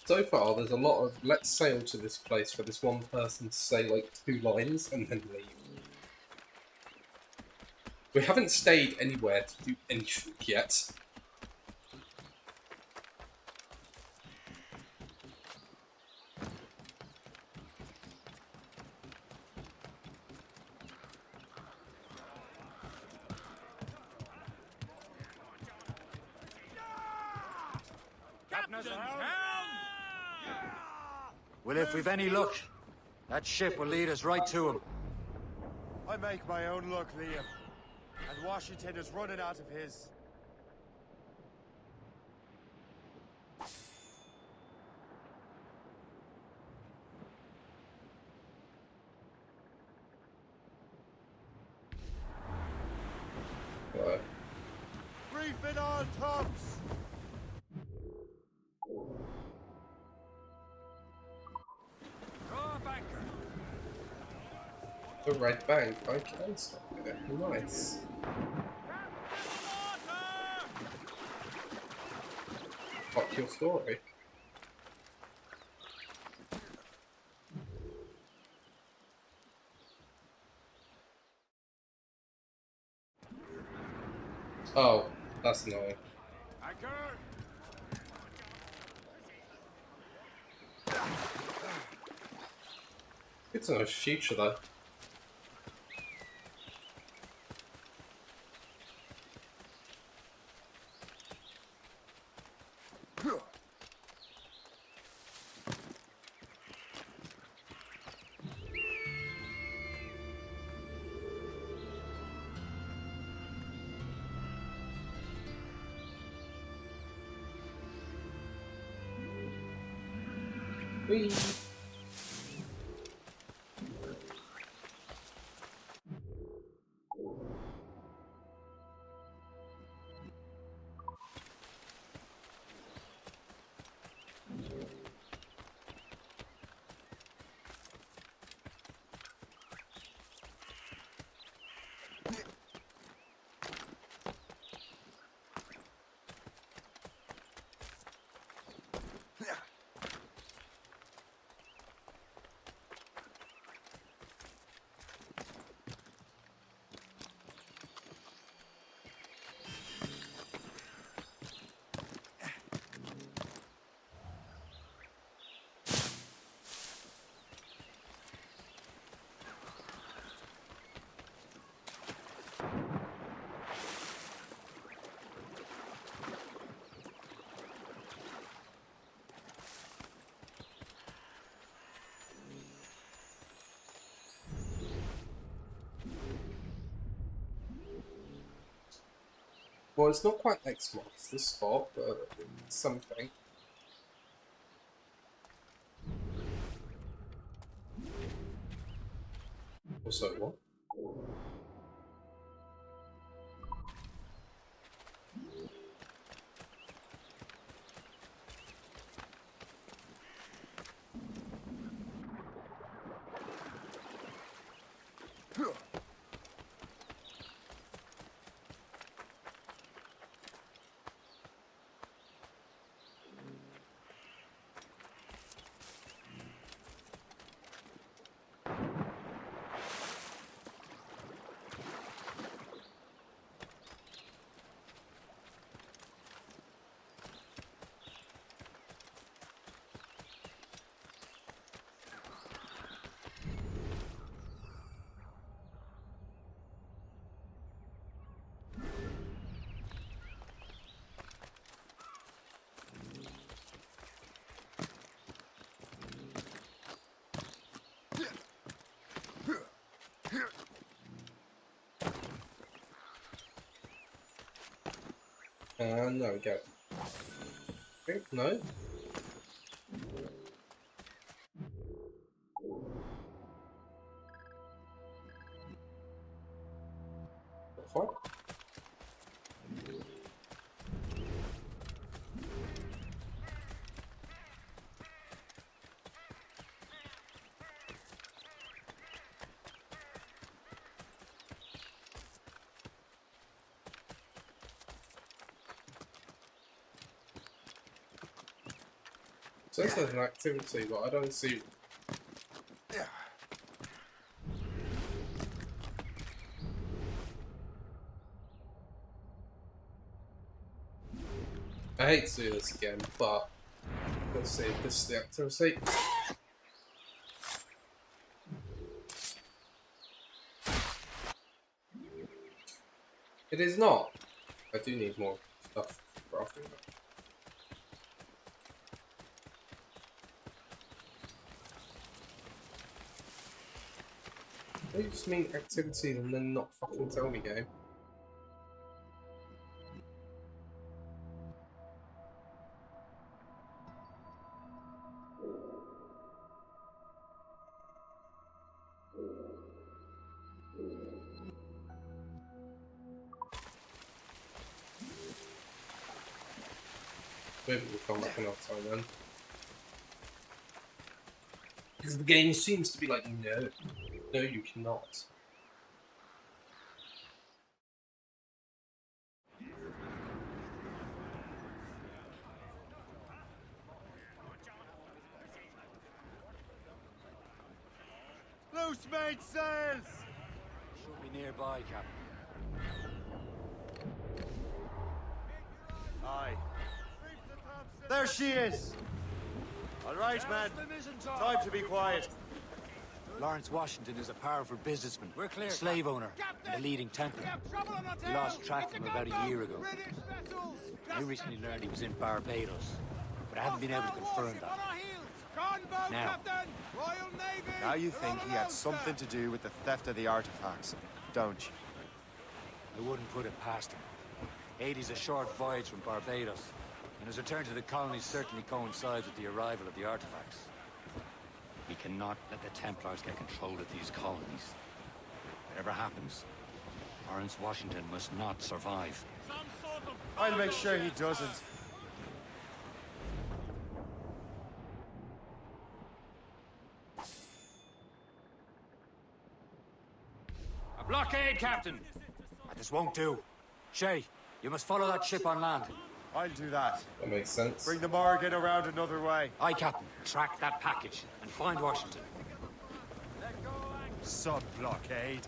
So far, there's a lot of let's sail to this place for this one person to say like 2 lines and then leave. We haven't stayed anywhere to do anything yet. Well, if we've any luck, that ship will lead us right to him. I make my own luck, Liam. And Washington is running out of his. Right. Reef it on, tops! The red bank, I can stop it. Nice. What's your story? Oh, that's annoying. Good to know future though. Whee! Well, it's not quite X marks the spot, but it's something. Also, what? No, we go. Okay, no. What? So this is an activity, but I don't see. I hate to do this again, but let's see if this is the activity. It is not. I do need more stuff for after that. They just mean activity and then not fucking tell me, game. Maybe we'll come back another time then. Because the game seems to be like, no. No, you cannot. Loose mainsails! Should be nearby, Captain. Aye. There she is! Alright, man. Time to be quiet. Lawrence Washington is a powerful businessman, a slave owner, and a leading Templar. We lost track of him about a year ago. I recently learned he was in Barbados, but I haven't been able to confirm that. Now you think he had something to do with the theft of the artifacts, don't you? I wouldn't put it past him. Haiti's a short voyage from Barbados, and his return to the colonies certainly coincides with the arrival of the artifacts. We cannot let the Templars get control of these colonies. Whatever happens, Lawrence Washington must not survive. I'll make sure he doesn't. A blockade, Captain! This won't do. Shay, you must follow that ship on land. I'll do that. That makes sense. Bring the Morrigan around another way. Aye, Captain. Track that package and find Washington. Sub-blockade.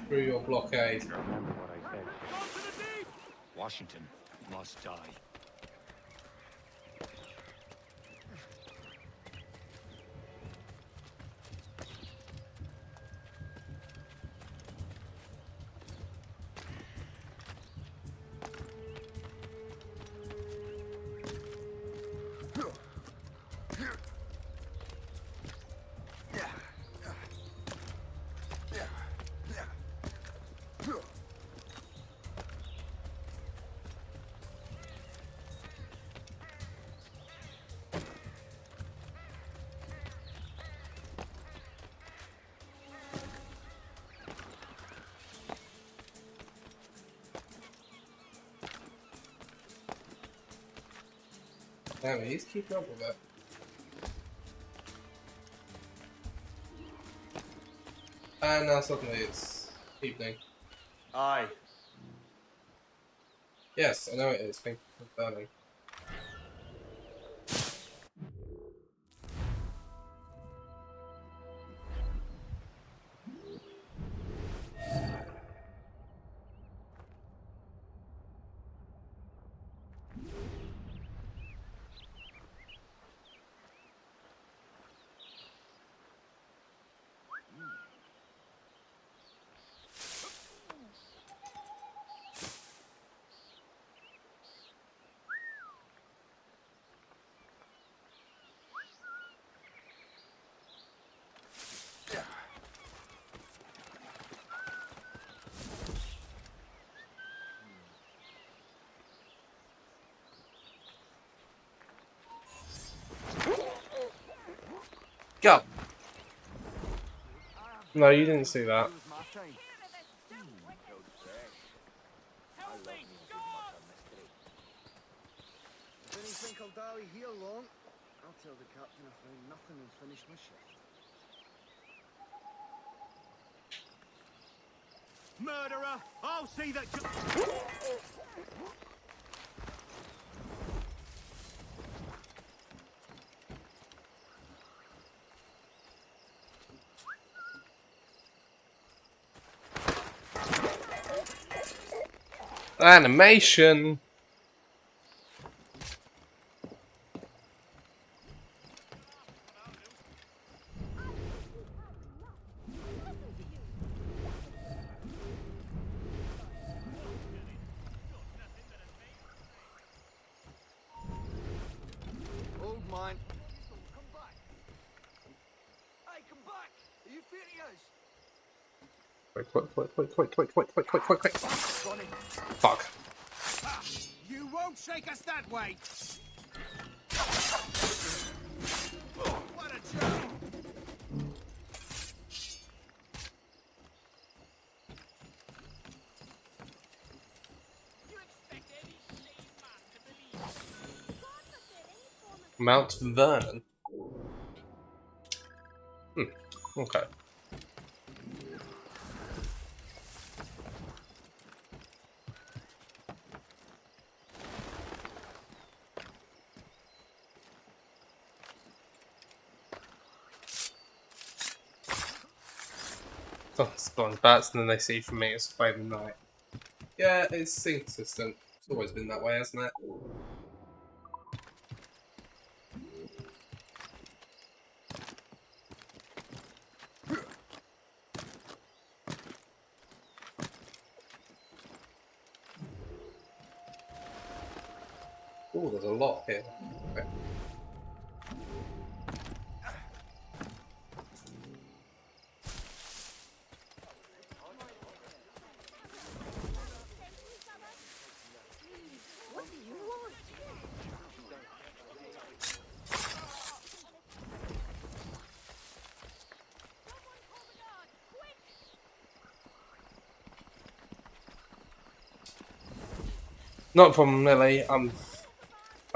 Through your blockade. Remember what I said. Washington must die. Damn it, he's keeping up with it. And now suddenly it's evening. Aye. Yes, I know it is. Thank you for confirming. Go! No, you didn't see that. If any think I'll dally here long, I'll tell the captain I found nothing and finish my shift. Murderer! I'll see that Animation! Old man. Come back. Hey, come back. Are you furious? Quick. Fuck. You won't shake us that way! What a joke! Mount Vernon. Okay. Spawns bats and then they see from me it's by the night. Yeah, it's inconsistent. It's always been that way, hasn't it? Oh, there's a lot here. Okay. What do you want? Not a problem, Lily.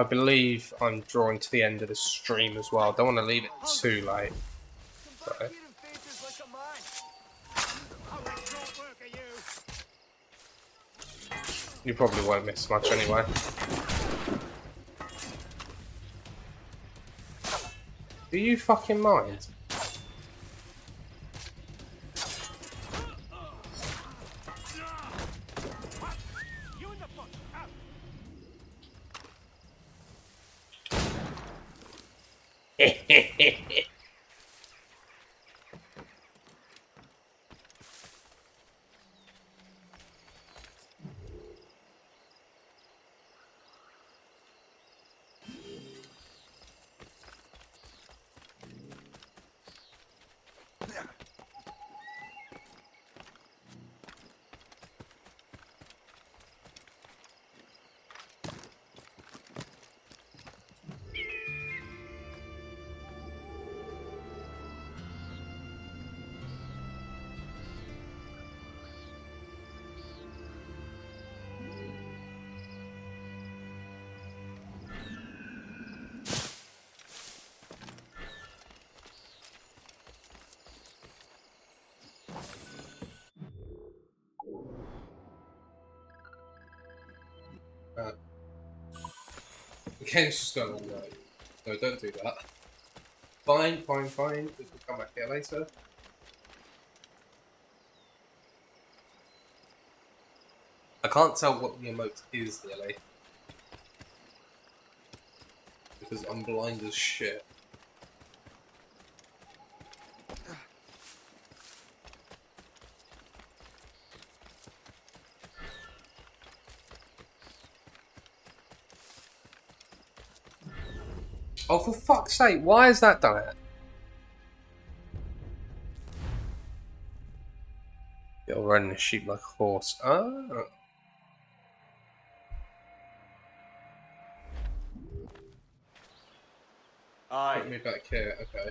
I believe I'm drawing to the end of the stream as well. I don't want to leave it too late. So. You probably won't miss much anyway. Do you fucking mind? The game's just going on right. No, don't do that. Fine, fine, fine. We can come back here later. I can't tell what the emote is, really. Because I'm blind as shit. Oh, for fuck's sake, why has that done it? You're running a sheep like a horse. Ah. Aye. Put me back here, okay.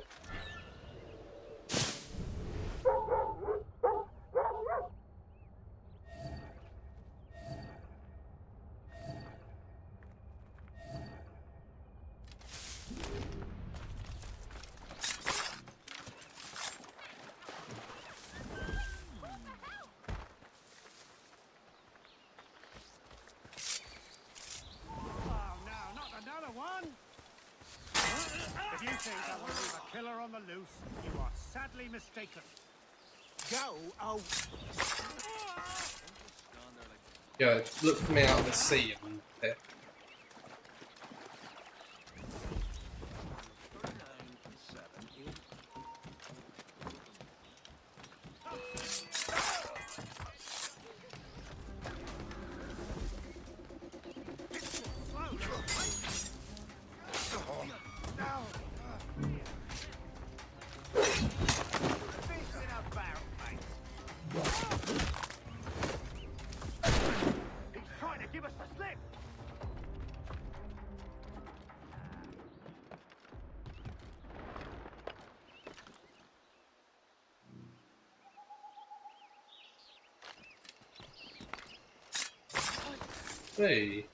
If you think I will leave a killer on the loose, you are sadly mistaken. Go, oh. Yeah, look for me out of the sea and hit. Hey.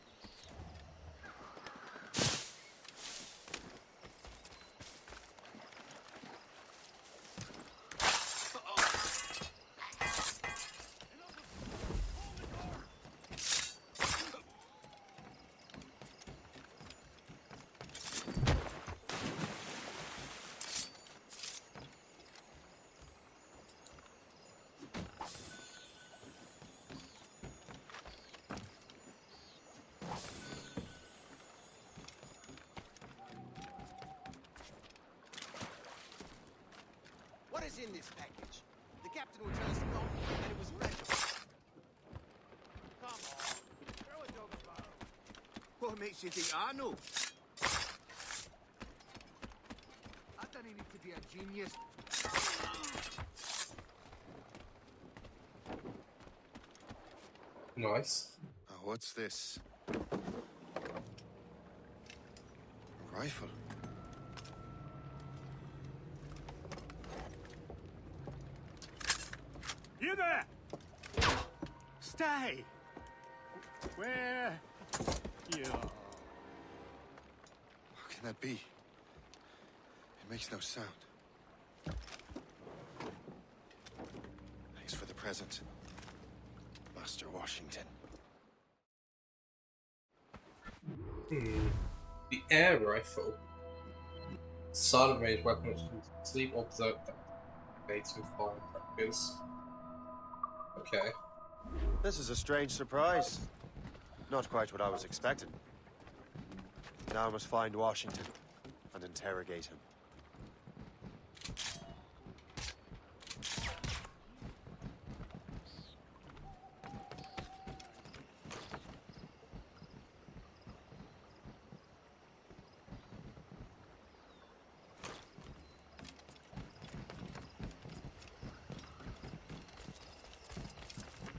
What is in this package? The captain will tell us no, and it was precious. Come on, throw a dog a bone. What makes you think I know? I don't need to be a genius. Nice. Oh, what's this? A rifle. You there! Stay! Where you are. How can that be? It makes no sound. Thanks for the present, Master Washington. The air rifle. Silent range weapon which can sleep or berserk dates with firecrackers. Okay. This is a strange surprise. Not quite what I was expecting. Now I must find Washington and interrogate him.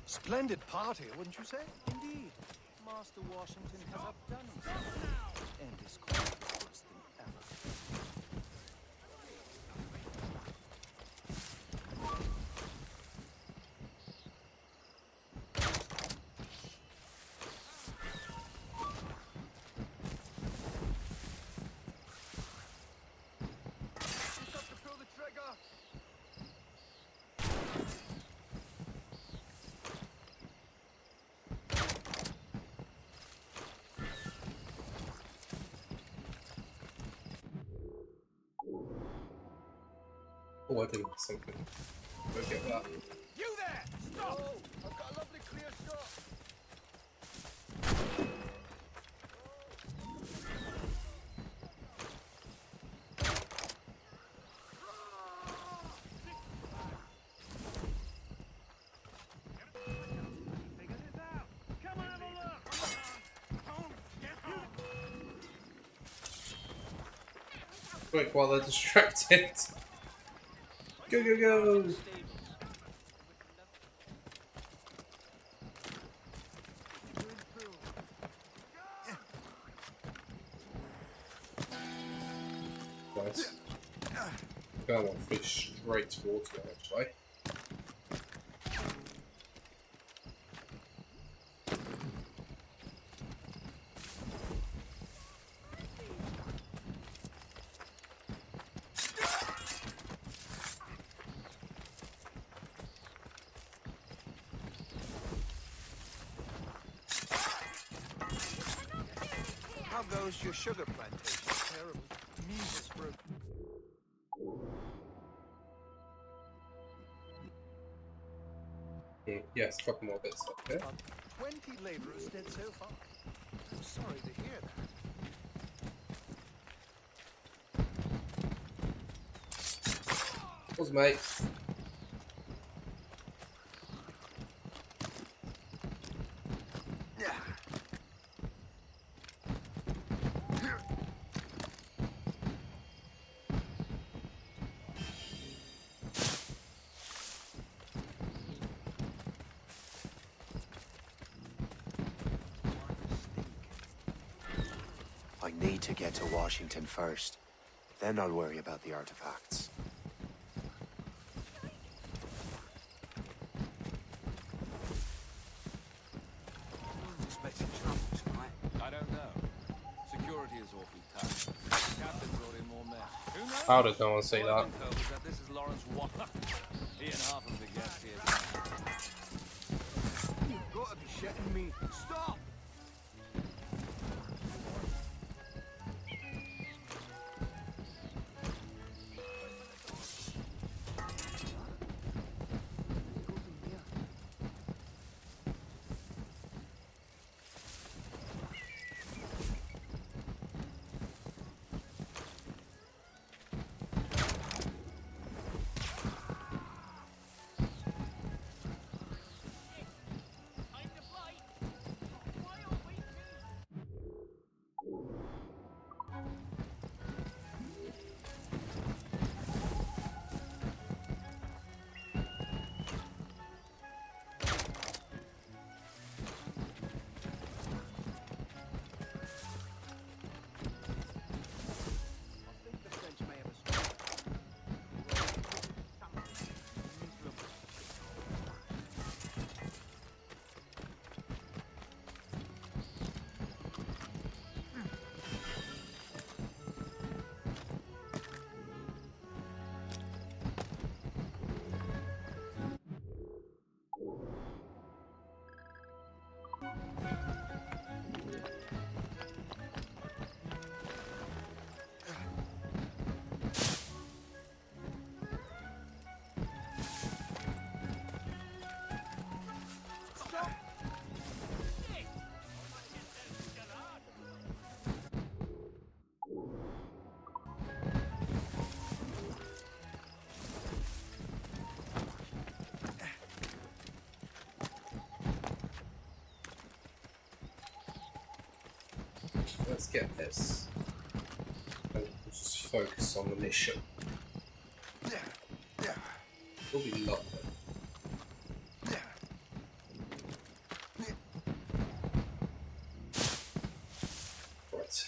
Splendid party, wouldn't you say? Indeed, Master Washington has outdone himself, and his court is worse than ever. He's up to pull the trigger. Oh, I didn't miss something. Go get that. You there! Stop! I've got a lovely clear shot. Quick while they're distracted. Go, go, go! Nice. Go on, fish straight towards me, actually. How goes your sugar plantation? Terrible. Measles fruit. Yes, a couple more bits up here. 20 laborers dead so far. I'm sorry to hear that. What's mate? Yeah. I need to get to Washington first. Then I'll worry about the artifacts. Expecting trouble tonight. I don't know. Security is awfully tough. Captain brought in more men. Who knows? How did no one see All that? I can tell is that this is Lawrence Waller. He and half of the guests here. You've got to be shitting me. Stop! Let's get this. And we'll just focus on the mission. It'll be lovely. Right.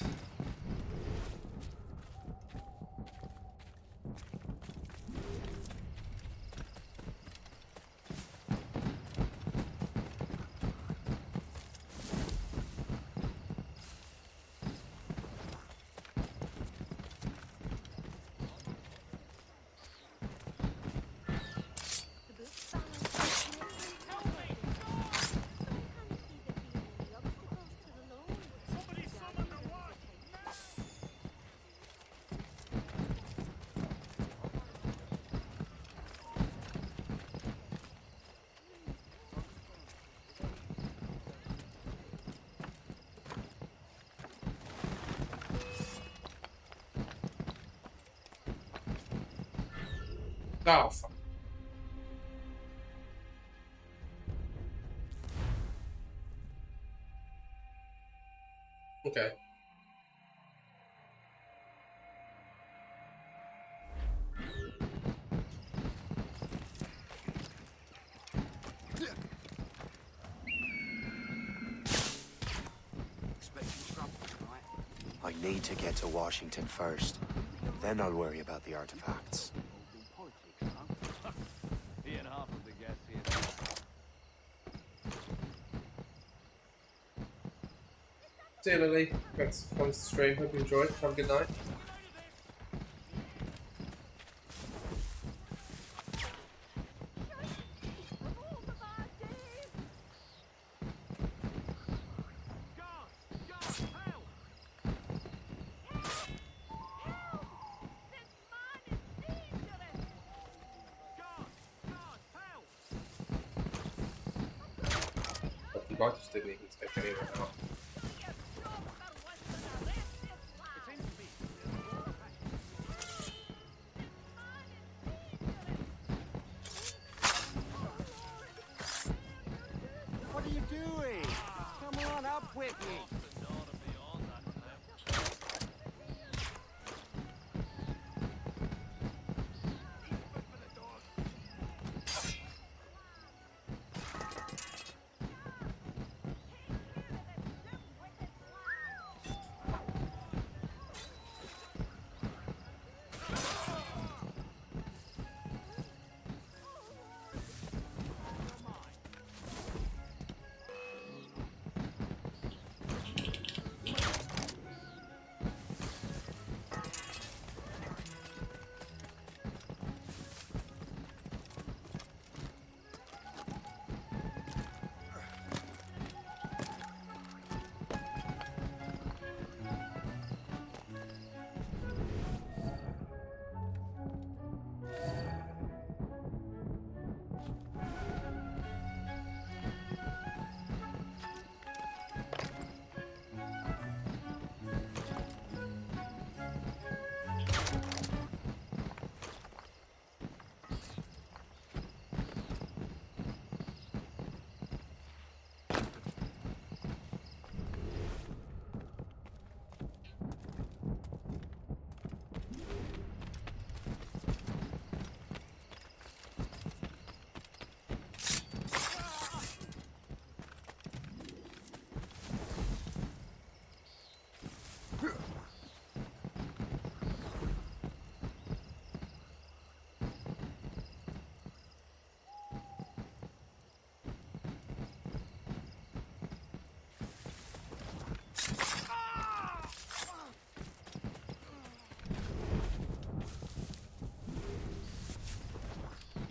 Oh, fuck. Okay. I need to get to Washington first. Then I'll worry about the artifacts. Ian half of the gas here. See you, Lily. Thanks for the stream. Hope you enjoyed. Have a good night. You guys just didn't even take any of it out. What are you doing? Come on up with me.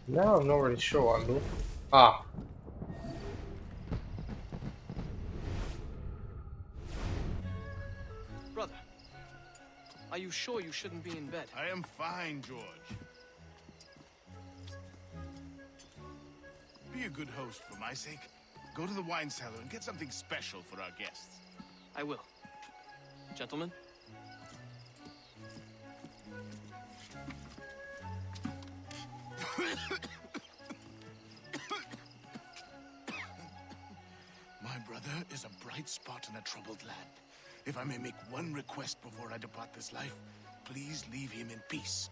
No, I'm not really sure what I'm doing. Ah. Brother, are you sure you shouldn't be in bed? I am fine, George. Be a good host for my sake. Go to the wine cellar and get something special for our guests. I will. Gentlemen? My brother is a bright spot in a troubled land. If I may make one request before I depart this life, please leave him in peace.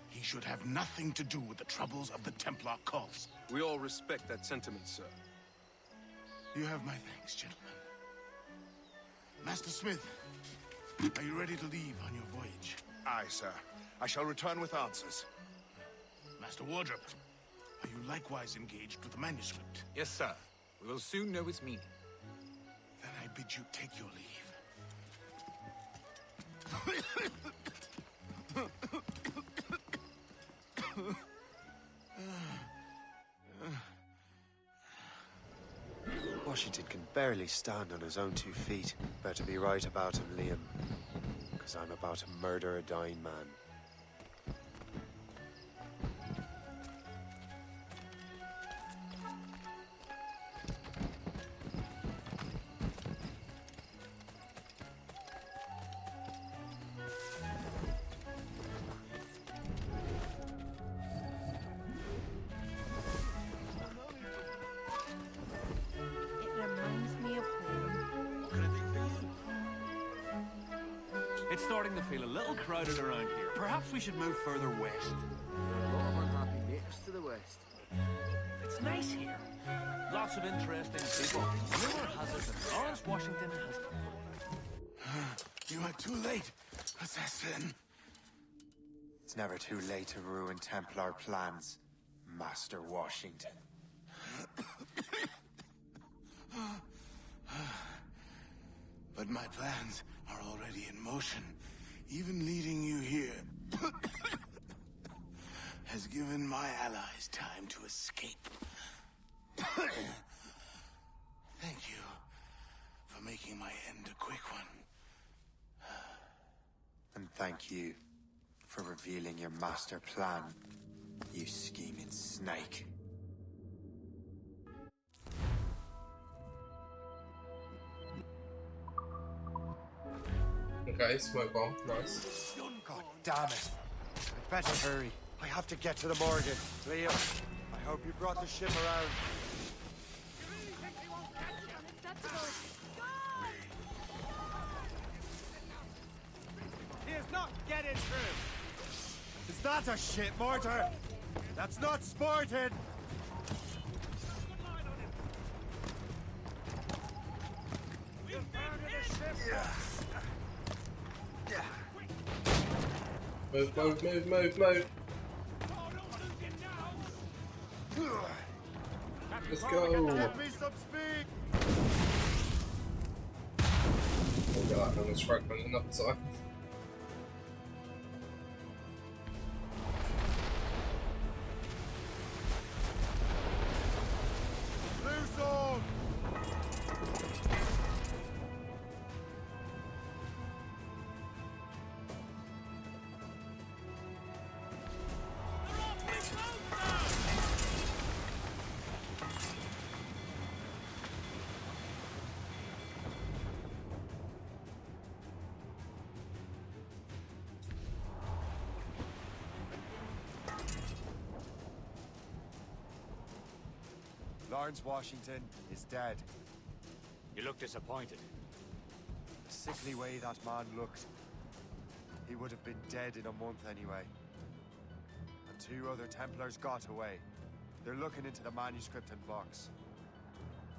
He should have nothing to do with the troubles of the Templar cause. We all respect that sentiment, sir. You have my thanks, gentlemen. Master Smith, are you ready to leave on your voyage? Aye, sir. I shall return with answers. Master Wardrop, are you likewise engaged with the manuscript? Yes, sir. We will soon know its meaning. Then I bid you take your leave. Washington can barely stand on his own 2 feet. Better be right about him, Liam. Because I'm about to murder a dying man. It's starting to feel a little crowded around here. Perhaps we should move further west. There are a lot of unhappy natives to the west. It's nice here. Lots of interesting people. Rumor has it that Lawrence Washington has... You are too late, assassin. It's never too late to ruin Templar plans, Master Washington. But my plans are already in motion. Even leading you here has given my allies time to escape. Thank you for making my end a quick one. And thank you for revealing your master plan, you scheming snake. Okay, smoke bomb, nice. God damn it. I'd better hurry. I have to get to the Morgan. Leo, I hope you brought the ship around. He is not getting through. Is that a shit mortar? That's not sported! Move, move, move, move, move. Let's go. Give me some speed! Oh god, I'm just fragmenting up inside. Loose on! Lawrence Washington is dead. You look disappointed. The sickly way that man looked. He would have been dead in a month anyway. And 2 other Templars got away. They're looking into the manuscript and box.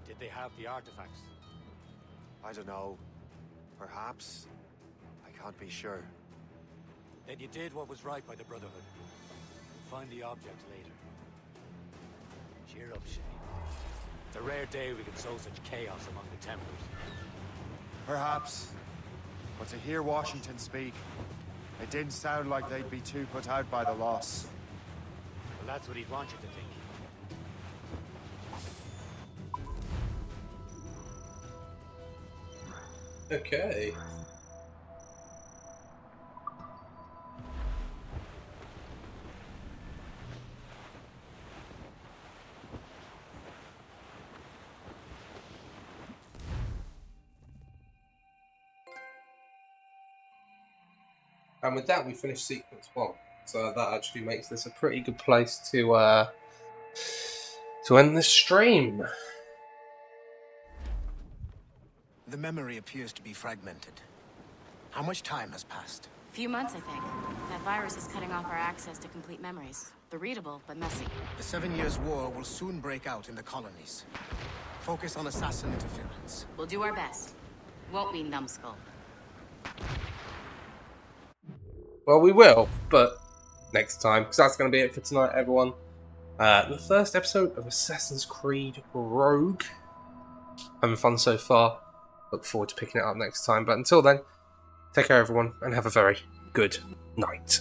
Did they have the artifacts? I don't know. Perhaps. I can't be sure. Then you did what was right by the Brotherhood. Find the objects later. Cheer up, Shane. It's a rare day we can sow such chaos among the Templars. Perhaps. But to hear Washington speak, it didn't sound like they'd be too put out by the loss. Well, that's what he'd want you to think. Okay. And with that, we finished sequence 1. So that actually makes this a pretty good place to end the stream. The memory appears to be fragmented. How much time has passed? A few months, I think. That virus is cutting off our access to complete memories. They're readable, but messy. The 7 Years' War will soon break out in the colonies. Focus on assassin interference. We'll do our best. Won't we, numbskull? Well, we will, but next time, because that's going to be it for tonight, everyone. The first episode of Assassin's Creed Rogue. Having fun so far. Look forward to picking it up next time. But until then, take care, everyone, and have a very good night.